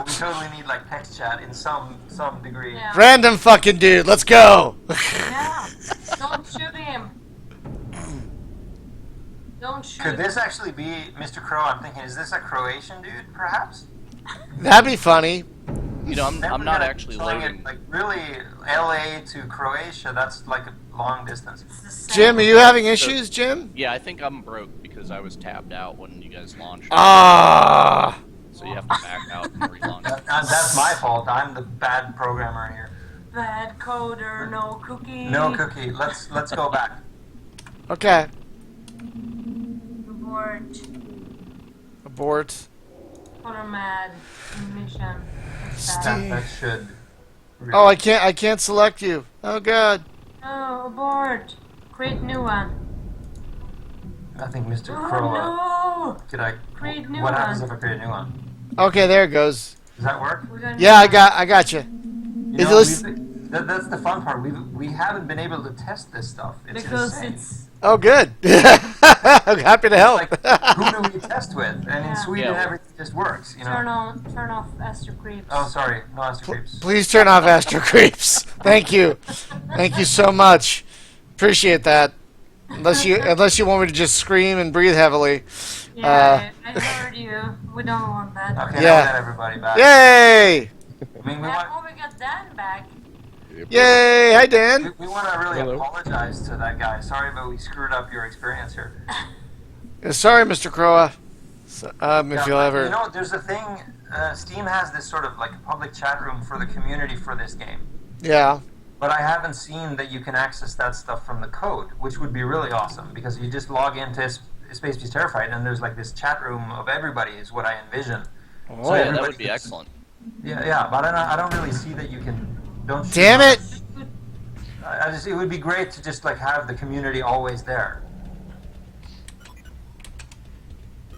we totally need like text chat in some degree. Yeah. Random fucking dude. Let's go. Yeah. Don't shoot him. Don't shoot. Could this actually be Mr. Crow? I'm thinking, is this a Croatian dude, perhaps? That'd be funny. I'm not actually loading. Like, really, LA to Croatia, that's like a long distance. Jim, are you having issues, Jim? Yeah, I think I'm broke because I was tabbed out when you guys launched. Ah. So you have to back out and relaunch. That's my fault. I'm the bad programmer here. Bad coder, no cookie. No cookie. Let's go back. Okay. Abort. Format mission. That should. Really. Oh, I can't select you. Oh God. Oh, abort. Create new one. I think Mr. Oh, Crow. no. Could I? Create new What happens one. if I create a new one? Okay, there it goes. Does that work? Yeah, I got you. You know, that's the fun part. We haven't been able to test this stuff. It's because insane. it's. Oh, good. I'm happy to help. Like, who do we test with? And in Sweden, everything just works. Turn off Astro Creeps. Oh, sorry, no Astro Creeps. Please turn off Astro Creeps. Thank you. Thank you so much. Appreciate that. Unless you want me to just scream and breathe heavily. Yeah, I heard you. We don't want that. Okay, yeah. now we got everybody back. Yay! I mean, we got Dan back. Yay! Hi, Dan. We want to really apologize to that guy. Sorry, but we screwed up your experience here. Sorry, Mr. Croa. If you'll ever. There's a thing. Steam has this sort of like a public chat room for the community for this game. Yeah. But I haven't seen that you can access that stuff from the code, which would be really awesome because you just log into Space Beast Terrified and there's like this chat room of everybody is what I envision. Oh, so yeah, that would be excellent. Yeah, but I don't really see that you can. Don't. Damn it! It would be great to just like have the community always there.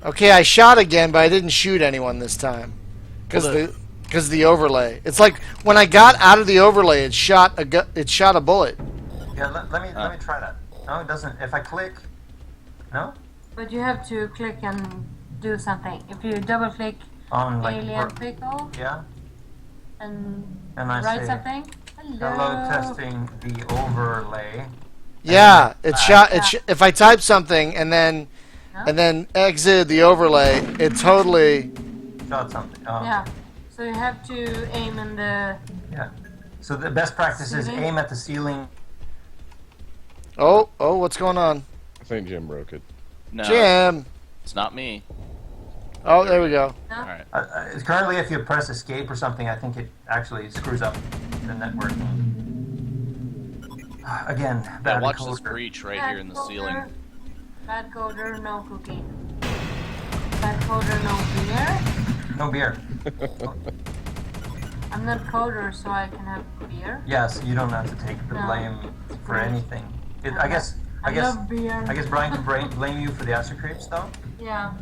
Okay, I shot again, but I didn't shoot anyone this time because the overlay. It's like when I got out of the overlay, it shot a bullet. Yeah, let me try that. No, it doesn't. If I click, no. But you have to click and do something. If you double click on like alien pickle yeah, and and I write say something. hello, testing the overlay. Yeah, it shot. Yeah. If I type something and then exit the overlay, it totally. Shot something. Oh, Yeah. So you have to aim in the. yeah. So the best practice is Ceiling? aim at the ceiling. Oh, what's going on, I think Jim broke it. No, Jim? it's not me. Oh, there we go. All right. Currently, if you press escape or something, I think it actually screws up the network. Again, Yeah, bad watch this encoder. breach right Bad here in the coder, ceiling. Bad coder, no cookie. Bad coder, no beer. No beer. I'm not coder, so I can have beer. Yes, you don't have to take the No. blame for Great. anything. I guess I love beer. Brian can blame you for the acid creeps though. Yeah.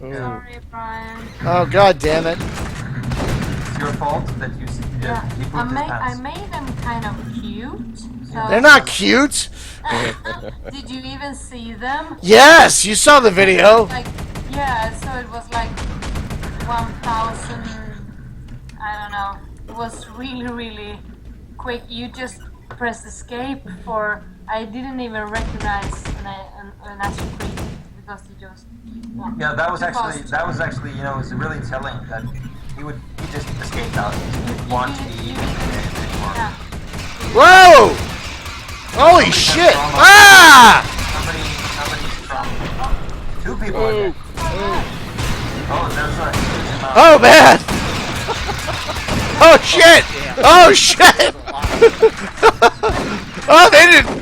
Oh. Sorry, Brian. Oh, god damn it! It's your fault that you Yeah. he I pooped his made pants. them kind of cute. So They're not cute. Did you even see them? Yes, you saw the video. Like, yeah. So it was like 1,000. I don't know. It was really quick. You just pressed escape for. I didn't even recognize an astral creep because he just. Yeah, that was too actually fast. it was really telling that he just escaped out. He didn't want to be anymore. Yeah. Whoa! Holy shit! Ah! Somebody's from. Two people. Are dead. Oh, there's a huge amount. Oh man! Oh shit! Oh shit! Oh,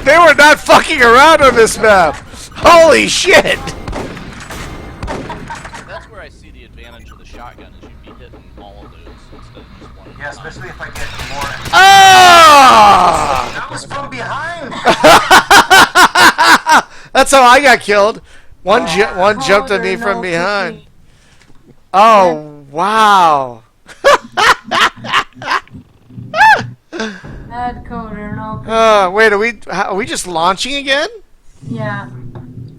they were not fucking around on this map. Holy shit! That's where I see the advantage of the shotgun is you'd be hitting all of those instead of just one. Yeah, especially if I get more. Ah! That was from behind. That's how I got killed. One jumped at me from behind. Oh wow! Bad coder, no cookie. Wait, are we just launching again? Yeah.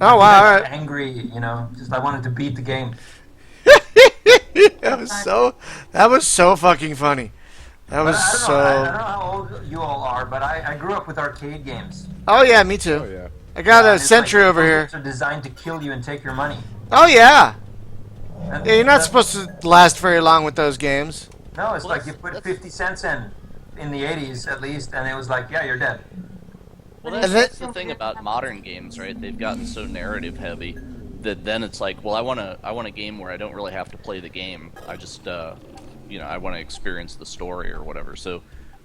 Oh wow! All right. Angry, just I wanted to beat the game. That was so fucking funny. That was I don't so. know, I don't know how old you all are, but I grew up with arcade games. Oh yeah, me too. Oh yeah. I got a It's sentry like over here. Are designed to kill you and take your money. Oh yeah. And Yeah, you're not that- supposed to last very long with those games. No, it's Well, like you put 50 cents in the 80s at least, and it was like, yeah, you're dead. Well, And that's the thing about modern games, right? They've gotten so narrative heavy that then it's like, well, I want a game where I don't really have to play the game. I just, I want to experience the story or whatever. So,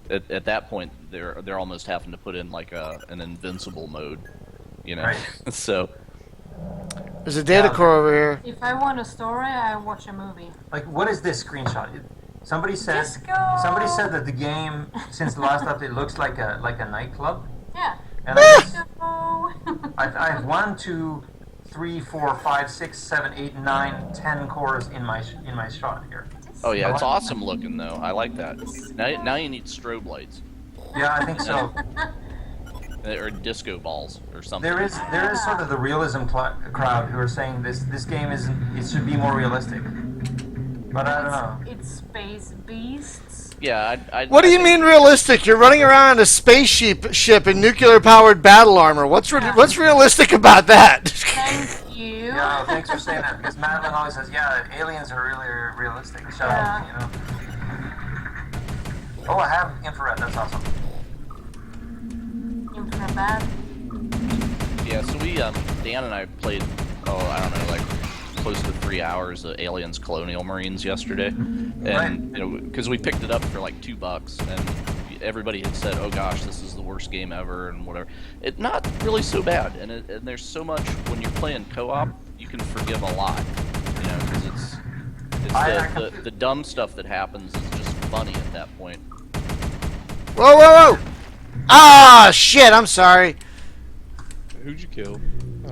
at that point, they're almost having to put in like an invincible mode, Right. So, There's a data Yeah. core over here. If I want a story, I watch a movie. Like, what is this screenshot? Somebody said Disco! that the game since the last update looks like a nightclub, Yeah. and I No. have 1, 2, 3, 4, 5, 6, 7, 8, 9, 10 cores in my shot here. oh yeah, it's awesome looking though. I like that. Now you need strobe lights Yeah, I think so. or disco balls or something. There is sort of the realism crowd who are saying this game it should be more realistic, but I don't know. It's space beasts. Yeah. What do you mean realistic? You're running around a spaceship in nuclear-powered battle armor. What's realistic about that? Thank you. Yeah, thanks for saying that because Madeline always says, yeah, aliens are really realistic. Shut up, Oh, I have infrared. That's awesome. Infinite bad. Yeah, so we, Dan and I played, I don't know, like close to 3 hours of Aliens Colonial Marines yesterday, and Right. because we picked it up for like $2, and everybody had said, "Oh gosh, this is the worst game ever," and whatever. It's not really so bad, and there's so much when you're playing co-op, you can forgive a lot, because it's the dumb stuff that happens is just funny at that point. Whoa! Ah, shit! I'm sorry. Who'd you kill?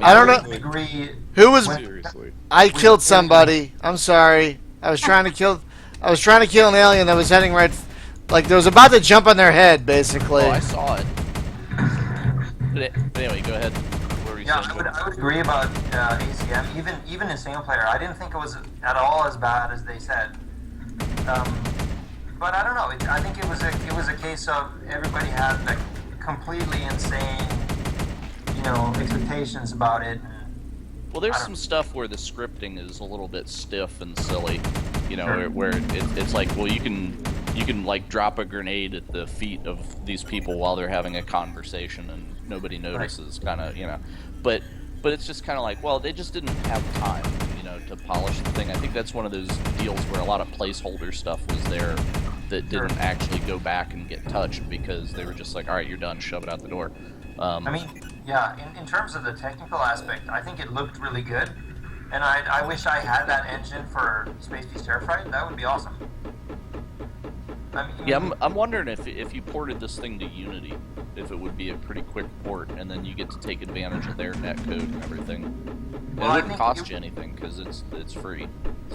I don't know. Agree. Who was? Seriously. I killed somebody. I'm sorry. I was trying to kill an alien that was heading right, like that was about to jump on their head, basically. Oh, I saw it. But anyway, go ahead. What were you Yeah, engine. I would agree about ACM. Even in single player, I didn't think it was at all as bad as they said. But I don't know. I think it was a case of everybody had like completely insane, expectations about it. Well, there's some stuff where the scripting is a little bit stiff and silly, Sure. where it's like, well, you can like drop a grenade at the feet of these people while they're having a conversation and nobody notices, kind of, but it's just kind of like, well, they just didn't have time, to polish the thing. I think that's one of those deals where a lot of placeholder stuff was there that didn't actually go back and get touched because they were just like, all right, you're done, shove it out the door. I mean, yeah, in terms of the technical aspect, I think it looked really good. And I wish I had that engine for Space Beast Airfright. That would be awesome. I mean, Yeah, I'm wondering if you ported this thing to Unity, if it would be a pretty quick port, and then you get to take advantage of their netcode and everything. Well, It I wouldn't think cost you anything because it's free.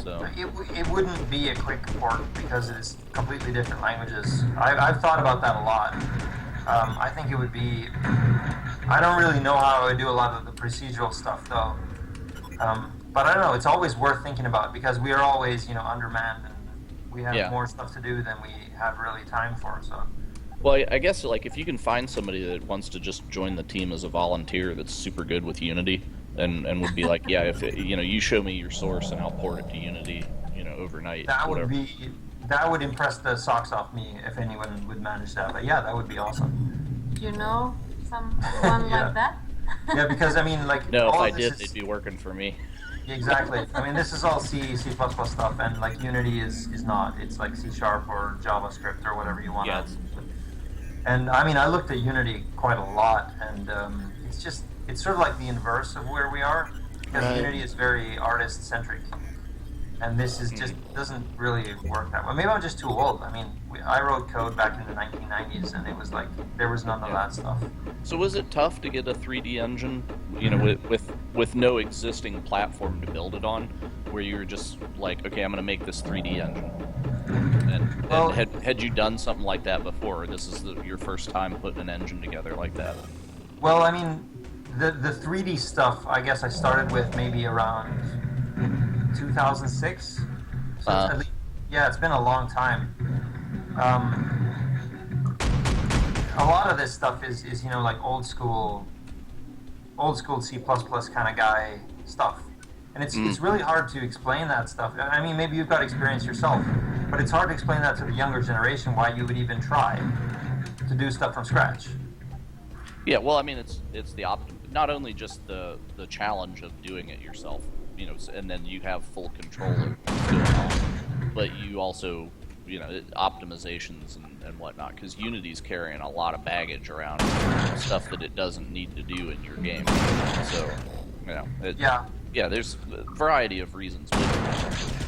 So it wouldn't be a quick port because it's completely different languages. I've thought about that a lot. I think it would be. I don't really know how I would do a lot of the procedural stuff though. But I don't know. It's always worth thinking about because we are always, undermanned and we have more stuff to do than we have really time for. So. well, I guess like if you can find somebody that wants to just join the team as a volunteer that's super good with Unity and would be like, yeah, if you show me your source and I'll port it to Unity, overnight. That whatever. that would impress the socks off me if anyone would manage that. But yeah, that would be awesome. You know someone Yeah. like that? Yeah, because I mean, like No, if all I of this did, is- they'd be working for me. Exactly. I mean, this is all C, C++ stuff, and like Unity is not. It's like C# or JavaScript or whatever you want. Yeah, to. And I mean, I looked at Unity quite a lot, and it's sort of like the inverse of where we are, because Right. Unity is very artist centric, and this is just doesn't really work that way. Maybe I'm just too old. I mean, I wrote code back in the 1990s, and it was like there was none of that stuff. So was it tough to get a 3D engine, with no existing platform to build it on, where you were just like, okay, I'm going to make this 3D engine? And Well- had you done something like that before, or this is your first time putting an engine together like that? Well, I mean, the 3D stuff, I guess I started with maybe around 2006. So at least, yeah, it's been a long time. A lot of this stuff is like old school C++ kind of guy stuff, and it's really hard to explain that stuff. I mean, maybe you've got experience yourself, but it's hard to explain that to the younger generation why you would even try to do stuff from scratch. Yeah, well, I mean, it's the not only just the challenge of doing it yourself, and then you have full control of what's going on, but you also, optimizations and whatnot, because Unity's carrying a lot of baggage around, stuff that it doesn't need to do in your game. So, yeah, there's a variety of reasons, but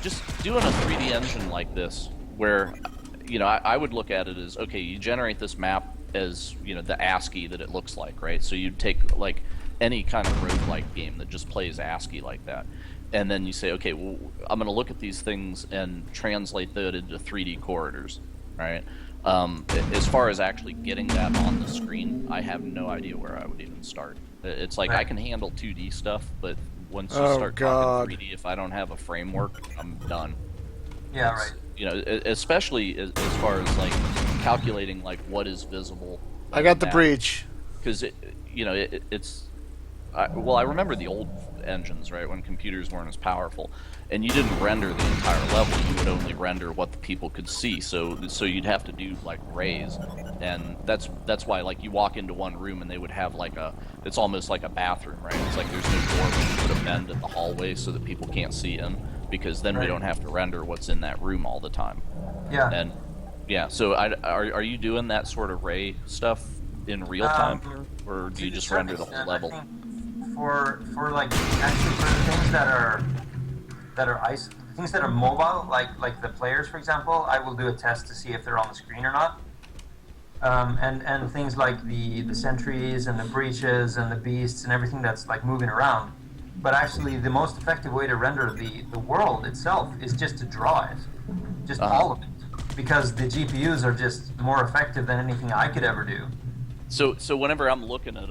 just doing a 3D engine like this, where, I would look at it as, okay, you generate this map as, the ASCII that it looks like, right? So you'd take, like, any kind of roguelike game that just plays ASCII like that, and then you say, okay, well, I'm going to look at these things and translate that into 3D corridors, right? As far as actually getting that on the screen, I have no idea where I would even start. It's like I can handle 2D stuff, but once you start talking 3D, if I don't have a framework, I'm done. Yeah, right. Especially as far as like calculating like what is visible. I got the breach. Because I remember the old engines, right, when computers weren't as powerful, and you didn't render the entire level. You would only render what the people could see. So you'd have to do like rays, and that's why like you walk into one room and they would have like it's almost like a bathroom, right? It's like there's no door, but you put a bend in the hallway so that people can't see in, because then we don't have to render what's in that room all the time. Yeah. And yeah, so are you doing that sort of ray stuff in real time, or do you just render the whole level? I think for like actually for the things that are things that are mobile, like the players, for example, I will do a test to see if they're on the screen or not. And things like the sentries and the breaches and the beasts and everything that's like moving around. But actually, the most effective way to render the world itself is just to draw it, just all of it, because the GPUs are just more effective than anything I could ever do. So whenever I'm looking at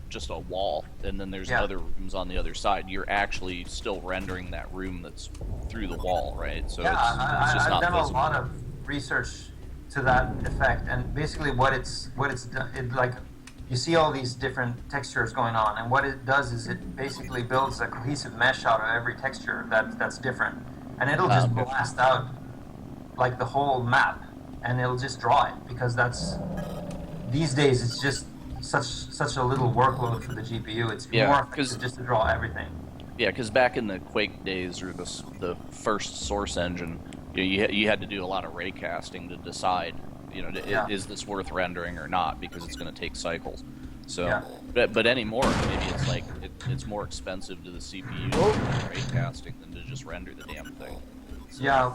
just a wall, and then there's Yeah. other rooms on the other side, you're actually still rendering that room that's through the wall, right? So Yeah, it's just I've not done visible. a lot of research to that effect, and basically what it's done, like you see all these different textures going on, and what it does is it basically builds a cohesive mesh out of every texture that's different, and it'll just Okay. blast out like the whole map, and it'll just draw it because that's these days it's just such a little workload for the GPU. It's Yeah, more 'cause- effective just to draw everything. Yeah, because back in the Quake days or the first Source engine, you had to do a lot of ray casting to decide, Yeah. is this worth rendering or not, because it's going to take cycles. So, Yeah. but anymore, maybe it's like it's more expensive to the CPU to do ray casting than to just render the damn thing. So, Yeah,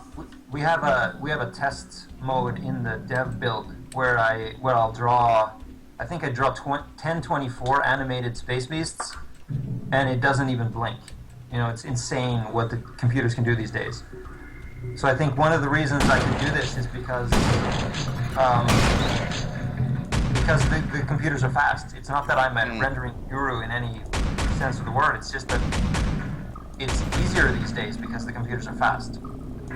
we have a test mode in the dev build where I'll draw. I think I draw 1024 animated space beasts, and it doesn't even blink. It's insane what the computers can do these days. So I think one of the reasons I can do this is um, because the computers are fast. It's not that I'm a rendering guru in any sense of the word. It's just that it's easier these days because the computers are fast.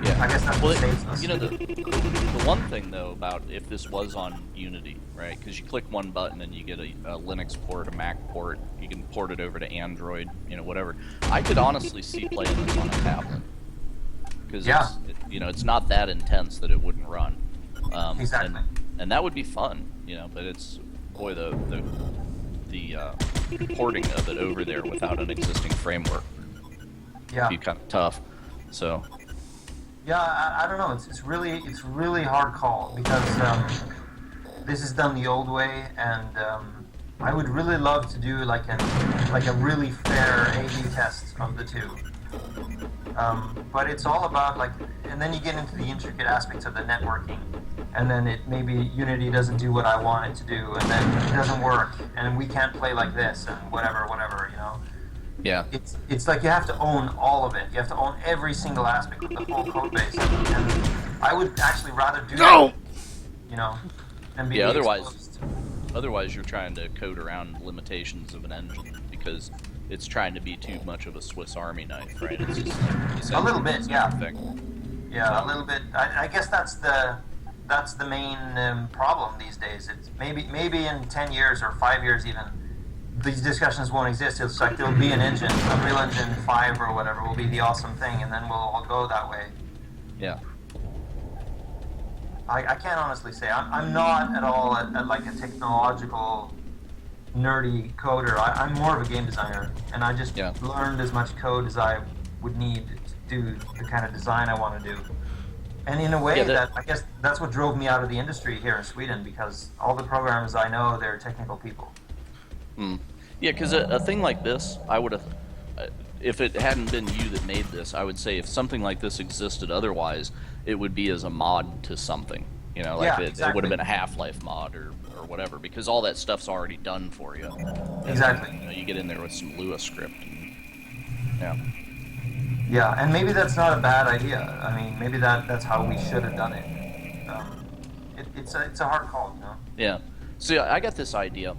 Yeah. I guess that's Well, what saves us. the one thing though about if this was on Unity, right? Because you click one button and you get a Linux port, a Mac port. You can port it over to Android, whatever. I could honestly see playing this on a tablet because Yeah. it's not that intense that it wouldn't run. Exactly. And that would be fun, But it's the porting of it over there without an existing framework Yeah. would be kind of tough. So. Yeah, I don't know. It's really hard call because this is done the old way, and I would really love to do like a really fair A/B test of the two. But it's all about and then you get into the intricate aspects of the networking, and then maybe Unity doesn't do what I want it to do, and then it doesn't work, and we can't play like this, and whatever. Yeah. It's like you have to own all of it. You have to own every single aspect of the whole code base. And I would actually rather do that, and be exposed. Otherwise you're trying to code around limitations of an engine because it's trying to be too much of a Swiss Army knife, right? It's just A little bit, yeah. thing. Yeah, a little bit. I guess that's the main problem these days. It's maybe in 10 years or 5 years even, these discussions won't exist. It's like there'll be an engine, Unreal Engine 5 or whatever will be the awesome thing, and then we'll all go that way. Yeah. I can't honestly say. I'm not at all like a technological nerdy coder. I'm more of a game designer, and I just learned as much code as I would need to do the kind of design I want to do. And in a way, I guess that's what drove me out of the industry here in Sweden, because all the programmers I know, they're technical people. Yeah, because a thing like this, I would have, if it hadn't been you that made this, I would say if something like this existed otherwise, it would be as a mod to something. It would have been a Half-Life mod or whatever, because all that stuff's already done for you. Exactly. You get in there with some Lua script. Yeah, and maybe that's not a bad idea. I mean, maybe that's how we should have done it. It's a hard call, Yeah. So I got this idea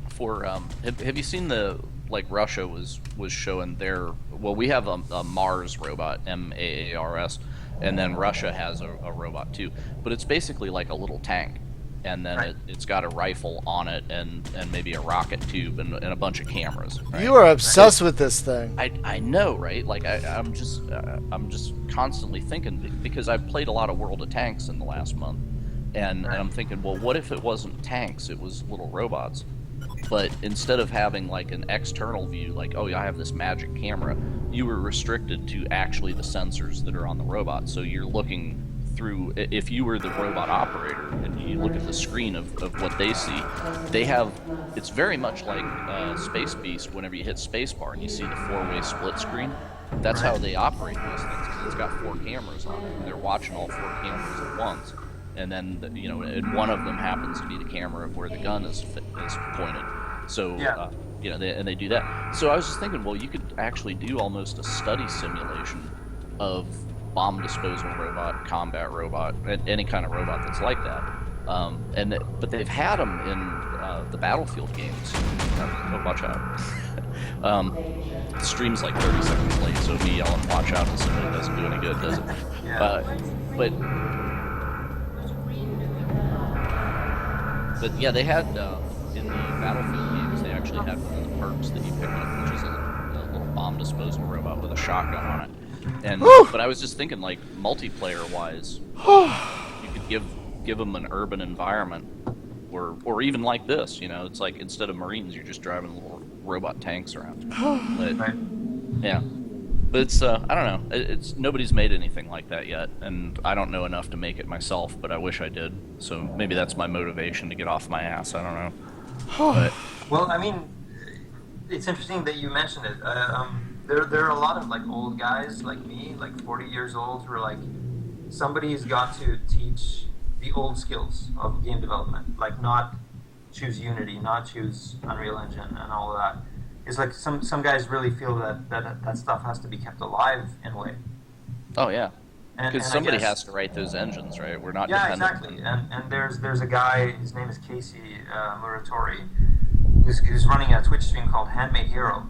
for have you seen Russia was showing their, well, we have a Mars robot, MAARS, and then Russia has a robot too, but it's basically like a little tank, and then it's got a rifle on it and maybe a rocket tube and a bunch of cameras. Right? You are obsessed with this thing. I know, right? Like I'm just constantly thinking, because I've played a lot of World of Tanks in the last month, and I'm thinking, well, what if it wasn't tanks? It was little robots. But instead of having like an external view, like, oh yeah, I have this magic camera, you were restricted to actually the sensors that are on the robot. So you're looking through, if you were the robot operator and you look at the screen of what they see, it's very much like Space Beast whenever you hit spacebar and you see the 4-way split screen. That's how they operate those things, because it's got 4 cameras on it, and they're watching all 4 cameras at once. And then, and one of them happens to be the camera of where the gun is pointed. So, they do that. So I was just thinking, well, you could actually do almost a study simulation of bomb disposal robot, combat robot, any kind of robot that's like that. But they've had them in the Battlefield games. Oh, watch out! The stream's like 30 seconds late, so me yelling "watch out" to somebody doesn't do any good, does it? Yeah. But yeah, they had in the Battlefield games, they actually had one of the perks that you pick up, which is a little bomb disposal robot with a shotgun on it. And but I was just thinking, like, multiplayer wise, you could give them an urban environment, or even like this. You know, it's like instead of Marines, you're just driving little robot tanks around. But, Right. yeah, but it's I don't know. It's nobody's made anything like that yet, and I don't know enough to make it myself. But I wish I did. So maybe that's my motivation to get off my ass. I don't know. But Well, I mean, it's interesting that you mentioned it. There are a lot of like old guys like me, like 40 years old, who are like, somebody's got to teach the old skills of game development, like not choose Unity, not choose Unreal Engine, and all of that. It's like some guys really feel that stuff has to be kept alive in a way. oh yeah, And because I somebody guess- has to write those engines, right? We're not Yeah, dependent. exactly. And there's a guy, his name is Casey Muratori, who's running a Twitch stream called Handmade Hero.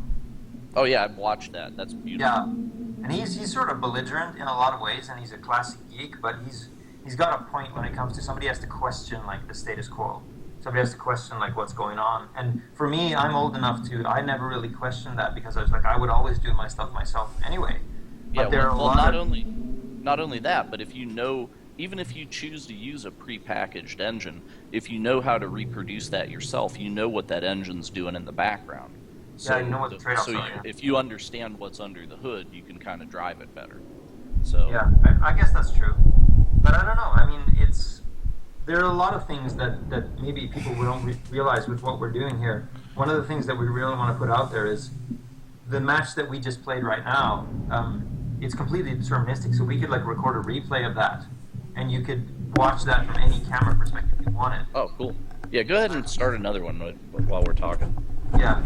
Oh yeah, I've watched that. That's beautiful. Yeah, and he's sort of belligerent in a lot of ways, and he's a classic geek, but he's got a point when it comes to somebody has to question like the status quo. Somebody has to question like what's going on. And for me, I'm old enough to I never really questioned that because I was like I would always do my stuff myself anyway. Yeah, But there are a well, lot not of only that, but if you know, even if you choose to use a prepackaged engine, if you know how to reproduce that yourself, you know what that engine's doing in the background. So, you know what the trade-offs are, yeah. if you understand what's under the hood, you can kind of drive it better. So Yeah, I guess that's true. But I don't know. I mean, there are a lot of things that maybe people don't realize with what we're doing here. One of the things that we really want to put out there is the match that we just played right now. It's completely deterministic, so we could like record a replay of that, and you could watch that from any camera perspective you wanted. oh, cool. Yeah, go ahead and start another one while we're talking. Yeah,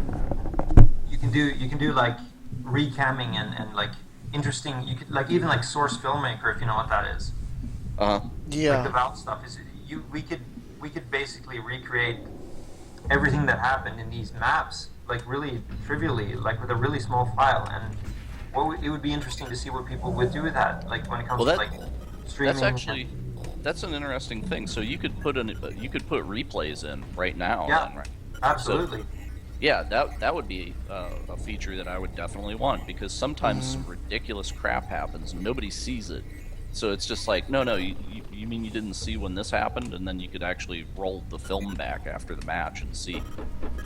you can do like recamming and like interesting. You could like even like Source Filmmaker, if you know what that is. Uh huh. Like the Yeah. Valve stuff is we could basically recreate everything that happened in these maps like really trivially, like with a really small file, and it would be interesting to see what people would do with that, like when it comes Well, to like streaming. That's an interesting thing. So you could put replays in right now. Yeah. Then, right? Absolutely. Yeah, that would be a feature that I would definitely want, because sometimes some ridiculous crap happens and nobody sees it. So it's just like, no, you mean you didn't see when this happened? And then you could actually roll the film back after the match and see.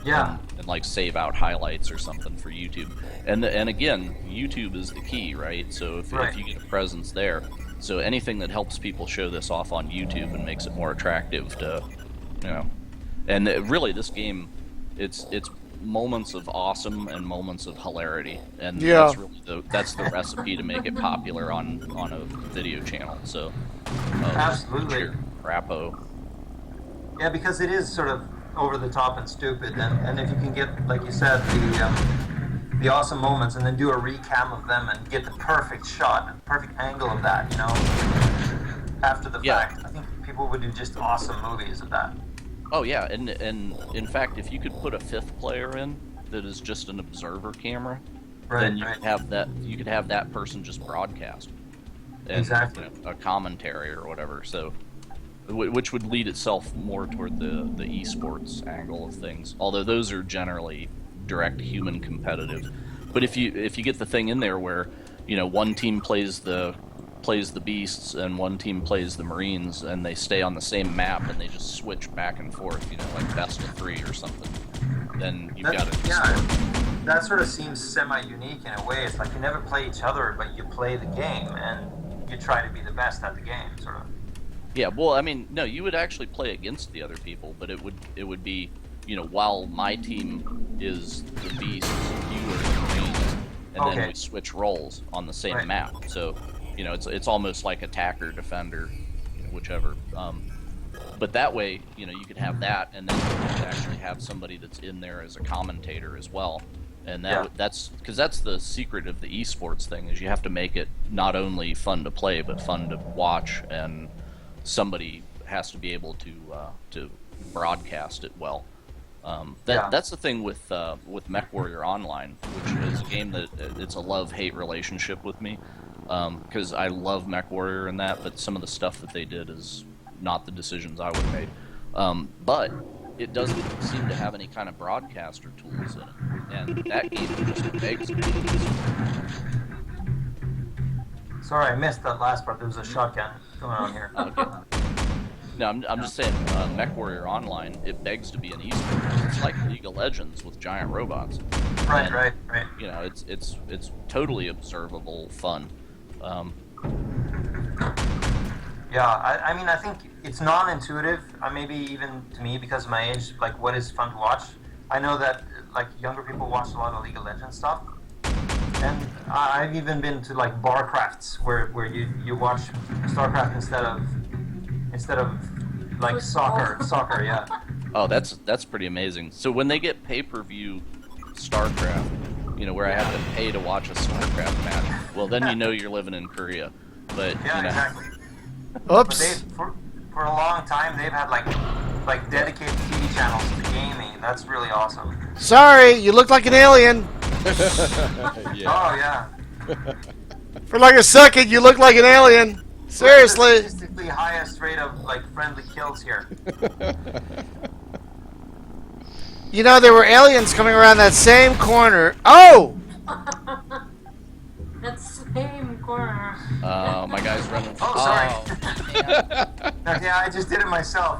Yeah. And like save out highlights or something for YouTube. And again, YouTube is the key, right? So if you get a presence there, so anything that helps people show this off on YouTube and makes it more attractive to, you know. And really, this game, it's moments of awesome and moments of hilarity, and Yeah. that's really that's the recipe to make it popular on a video channel. So Absolutely. sheer crapo. Yeah, because it is sort of over the top and stupid, and if you can get, like you said, the awesome moments, and then do a recam of them and get the perfect shot, the perfect angle of that, you know, after the Yeah. fact, I think people would do just awesome movies of that. Oh yeah, and in fact, if you could put a fifth player in that is just an observer camera, then you could have that person just broadcast, and, Exactly. you know, a commentary or whatever. So, which would lead itself more toward the esports angle of things. Although those are generally direct human competitive. But if you get the thing in there where, you know, one team plays the beasts and one team plays the Marines, and they stay on the same map and they just switch back and forth, you know, like best of 3 or something, then you've got it. Yeah, that sort of seems semi-unique in a way. It's like you never play each other, but you play the game and you try to be the best at the game, sort of. Yeah, well, I mean, no, you would actually play against the other people, but it would be, you know, while my team is the beast, you are the Marines, and then we switch roles on the same map. So, you know, it's almost like attacker, defender, you know, whichever. But that way, you know, you could have that, and then you could actually have somebody that's in there as a commentator as well. And that's because that's the secret of the esports thing, is you have to make it not only fun to play but fun to watch, and somebody has to be able to broadcast it well. Yeah. That's the thing with MechWarrior Online, which is a game that it's a love-hate relationship with me, because I love MechWarrior and that, but some of the stuff that they did is not the decisions I would have made. But it doesn't seem to have any kind of broadcaster tools in it, and that game just begs me. Sorry, I missed that last part. There was a shotgun going on here. Okay. No, I'm just saying, MechWarrior Online, it begs to be an esport. It's like League of Legends with giant robots. Right, And, right. You know, it's totally observable fun. Yeah, I mean, I think it's non-intuitive, maybe even to me because of my age, like what is fun to watch. I know that like younger people watch a lot of League of Legends stuff, and I've even been to like bar crafts where you watch StarCraft instead of like soccer, yeah. Oh, that's pretty amazing. So when they get pay-per-view StarCraft, you know, where I have to pay to watch a StarCraft match, well, then you know you're living in Korea. But Yeah, you know, exactly. But Oops. for a long time they've had like dedicated TV channels to gaming. That's really awesome. Sorry, you look like an alien. Yeah. Oh yeah. For like a second, you look like an alien. Seriously. What's the statistically highest rate of like friendly kills here? You know, there were aliens coming around that same corner. Oh! That same corner. my guy's running. Oh, sorry. Yeah, I just did it myself.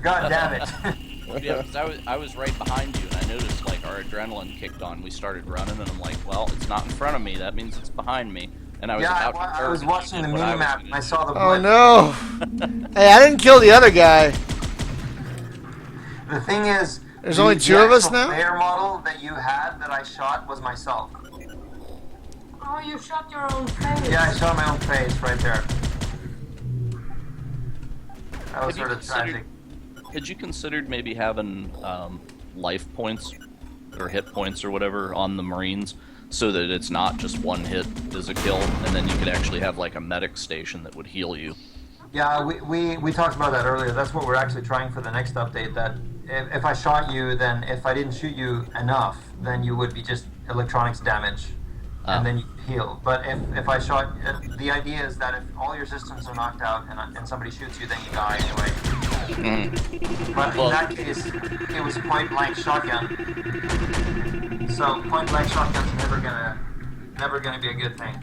God damn it. Yeah, because I was right behind you, and I noticed like our adrenaline kicked on. We started running, and I'm like, well, it's not in front of me. That means it's behind me. And I was Yeah, about to I was turn, watching the and what I was mini-map gonna and I do- saw the Oh blip. no. Hey, I didn't kill the other guy. The thing is, There's only two of us now? The player model that you had that I shot was myself. Oh, you shot your own face. Yeah, I shot my own face right there. That was Have you sort of considered- tragic. Had you considered maybe having life points or hit points or whatever on the Marines, so that it's not just one hit is a kill, and then you could actually have like a medic station that would heal you? Yeah, we talked about that earlier. That's what we're actually trying for the next update. That if I shot you, then if I didn't shoot you enough, then you would be just electronics damage, and then you heal. But if I shot, the idea is that if all your systems are knocked out and somebody shoots you, then you die anyway. But Well- in that case, it was point blank shotgun. So point blank shotgun's never gonna be a good thing.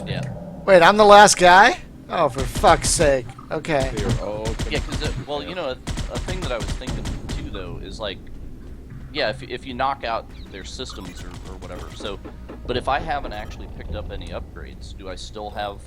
Yeah. Wait, I'm the last guy? Oh, for fuck's sake. Okay. They are all Yeah, because well, you know, a thing that I was thinking too, though, is like, yeah, if you knock out their systems or whatever. So, but if I haven't actually picked up any upgrades, do I still have,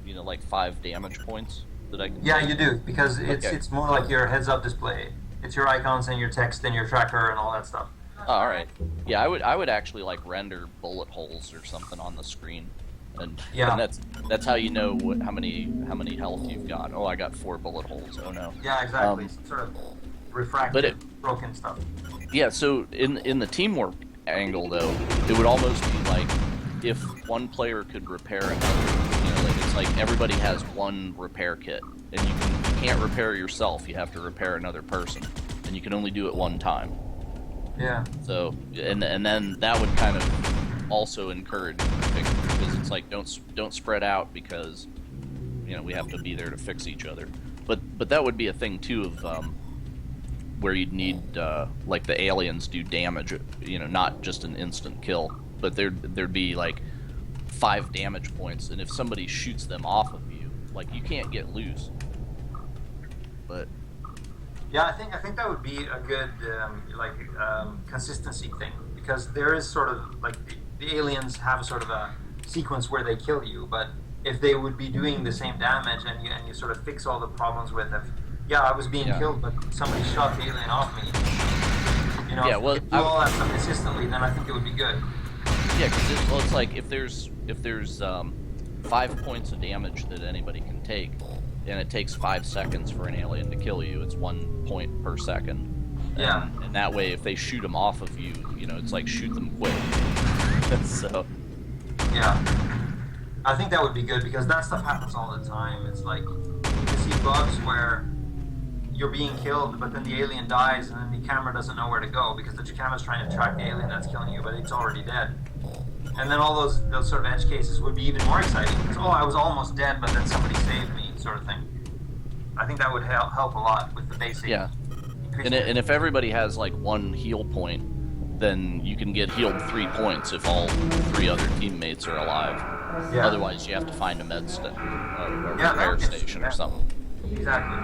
you know, like 5 damage points that I can? Yeah, you do, because it's more like your heads-up display. It's your icons and your text and your tracker and all that stuff. Oh, all right. Yeah, I would actually like render bullet holes or something on the screen, and Yeah. and that's how you know how many health you've got. Oh, I got 4 bullet holes. Oh no. Yeah, exactly. Um, Sort of refracted, but it- broken stuff. Yeah, so in the teamwork angle though, it would almost be like if one player could repair another. You know, like it's like everybody has one repair kit, and you can't repair yourself. You have to repair another person, and you can only do it one time. Yeah. So and then that would kind of also encourage because it's like don't spread out because you know we have to be there to fix each other. But that would be a thing too of where you'd need like the aliens do damage, you know, not just an instant kill, but there'd be like 5 damage points, and if somebody shoots them off of you, like you can't get loose. But Yeah, I think that would be a good consistency thing, because there is sort of like the aliens have sort of a sequence where they kill you, but if they would be doing the same damage and you sort of fix all the problems with it. Yeah, I was being killed, but somebody shot the alien off me. You know, Yeah, well, if you do all that stuff consistently, then I think it would be good. yeah, because well, it's like if there's 5 points of damage that anybody can take, and it takes 5 seconds for an alien to kill you, it's 1 point per second. Yeah. And that way, if they shoot them off of you, you know, it's like shoot them quick. So Yeah. I think that would be good, because that stuff happens all the time. It's like you can see bugs where you're being killed, but then the alien dies, and then the camera doesn't know where to go because the camera's trying to track the alien that's killing you, but it's already dead. And then all those sort of edge cases would be even more exciting. Because, oh, I was almost dead, but then somebody saved me, sort of thing. I think that would help a lot with the basic. Yeah. And if everybody has like one heal point, then you can get healed 3 points if all 3 other teammates are alive. Yeah. Otherwise, you have to find a med st or Yeah, repair that- station or something. Exactly.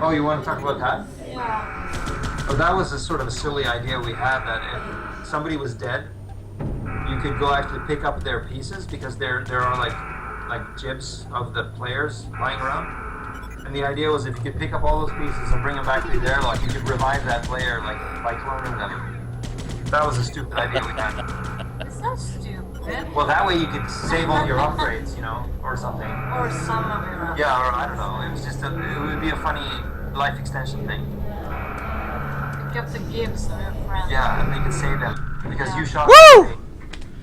Oh, you want to talk about that? Yeah. Well, that was a sort of a silly idea we had, that if somebody was dead, you could go actually pick up their pieces, because there are like jibs of the players lying around. And the idea was if you could pick up all those pieces and bring them back to the airlock, you could revive that player like by cloning them. That was a stupid idea we had. It's not stupid. Well, that way you could save all your upgrades, you know, or something. Or some of your Yeah, or I don't know. It was just it would be a funny life extension thing. Pick up the gifts of your friends. Yeah, and they could save them because you shot. Woo! them.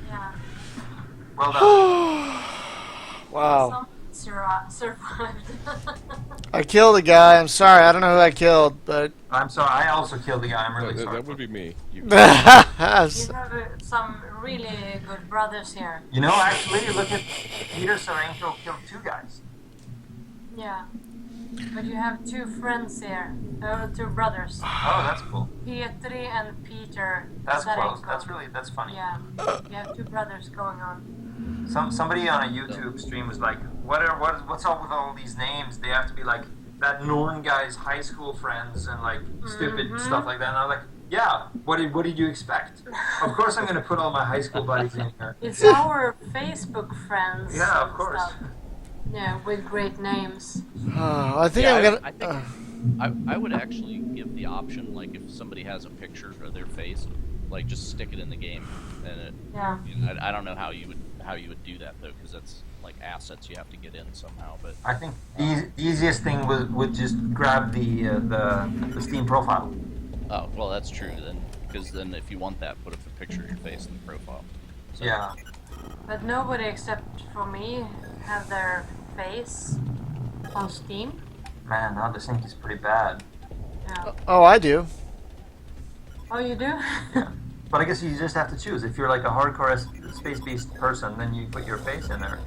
Yeah. Well done. Wow. Some survived. I killed a guy. I'm sorry. I don't know who I killed, but I'm sorry. I also killed the guy. I'm really That, sorry. that would be me. You, You have some really good brothers here. You know, actually, look at Peter Sarenko killed 2 guys. Yeah. But you have 2 friends here. 2 brothers. Oh, that's cool. Petri and Peter. That's Sarenko. close. That's funny. Yeah. You have 2 brothers going on. Somebody on a YouTube stream was like, what's up with all these names? They have to be like that Norn guy's high school friends and like stupid stuff like that. And I'm like, yeah. What did you expect? Of course, I'm going to put all my high school buddies in here. It's our Facebook friends. Yeah, of and course. stuff. Yeah, with great names. I think Yeah, I'm gonna. I think I would actually give the option, like if somebody has a picture of their face, like just stick it in the game, and it. Yeah. You know, I don't know how you would do that though, because that's like assets you have to get in somehow. But I think the easiest thing would just grab the Steam profile. oh well, that's true then, because then if you want that, put a picture of your face in the profile. So, Yeah. But nobody except for me have their face on Steam. Man, now the sync is pretty bad. Yeah. Oh, I do. Oh, you do? Yeah. But I guess you just have to choose. If you're like a hardcore space-based person, then you put your face in there.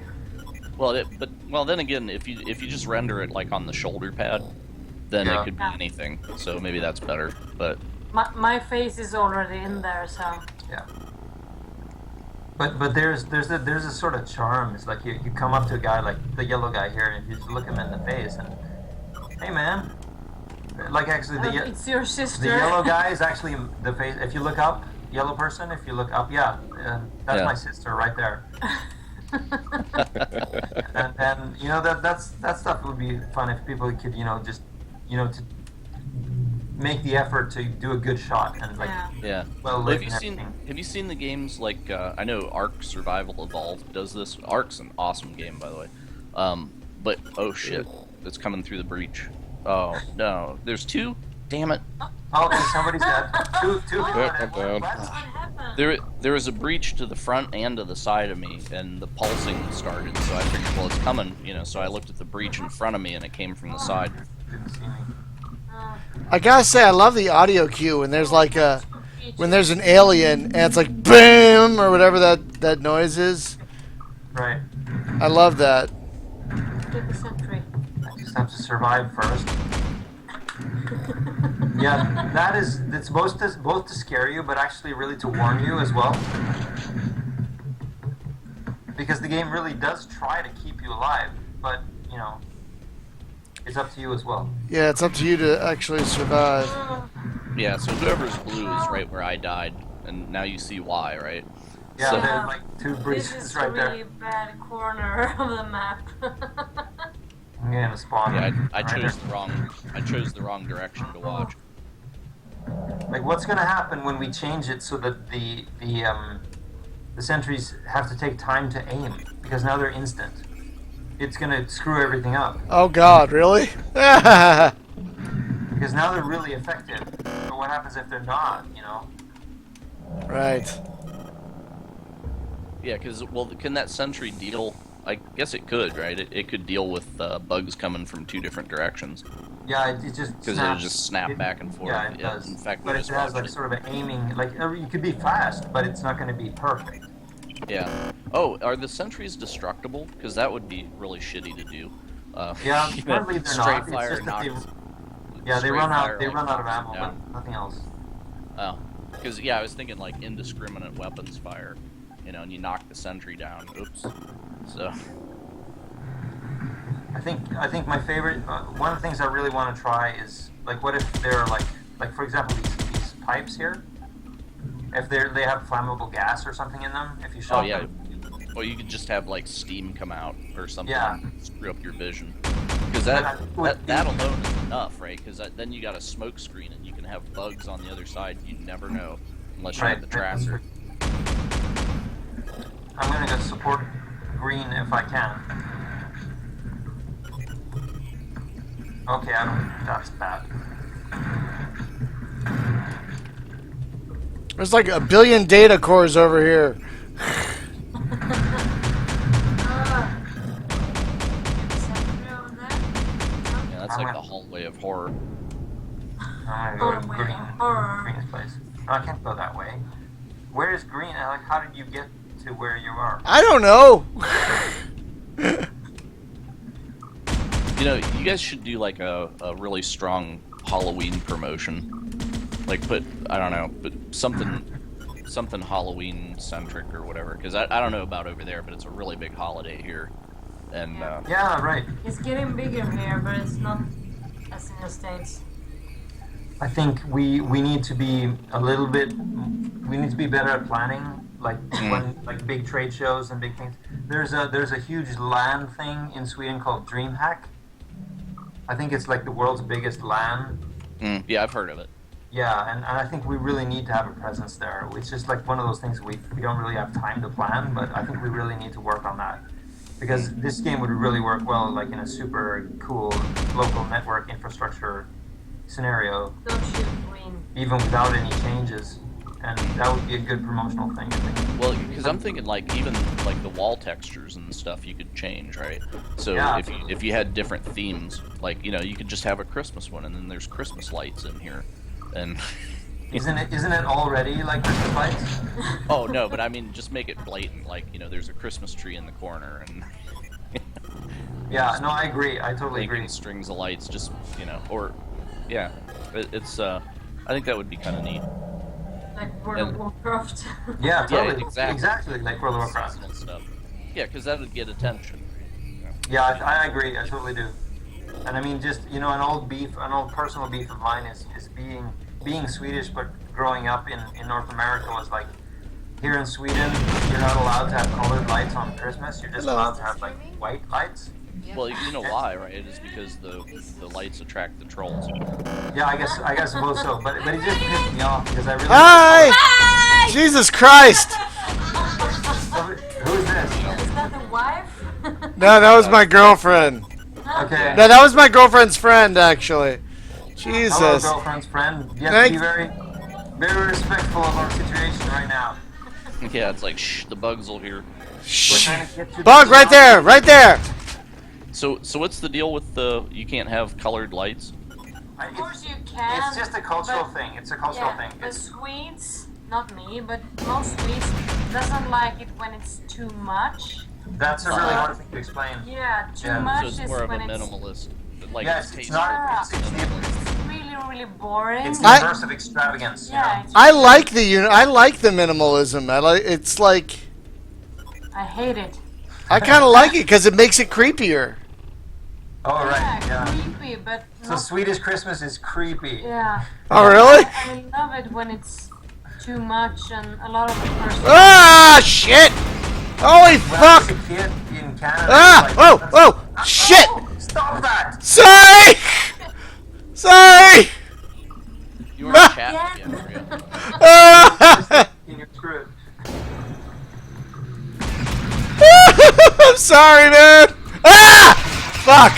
well, then again, if you just render it like on the shoulder pad, then Yeah. it could be anything. So maybe that's better. But My face is already in there, so. Yeah. But there's a sort of charm. It's like you come up to a guy like the yellow guy here, and you just look him in the face and, hey man, like actually It's your sister. the yellow guy is actually the face. If you look up, yellow person. If you look up, that's Yeah. my sister right there. and you know that stuff would be fun if people could just to make the effort to do a good shot and like Yeah. yeah. well Have lit you and seen everything. the games like I know Ark Survival Evolved does this. Ark's an awesome game, by the way. But oh shit, it's coming through the breach. Oh no, there's 2. Damn it. Oh, okay, somebody's dead. Two Yep, people I'm down. What happened? There was a breach to the front and to the side of me, and the pulsing started. So I figured, well, it's coming, So I looked at the breach in front of me, and it came from the side. Didn't see me. I gotta say, I love the audio cue when there's like when there's an alien and it's like BAM or whatever that noise is. Right. I love that. Take the sentry. I just have to survive first. Yeah, it's both to scare you, but actually really to warn you as well. Because the game really does try to keep you alive, but it's up to you as well. Yeah, it's up to you to actually survive. Yeah, so whoever's blue is right where I died, and now you see why, right? Yeah, So- there's like 2 This breaches is right a really there. bad corner of the map. I'm gonna spawn. Yeah, I right chose there. the wrong direction to watch. Like, what's gonna happen when we change it so that the sentries have to take time to aim because now they're instant? It's gonna screw everything up Oh God, really? because now they're really effective. But what happens if they're not? Right. Yeah, because can that sentry deal I guess it could, right? It could deal with bugs coming from two different directions. Yeah, it just Because it'll just snap back and forth. Yeah, it does. In fact, but we it just has watched like it. sort of an aiming, like you could be fast, but it's not going to be perfect. Yeah. Oh, are the sentries destructible? Because that would be really shitty to do. Yeah, you know, apparently they're straight not. fire It's just that knocks. they straight run out. fire, They like, run out of knocks ammo, them down. but nothing else. Oh, because yeah, I was thinking like indiscriminate weapons fire, you know, and you knock the sentry down. Oops. So. I think my favorite one of the things I really want to try is like what if they're like for example these pipes here, if they have flammable gas or something in them, if you shot Oh yeah. them. Or you could just have like steam come out or something. Yeah. And screw up your vision. Because that alone is enough, right? Because then you got a smoke screen and you can have bugs on the other side. You never know unless you have the tracker. I'm gonna go support green if I can. Okay, I don't. That's bad. There's like a billion data cores over here. Yeah, that's like the hallway of horror. I'm gonna go to green's place. No, I can't go that way. Where is green? Like, how did you get to where you are? I don't know. You know, you guys should do like a really strong Halloween promotion. Like put, I don't know, but something Halloween centric or whatever. Because I don't know about over there, but it's a really big holiday here. And Yeah, right. It's getting bigger here, but it's not as in the States. I think we need to be a little bit. We need to be better at planning, like when like big trade shows and big things. There's a huge LAN thing in Sweden called DreamHack. I think it's like the world's biggest LAN. yeah, I've heard of it. Yeah, and I think we really need to have a presence there. It's just like one of those things we don't really have time to plan, but I think we really need to work on that. Because this game would really work well like in a super cool local network infrastructure scenario, Don't shoot green. even without any changes. And that would be a good promotional thing, I think. Well, because I'm thinking like even like the wall textures and stuff you could change, right? So Yeah. if you had different themes, like you know you could just have a Christmas one, and then there's Christmas lights in here, and Isn't it already like Christmas lights? oh no, but I mean just make it blatant, like you know there's a Christmas tree in the corner, and Yeah, no, I agree. I totally agree. making strings of lights, just you know, or yeah, it's I think that would be kind of neat. Like World of Warcraft. Yeah, totally. exactly. Exactly like World of Warcraft. Seasonal stuff. Yeah, because that would get attention. Yeah, I agree. I totally do. And I mean, just you know, an old personal beef of mine is being Swedish, but growing up in North America was like here in Sweden, you're not allowed to have colored lights on Christmas. You're just allowed to have like white lights. Well, you know why, right? It is because the lights attract the trolls. Yeah, I suppose so. But it just pissed me off because I really. Hi! Jesus Christ! Who is this? Is that the wife? No, that was my girlfriend. Okay. No, that was my girlfriend's friend, actually. Hello, Jesus. girlfriend's friend. You have to be very, very respectful of our situation right now. Yeah, it's like shh, the bugs will hear. Shh. Trying to get you Bug to- right there, right there. So what's the deal with the you can't have colored lights? Of course you can. It's just a cultural but- thing. It's a cultural Yeah, thing. the It's, Swedes, not me, but most Swedes doesn't like it when it's too much. that's a really hard thing to explain. Yeah, too Yeah. much So it's is more of a when minimalist. Like Yes, it's it's tasty. not. It's really, really boring. the I- inverse of extravagance. You yeah, know? it's I like the minimalism. It's like I hate it. I kind of like it because it makes it creepier. Oh right. Yeah, Yeah. creepy, but So not. Swedish Christmas is creepy. Yeah. Oh really? I love it when it's too much and a lot of the person. Ah shit! Holy When I was fuck! a kid in Canada. Ah! like, Oh! that's- Oh! Shit! Oh, stop that! Sorry! Sorry! You were in chat again, Maria. Ah! You're screwed. I'm sorry, man. Ah! Fuck!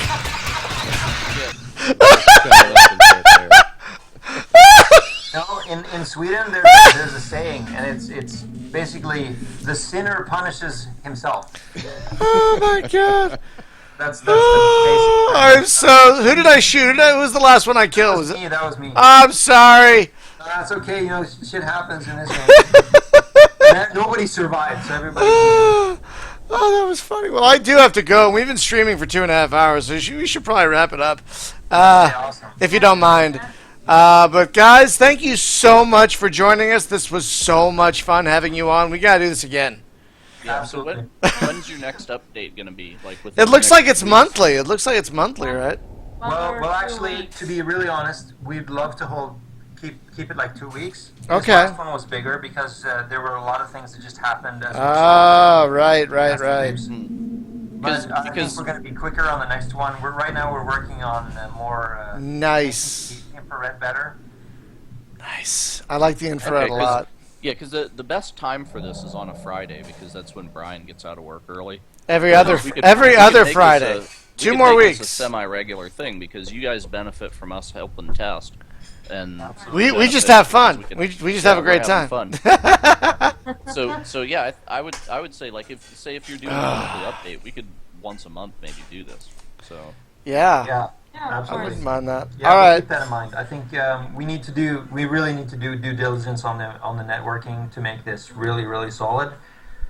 No, in Sweden there's a saying, and it's basically the sinner punishes himself. Oh my god. That's the basic. I'm so. Who did I shoot? Who was the last one I killed? Was it? Me, that was me. I'm sorry. That's okay. You know, shit happens in this game. Nobody survived, so everybody. Oh, that was funny. Well, I do have to go. We've been streaming for 2.5 hours, so we should probably wrap it up, Awesome. if you don't mind. But guys, thank you so much for joining us. This was so much fun having you on. We gotta do this again. Yeah. Absolutely. So when's your next update gonna be? Like with It looks like it's monthly. It looks like it's monthly, right? Well, actually, to be really honest, we'd love to keep it like 2 weeks. Okay. This last one was bigger because there were a lot of things that just happened as we Oh, right. But I think we're going to be quicker on the next one. Right now we're working on more Nice. making the infrared better. Nice. I like the infrared a Okay, lot. Yeah, because the best time for this is on a Friday because that's when Brian gets out of work early. Every other We could make Friday. this a- we 2 could more make this weeks. a semi-regular thing because you guys benefit from us helping test, and We just have fun. We just have a great we're having time. Fun. so yeah, I would say like if you're doing a monthly update, we could once a month maybe do this. So Yeah. Yeah, Yeah, of I absolutely. wouldn't mind that. Yeah, All we'll right. keep that in mind. I think we really need to do due diligence on the networking to make this really, really solid.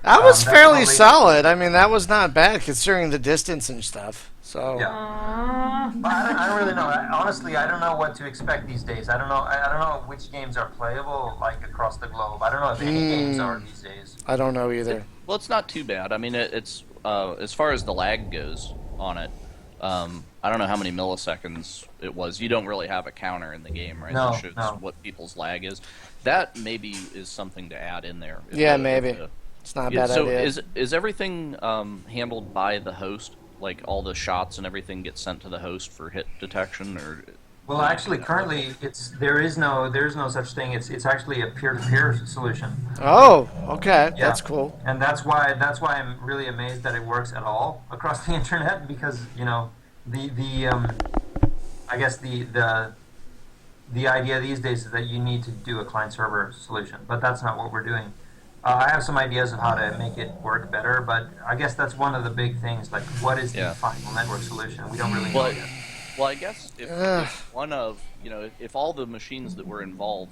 That was that's fairly probably- solid. I mean, that was not bad considering the distance and stuff. So. Yeah. But I don't really know. Honestly, I don't know what to expect these days. I don't know which games are playable like across the globe. I don't know if any games are these days. I don't know either. well, it's not too bad. I mean, it's as far as the lag goes on it. I don't know how many milliseconds it was. You don't really have a counter in the game, right? No, That shows no. what people's lag is. That maybe is something to add in there. Yeah, maybe. It's not a bad so idea. is everything handled by the host? Like all the shots and everything get sent to the host for hit detection, or Well, actually, currently there's no such thing. It's actually a peer-to-peer solution. Oh, okay. Yeah. That's cool. And that's why I'm really amazed that it works at all across the internet because I guess the idea these days is that you need to do a client server solution, but that's not what we're doing. I have some ideas of how to make it work better, but I guess that's one of the big things. Like, what is the final network solution? We don't really know yet. Well, I guess if one of if all the machines that were involved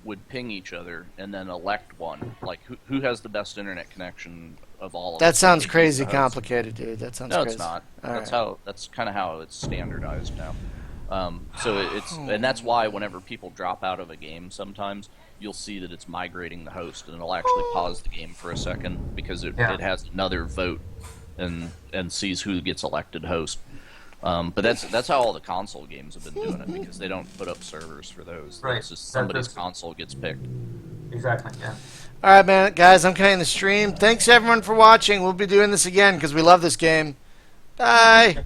would ping each other and then elect one, like who has the best internet connection of all of That us, sounds taking crazy the host. complicated, dude. That sounds No, crazy. it's not. All That's kind of how it's standardized now. And that's why whenever people drop out of a game, sometimes you'll see that it's migrating the host, and it'll actually pause the game for a second because it has another vote and sees who gets elected host. But that's how all the console games have been doing it because they don't put up servers for those. Right. It's just somebody's That's- console gets picked. Exactly. Yeah. All right, man. Guys, I'm cutting the stream. Thanks, everyone, for watching. We'll be doing this again because we love this game. Bye.